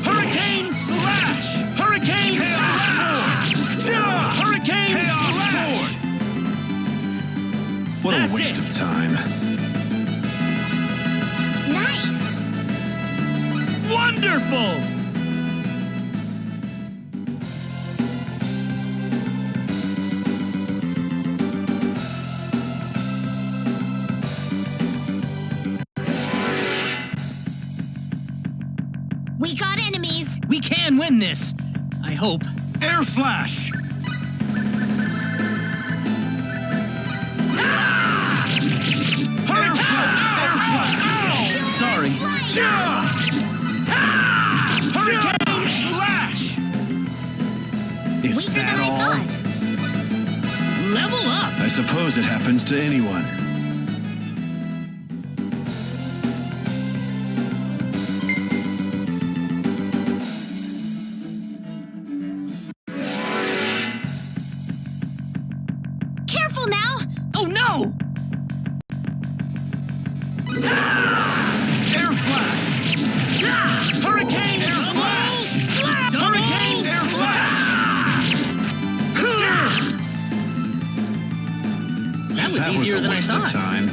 Hurricane slash! Hurricane slash! Hurricane slash! What That's a waste it. of time. Nice. Wonderful! We got enemies. We can win this. I hope. Air slash! Hurricane slash! Sorry. Hurricane Slash! Is Weaker that than I all? thought. Level up! I suppose it happens to anyone. Careful now! Oh no! Air Slash! Hurricane Air Slash! Hurricane Air Slash! That was easier than I That was a waste thought. of time.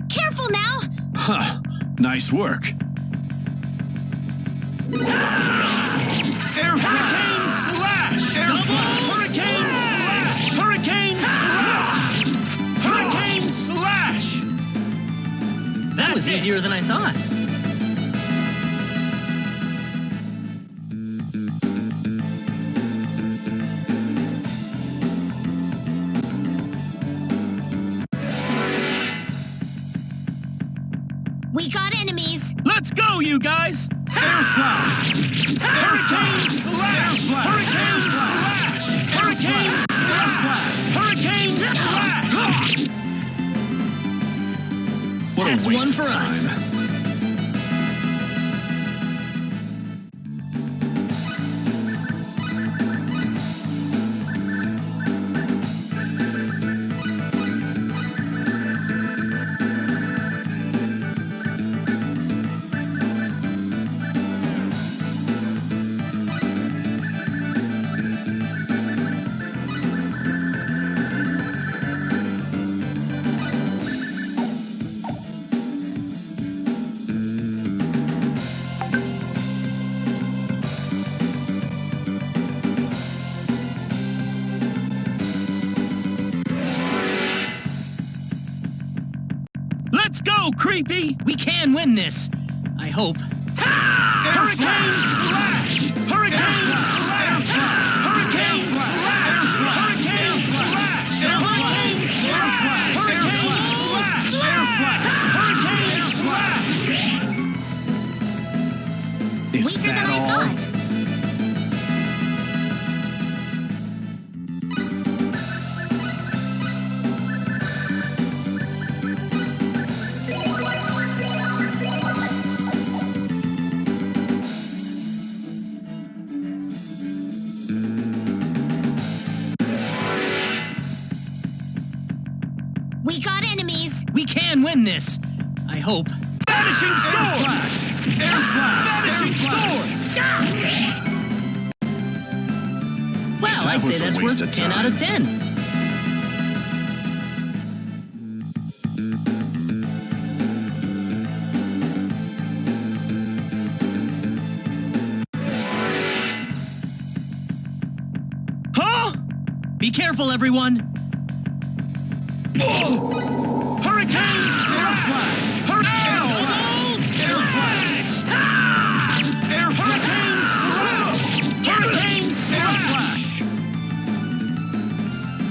Careful now! Huh. Nice work. Air Slash! Air Slash! Hurricane Slash! Hurricane Slash! Hurricane Slash! That was easier than I thought. We got enemies! Let's go, you guys! Air Slash! Hurricane Slash! Hurricane Slash! Hurricane Slash! Hurricane Slash! What That's a waste one of for time. us. Let's go, Creepy! We can win this. I hope. Hurricane Slash! Hurricane Slash! Hurricane Slash! Hurricane Slash! Hurricane Slash! Hurricane Slash! Hurricane Slash! Is Weaker than that I all? thought. We got enemies! We can win this. I hope. Vanishing Sword! Air Slash! Vanishing Sword! Well, That I'd was say a that's waste worth of 10 out of 10. Huh? Be careful, everyone. Hurricane Slash! Hurricane Slash! Air Slash! Air Hurricane Slash! Hurricane Slash!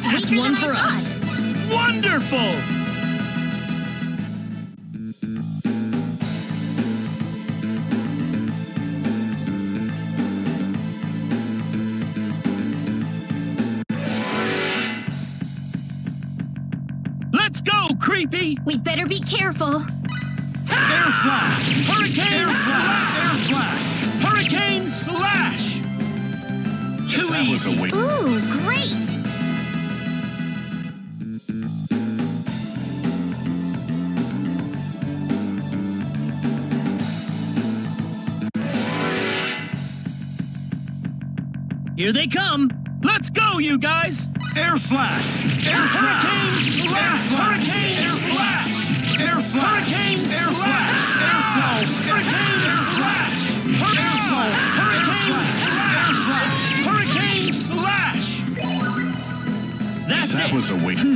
That's Weaker one than I for us. thought. Wonderful! Let's go, Creepy! We better be careful. Air Slash! Hurricane Slash! Air Slash! Hurricane Slash! Too That was a easy. waste. Ooh, great! Here they come. Let's go, you guys! Air Slash! Air Slash! Hurricane Slash! Hurricane Air Slash! Air Slash! Hurricane Air Slash! Air Slash! Hurricane Air Slash! Air Slash! Hurricane Slash! Air Slash! Hurricane Slash! That was a waste.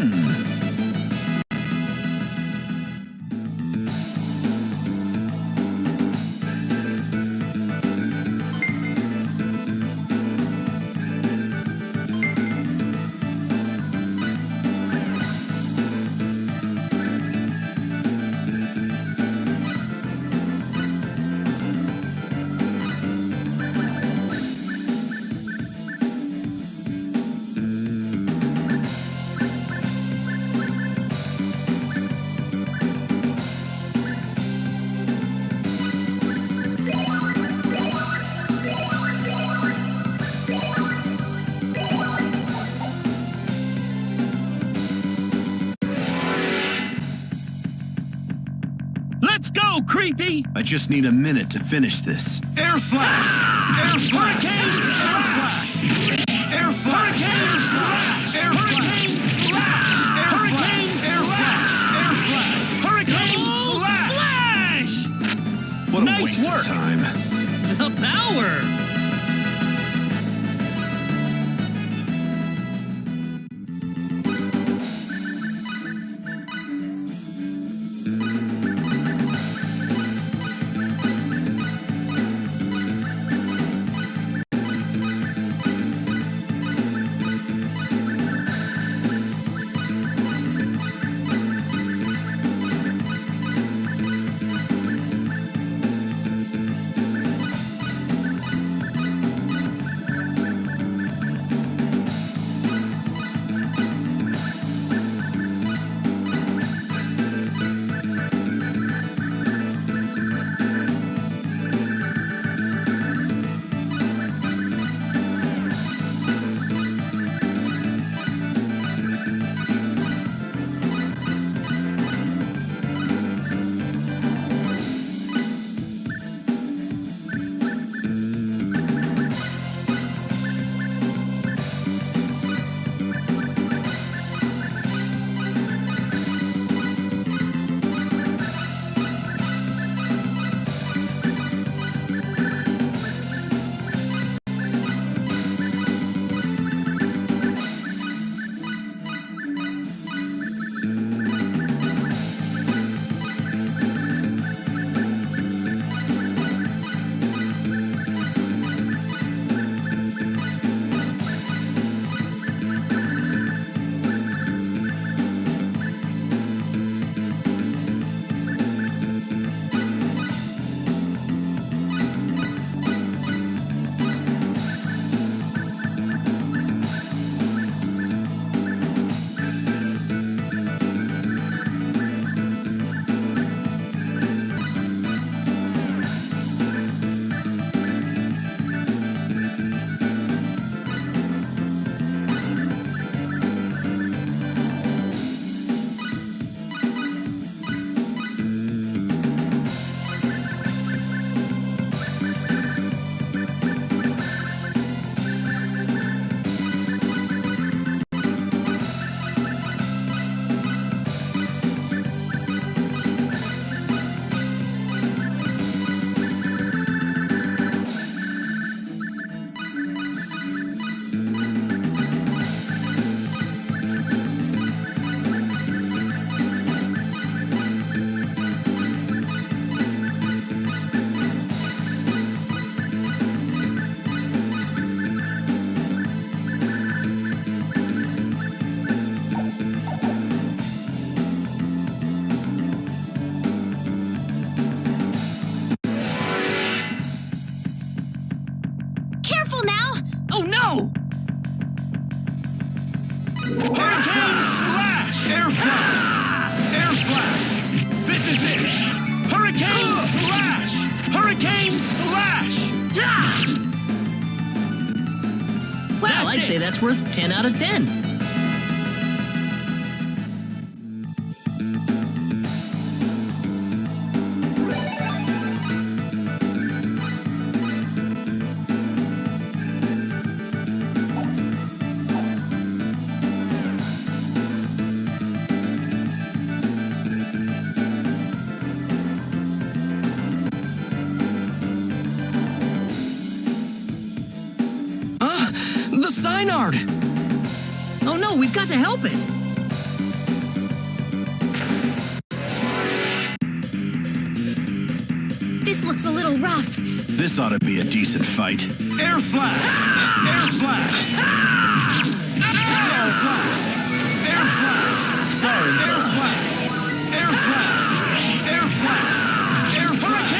Let's go, creepy! I just need a minute to finish this. Air slash! Air slash! Air slash! Air slash! Air slash! Air slash! Air slash! Air slash! Hurricane slash! What a Nice waste work. of time. The power! Hurricane slash! Air slash! Air slash! This is it! Hurricane slash! Hurricane slash! Well, I'd say that's worth 10 out of 10. Oh no, we've got to help it! This looks a little rough. This ought to be a decent fight. Air slash! Air slash! Air slash! Air slash! Sorry. Air slash! Air slash! Air slash! Air slash!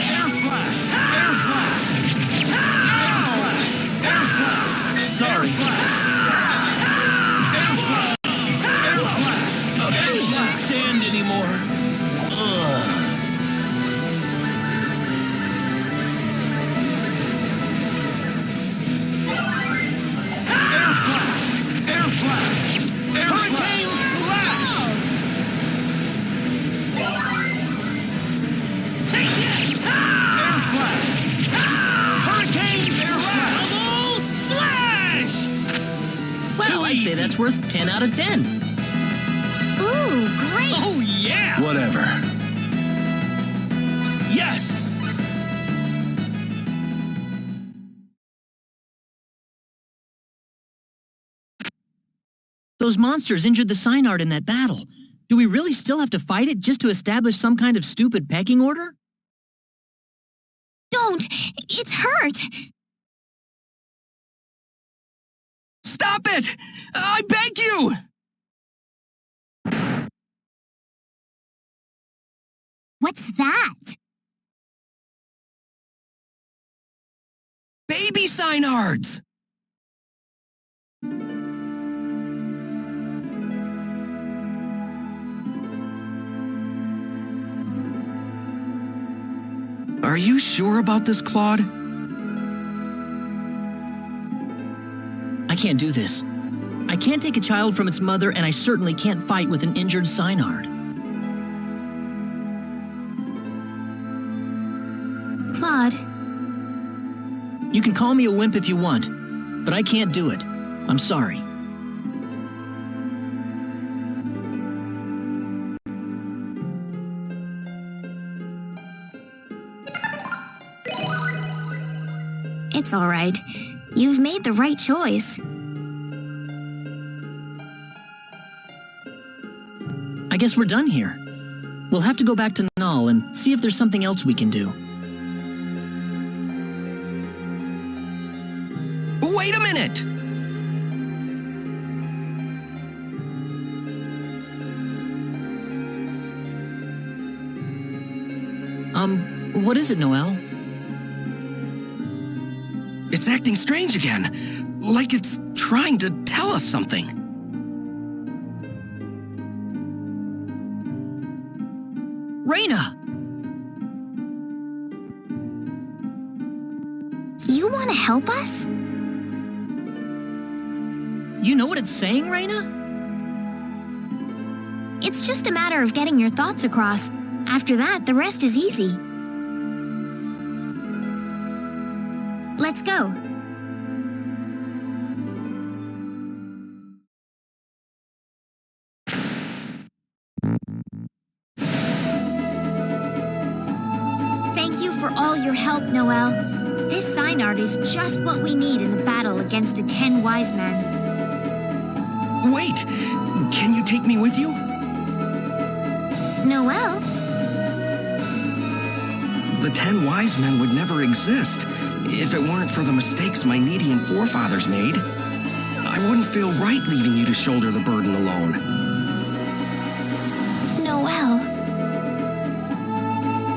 Air slash! Air slash! Air slash! Air slash! Sorry. Air slash! Air slash! Air slash! I can't stand anymore. Ugh. Air slash! Air slash! Air Hurricane slash! Take this! Air slash! Hurricane slash! Slash! Well, I'd say that's worth 10 out of 10. Ooh, great! Oh, yeah! Whatever. Yes! Those monsters injured the Synard in that battle. Do we really still have to fight it just to establish some kind of stupid pecking order? Don't! It's hurt! Stop it! I beg you! What's that? Baby Synards! Are you sure about this, Claude? I can't do this. I can't take a child from its mother, and I certainly can't fight with an injured Synard. Claude. You can call me a wimp if you want, but I can't do it. I'm sorry. It's all right. You've made the right choice. I guess we're done here. We'll have to go back to Null and see if there's something else we can do. Wait a minute! What is it, Noel? It's acting strange again. Like it's trying to tell us something. Raina! You want to help us? You know what it's saying, Raina? It's just a matter of getting your thoughts across. After that, the rest is easy. Let's go. Thank you for all your help, Noel. This Synard is just what we need in the battle against the 10 wise men. Wait! Can you take me with you? Noel? The 10 wise men would never exist if it weren't for the mistakes my Nedian forefathers made. I wouldn't feel right leaving you to shoulder the burden alone. Noel.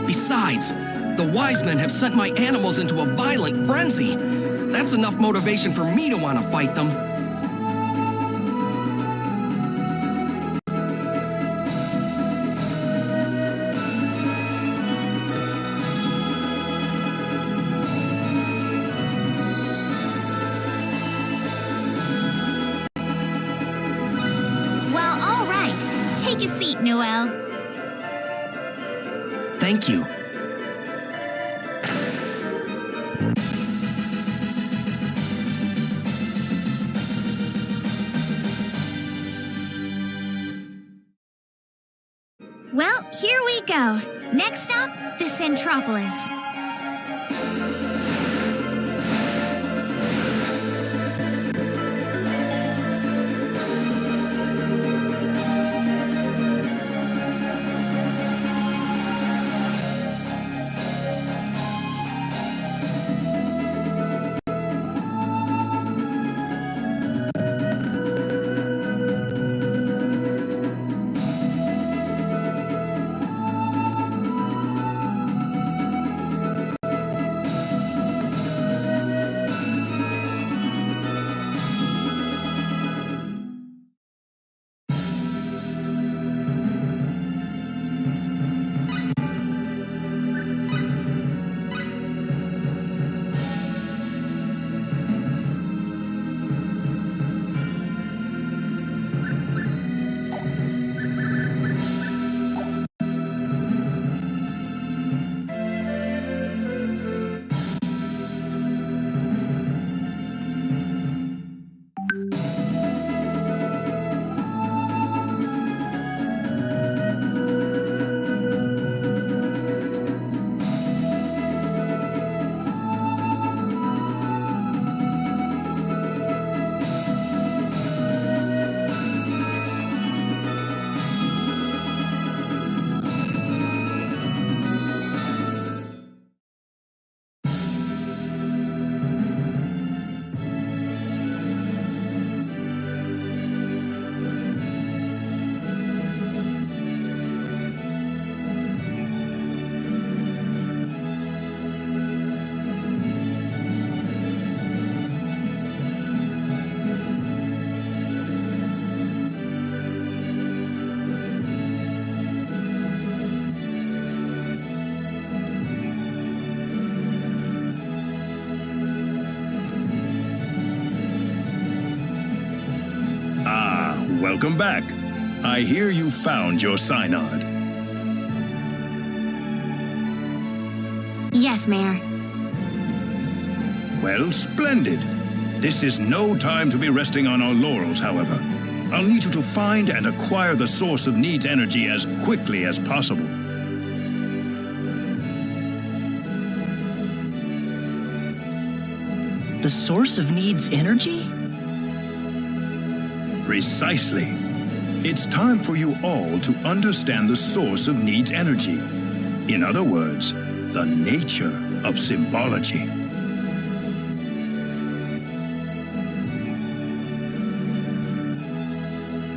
Besides, the wise men have sent my animals into a violent frenzy. That's enough motivation for me to want to fight them. Well, all right. Take a seat, Noel. Thank you. Well, here we go. Next up, the Centropolis. Welcome back. I hear you found your synod. Yes, Mayor. Well, splendid. This is no time to be resting on our laurels, however. I'll need you to find and acquire the source of Need's energy as quickly as possible. The source of Need's energy? Precisely. It's time for you all to understand the source of Need's energy. In other words, the nature of symbology.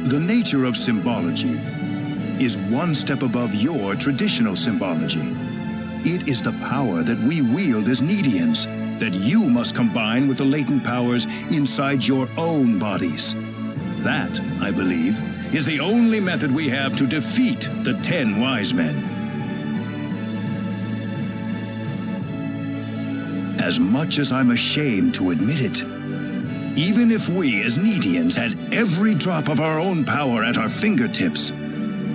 The nature of symbology is one step above your traditional symbology. It is the power that we wield as Needians, that you must combine with the latent powers inside your own bodies. That, I believe, is the only method we have to defeat the 10 wise men. As much as I'm ashamed to admit it, even if we as Needians had every drop of our own power at our fingertips,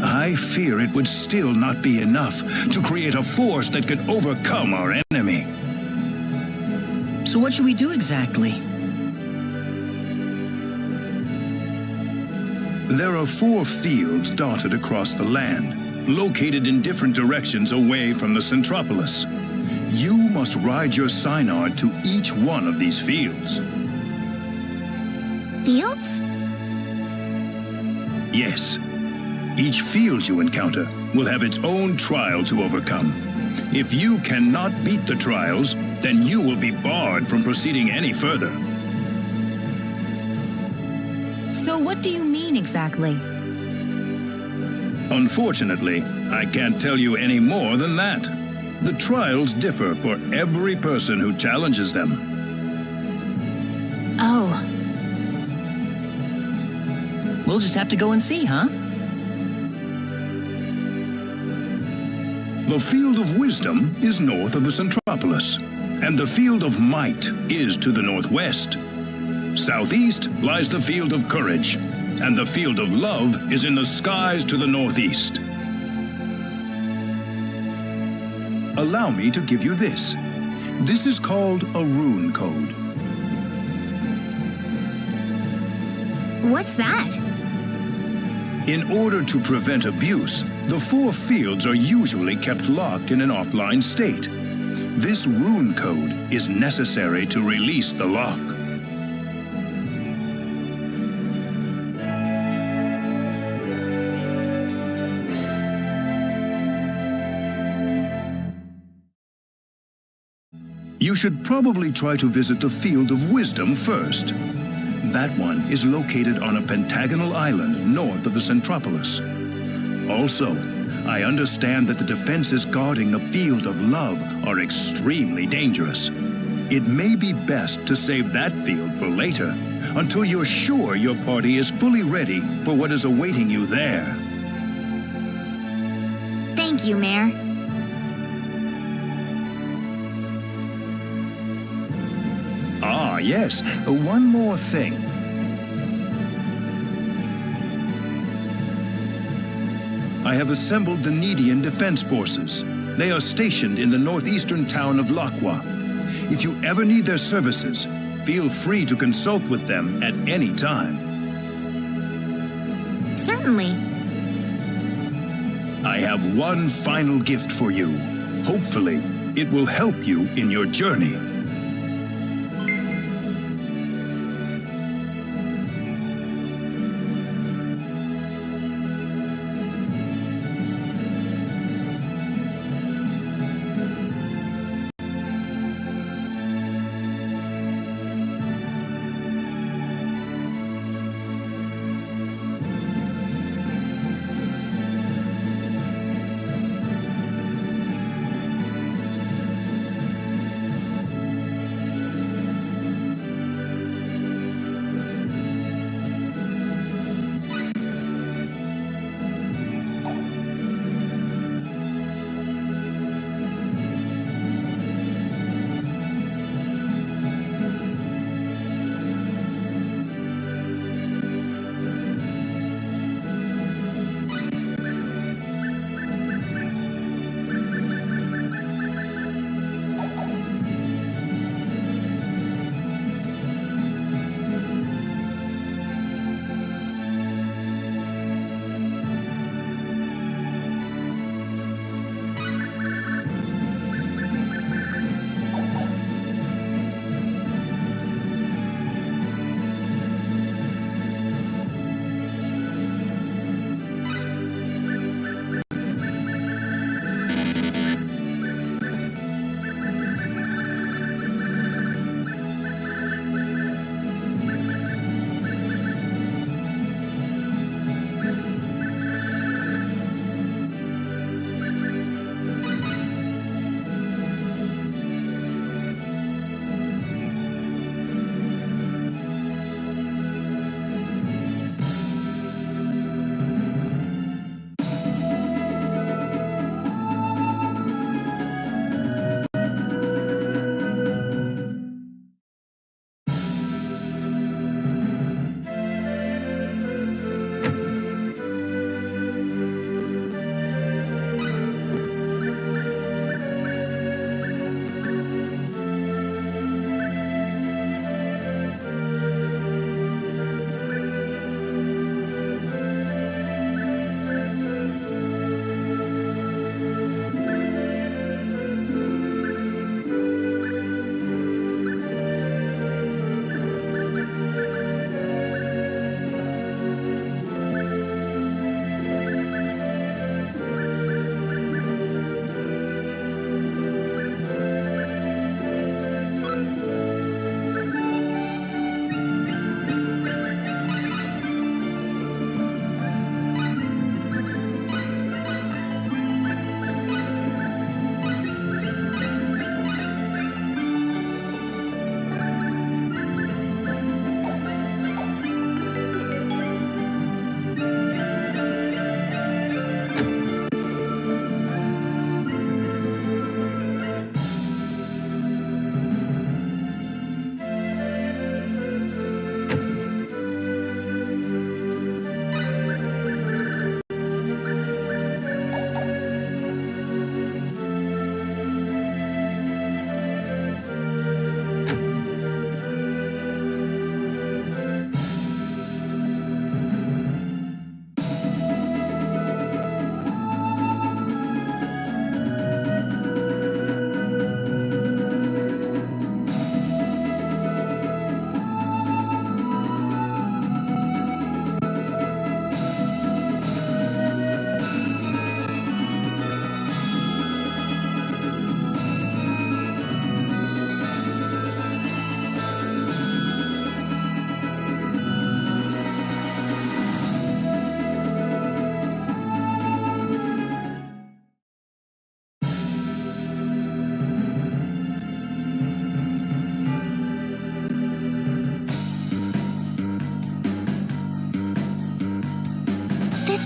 I fear it would still not be enough to create a force that could overcome our enemy. So what should we do exactly? There are 4 fields dotted across the land, located in different directions away from the Centropolis. You must ride your synod to each one of these fields. Fields? Yes. Each field you encounter will have its own trial to overcome. If you cannot beat the trials, then you will be barred from proceeding any further. So what do you mean exactly? Unfortunately, I can't tell you any more than that. The trials differ for every person who challenges them. Oh. We'll just have to go and see, huh? The Field of Wisdom is north of the Centropolis, and the Field of Might is to the northwest. Southeast lies the Field of Courage, and the Field of Love is in the skies to the northeast. Allow me to give you this. This is called a rune code. What's that? In order to prevent abuse, the 4 fields are usually kept locked in an offline state. This rune code is necessary to release the lock. You should probably try to visit the Field of Wisdom first. That one is located on a pentagonal island north of the Centropolis. Also, I understand that the defenses guarding the Field of Love are extremely dangerous. It may be best to save that field for later, until you're sure your party is fully ready for what is awaiting you there. Thank you, Mayor. Ah, yes. One more thing. I have assembled the Needian Defense Forces. They are stationed in the northeastern town of Lacuer. If you ever need their services, feel free to consult with them at any time. Certainly. I have one final gift for you. Hopefully, it will help you in your journey.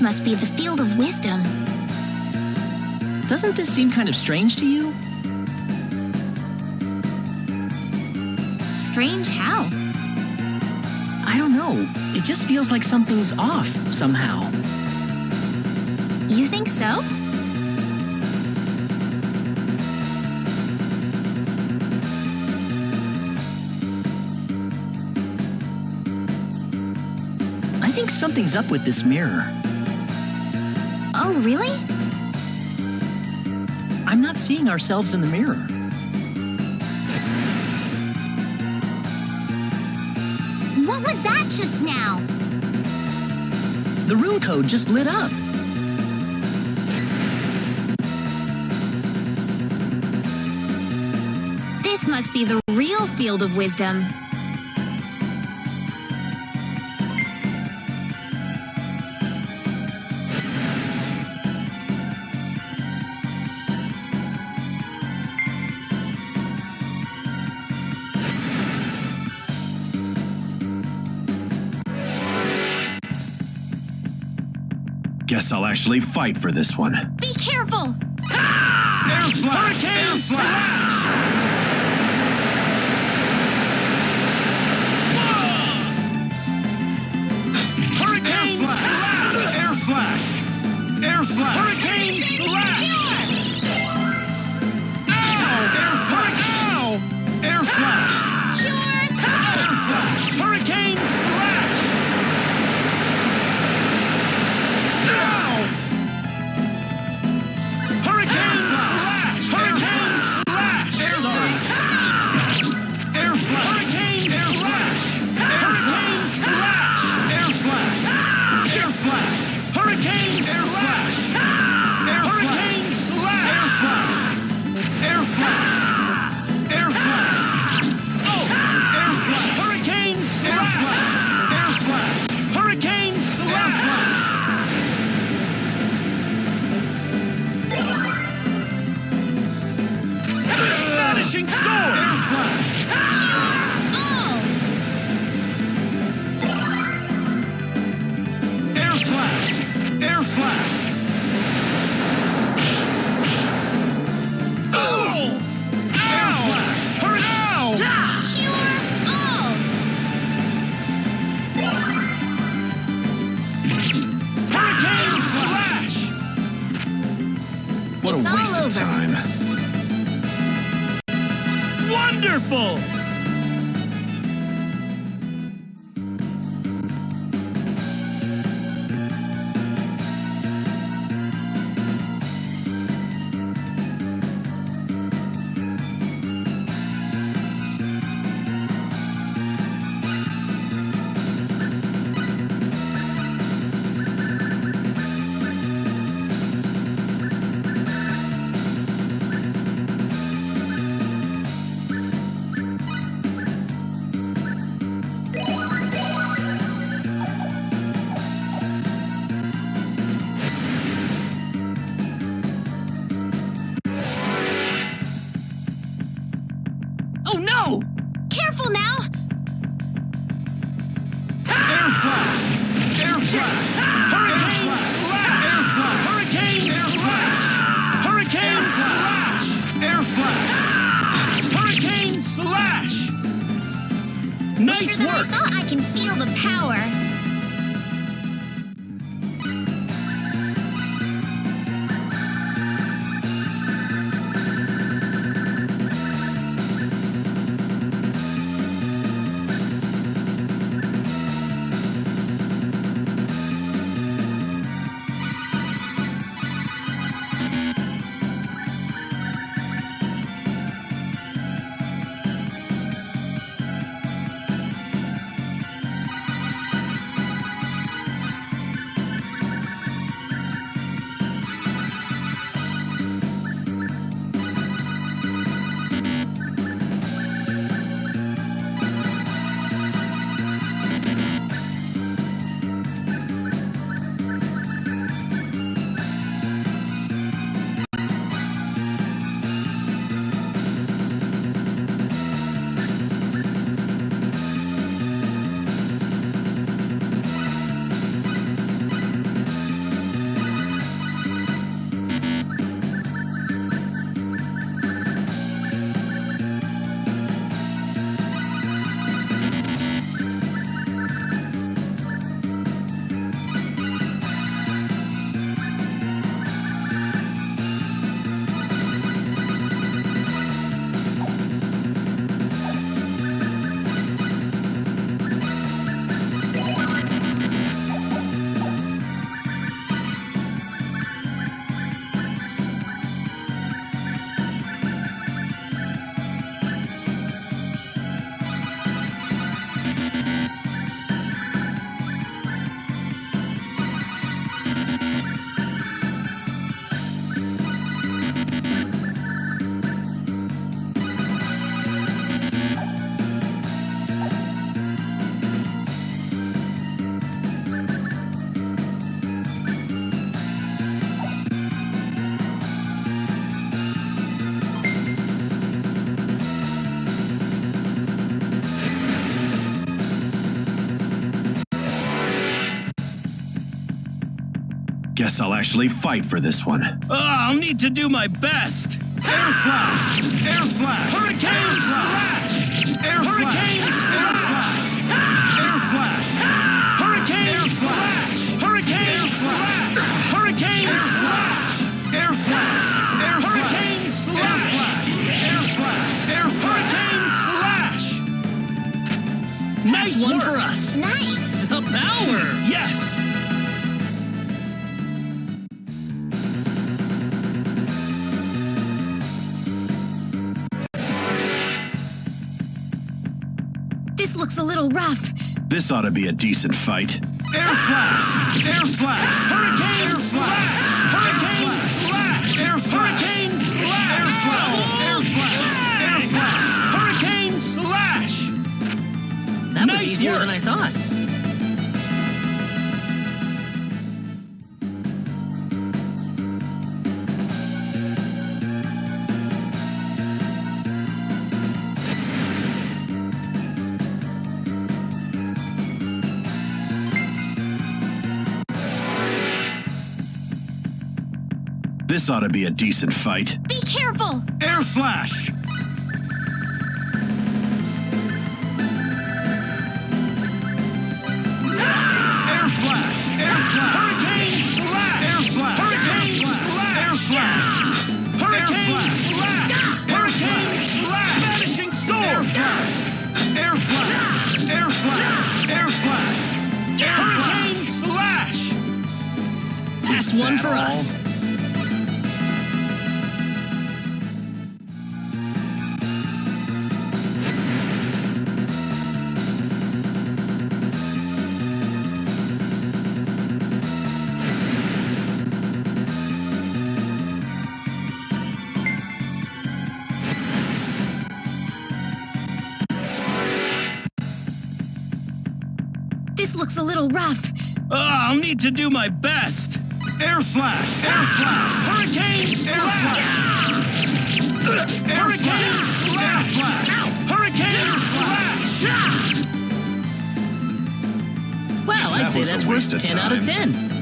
must be the field of wisdom. Doesn't this seem kind of strange to you? Strange how? I don't know. It just feels like something's off somehow. You think so? I think something's up with this mirror. Oh, really? I'm not seeing ourselves in the mirror. What was that just now? The rune code just lit up. This must be the real field of wisdom. Guess I'll actually fight for this one. Be careful! Air slash! Air slash! Hurricane slash! Air slash! Air slash! Hurricane slash! Air slash! Air slash! Air slash! Hurricane slash! Hurricane slash! Hurricane slash! Air slash! Air slash! Hurricane slash! Hurricane slash! Air slash! Air slash! Hurricane slash! Air Hurricane slash! Air slash! Air slash! Air slash! Hurricane Air slash! slash! Air slash! Hurricane Air slash! slash! Vanishing sword! Air slash! Air slash! Air slash! Oh! Air slash! Hurry now! Hurricane slash! What It's a all waste of over. time. Wonderful! Oh no! Careful now! Air slash! Air slash! Hurricane slash! Air slash! Hurricane Air slash! Hurricane slash! Air slash! Hurricane slash! Nice Quicker than I work! thought. I can feel the power. Guess I'll actually fight for this one. I'll need to do my best. Air slash! Air slash! Hurricane slash! Air slash! Air slash! Air slash! Hurricane slash! Hurricane slash! Hurricane slash! Air slash! Air Hurricane slash! Air slash! Air slash! Hurricane slash! Nice one for us. Nice. The power. Yes. This looks a little rough. This ought to be a decent fight. Air slash! Air slash! Hurricane slash! Hurricane slash! Air slash! Hurricane slash! Air slash! Air slash! Air slash! Hurricane slash! That was Nice easier work. than I thought. This ought to be a decent fight. Be careful. Air slash! Air slash! Air slash! Hurricane slash! Air slash! Hurricane Air slash! Hurricane slash! Hurricane slash! Vanishing Air sword! slash! Air slash! Air slash! Air slash! Air Hurricane slash! slash! That's one for us. This looks a little rough. I'll need to do my best. Air slash! Air slash! Hurricane Air slash! slash! Air Hurricane slash! slash! Air slash! Hurricane slash! Well, I'd That say was a that's waste worth of 10 out of time. 10.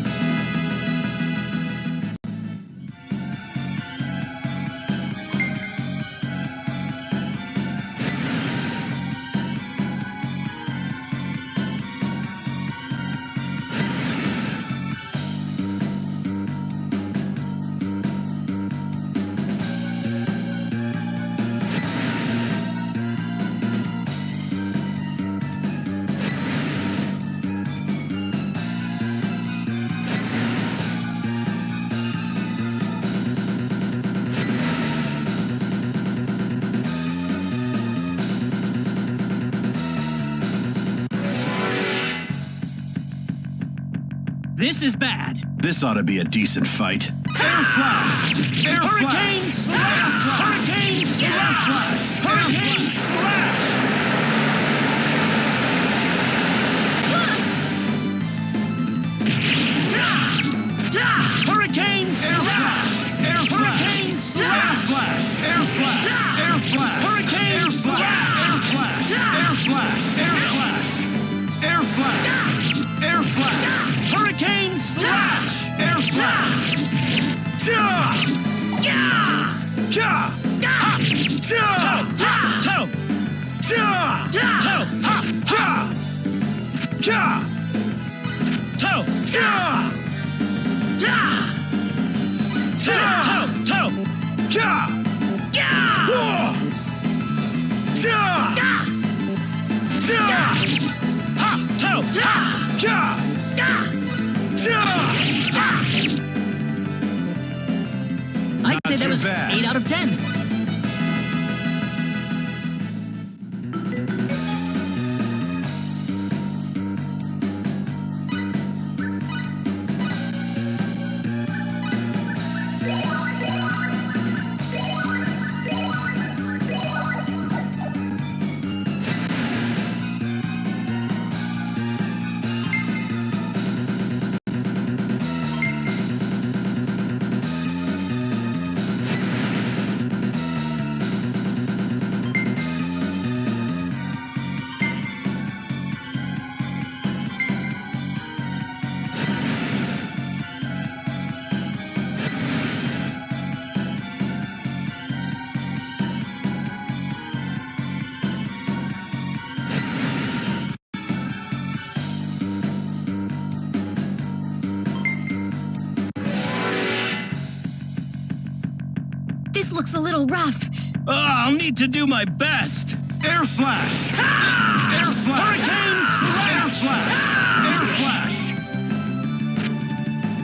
This is bad. This ought to be a decent fight. Air slash! Air Hurricane slash! Hurricane slash! Hurricane slash! Hurricane slash! Air Hurricane slash! Air slash! Air slash! Hurricane Air slash! Air slash! Air slash! Air slash! Air slash! Air slash! Hurricane slash! Air slash! Ja! Yeah! Ja! Ha! Ja! Toe! Ja! Toe! Ha! Ja! Ja! Toe! Ja! Da! Ja! Toe! Ja! Yeah! Whoa! Ja! Da! Ja! Ha! Toe! Ha! Ja! Da! Ja! Ha! I'd say that too was bad. 8 out of 10. This looks a little rough. I'll need to do my best. Air slash! Air slash! Air slash! Air slash!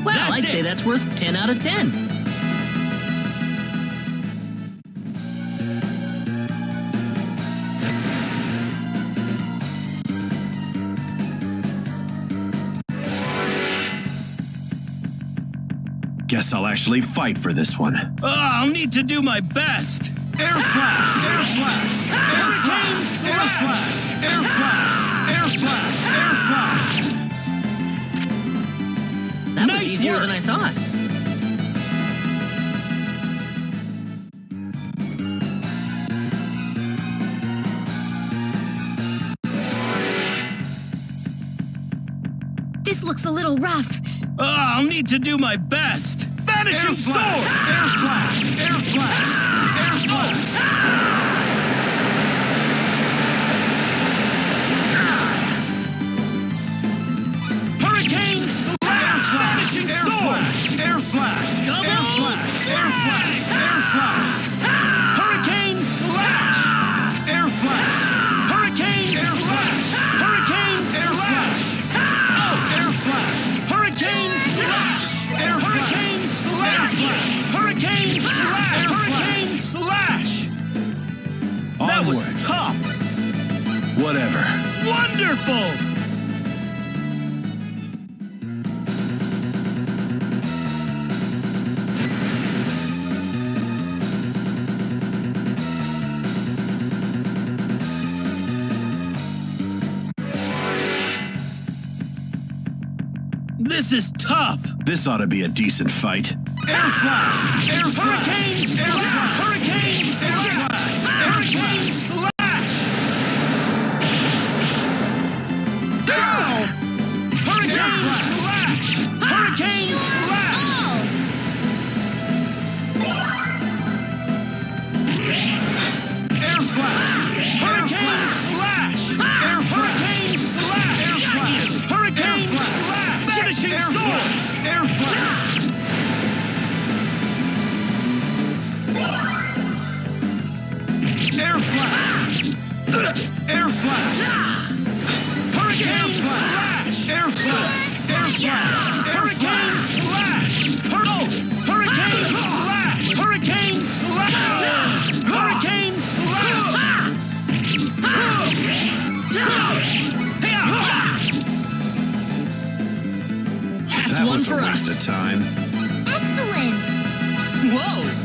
Well, I'd say that's worth 10 out of 10. Guess I'll actually fight for this one. I'll need to do my best. Air slash! Air slash! Air slash! Air slash! Air slash! Air slash! Air slash! That was easier than I thought. This looks a little rough. I'll need to do my best. Vanishing sword! Air slash! Air slash! Air slash! Hurricane slash! Vanishing sword! Air slash! Air slash! Air slash! Air slash! Hurricane slash! Air slash! Hurricane slash! Hurricane slash! Air slash! Hurricane slash! Air Hurricane slash! Hurricane slash! Hurricane slash! That was tough. Whatever. Wonderful! This is tough. This ought to be a decent fight. Air slash! Air slash! Hurricane slash! Hurricane slash! Hurricane slash! Hurricane slash! Hurricane slash! Air slash! Hurricane slash! Air Hurricane slash! Air slash! Hurricane slash! Finishing Air sword! slash! Air slash! Air slash! Air slash! Hurricane slash! Air slash! Air slash! Hurricane slash! Hurricane slash! Hurricane slash! Hurricane slash! That one was for a waste us. of time. Excellent! Whoa!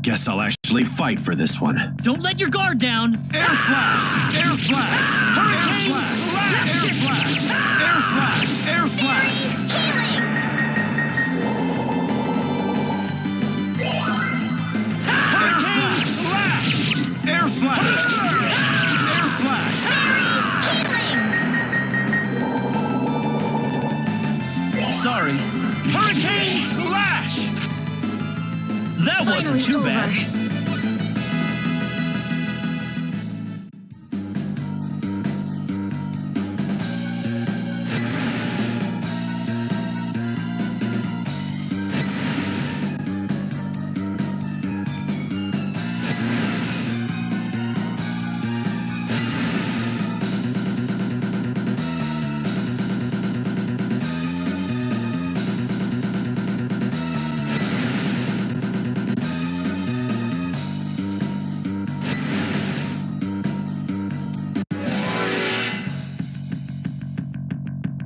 Guess I'll actually fight for this one. Don't let your guard down. Air slash! Air slash! Air slash! Air slash! Air slash! Air slash! Hurricane slash! Air slash! Air slash! Sorry. Hurricane slash! That wasn't Finally too over. bad.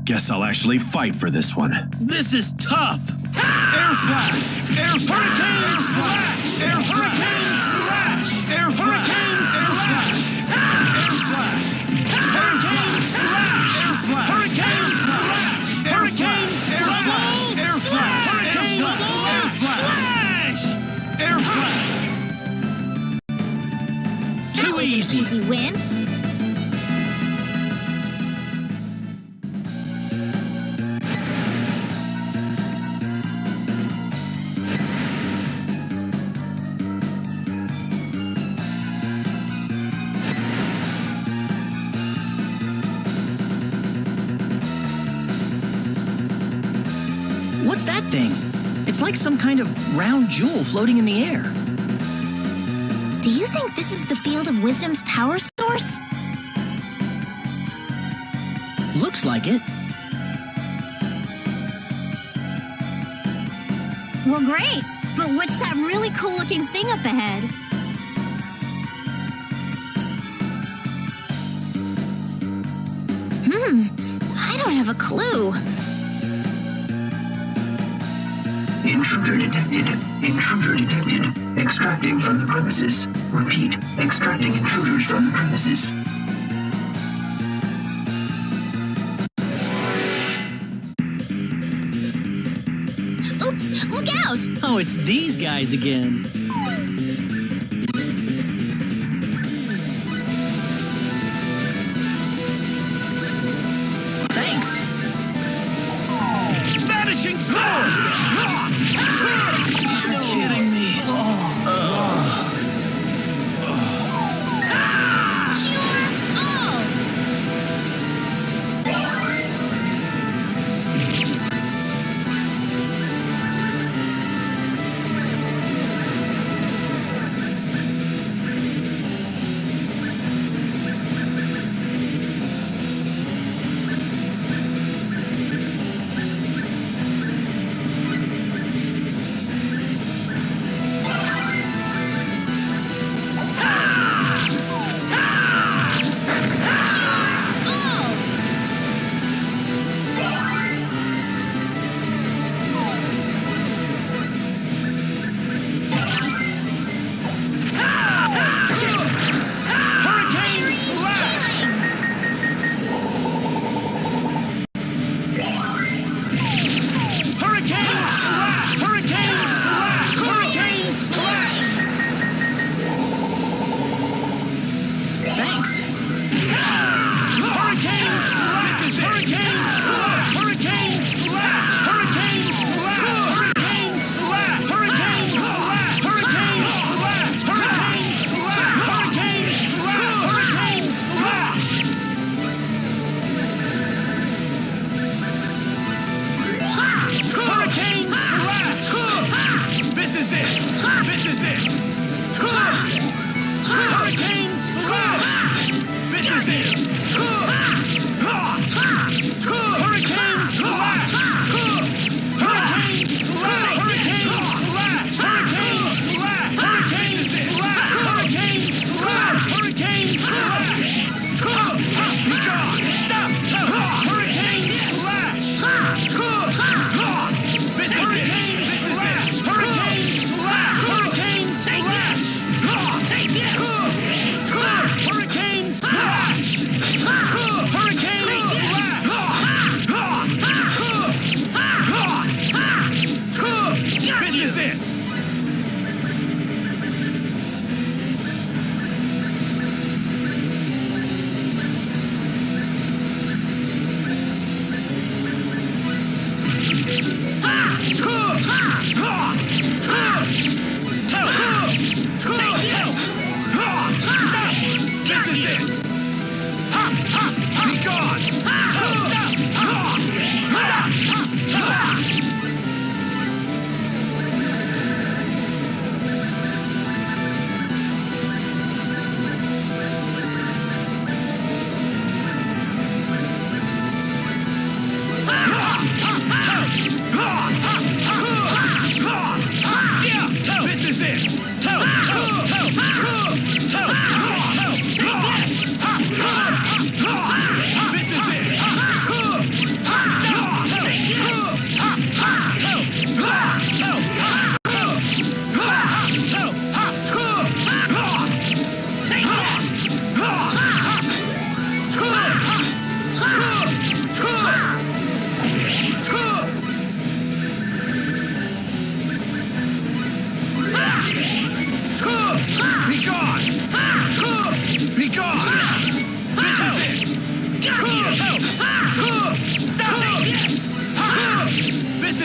Guess I'll actually fight for this one. This is tough. Air slash! Air slash! Air slash! Air slash! Air slash! Air slash! Air slash! Air slash! Air slash! Hurricane slash! Air slash! Air slash! Air slash! Air slash! Air slash! That was an easy win. What's that thing? It's like some kind of round jewel floating in the air. Do you think this is the Field of Wisdom's power source? Looks like it. Well, great. But what's that really cool-looking thing up ahead? I don't have a clue. Intruder detected. Intruder detected. Extracting from the premises. Repeat. Extracting intruders from the premises. Oops! Look out! Oh, it's these guys again. Thanks. Vanishing sword! You're kidding me.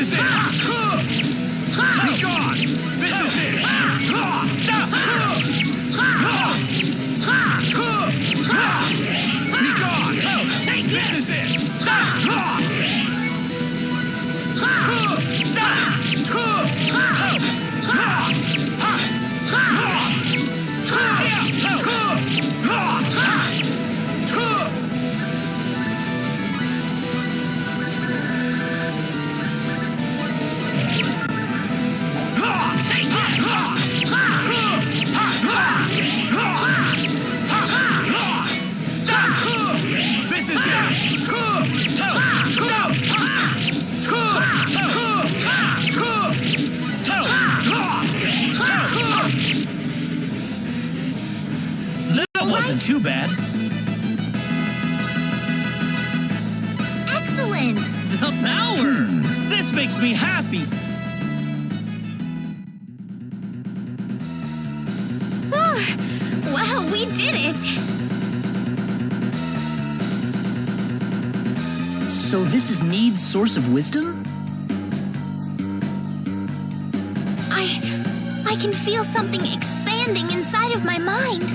is it! Be gone! This is it! Be gone! Take this! This is it! This is it! That wasn't too bad. Excellent! The power! This makes me happy. Wow, we did it! So this is Need's source of wisdom? I can feel something expanding inside of my mind.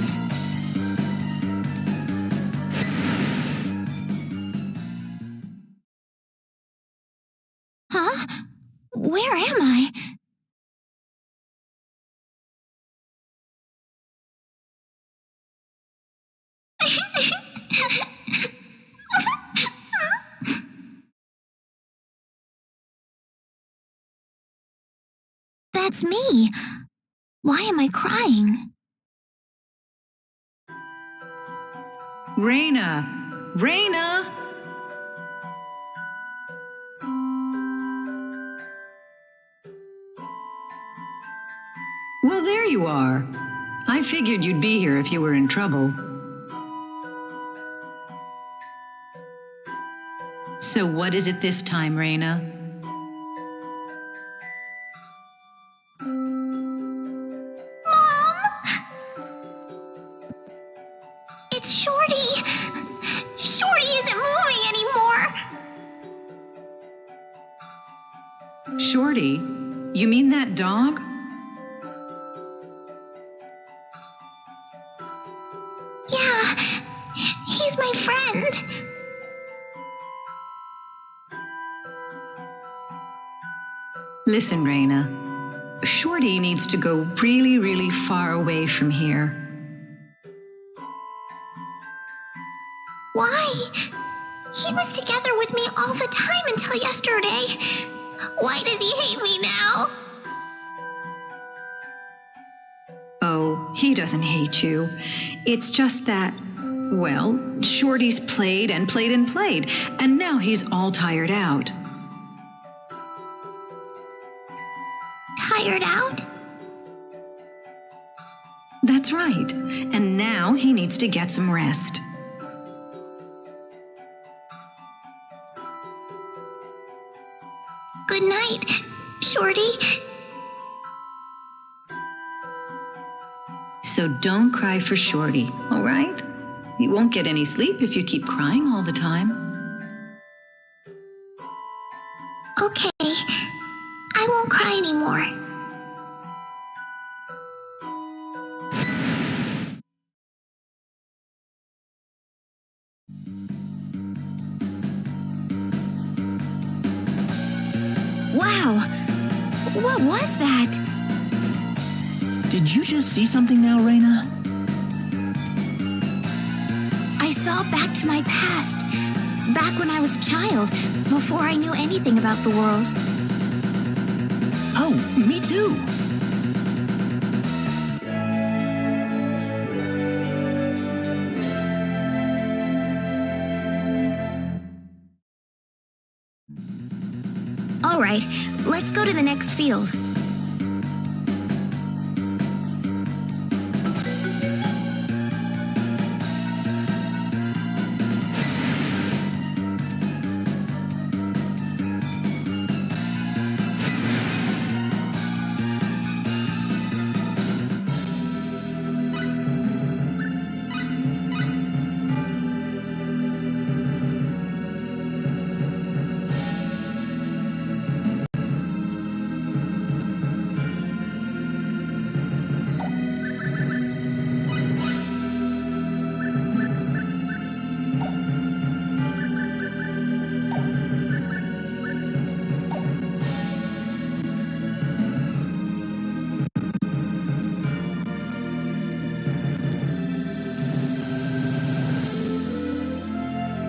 Huh? Where am I? That's me. Why am I crying? Raina! Raina! Well, there you are. I figured you'd be here if you were in trouble. So what is it this time, Raina? It's Shorty! Shorty isn't moving anymore! Shorty? You mean that dog? Yeah, he's my friend. Listen, Raina. Shorty needs to go really, really far away from here. Why? He was together with me all the time until yesterday. Why does he hate me now? Oh, he doesn't hate you. It's just that, well, Shorty's played and played and played, and now he's all tired out. Tired out? That's right. And now he needs to get some rest. Good night, Shorty. So don't cry for Shorty, all right? You won't get any sleep if you keep crying all the time. Okay, I won't cry anymore. Wow, what was that? Did you just see something now, Raina? I saw back to my past, back when I was a child, before I knew anything about the world. Oh, me too. All right, let's go to the next field.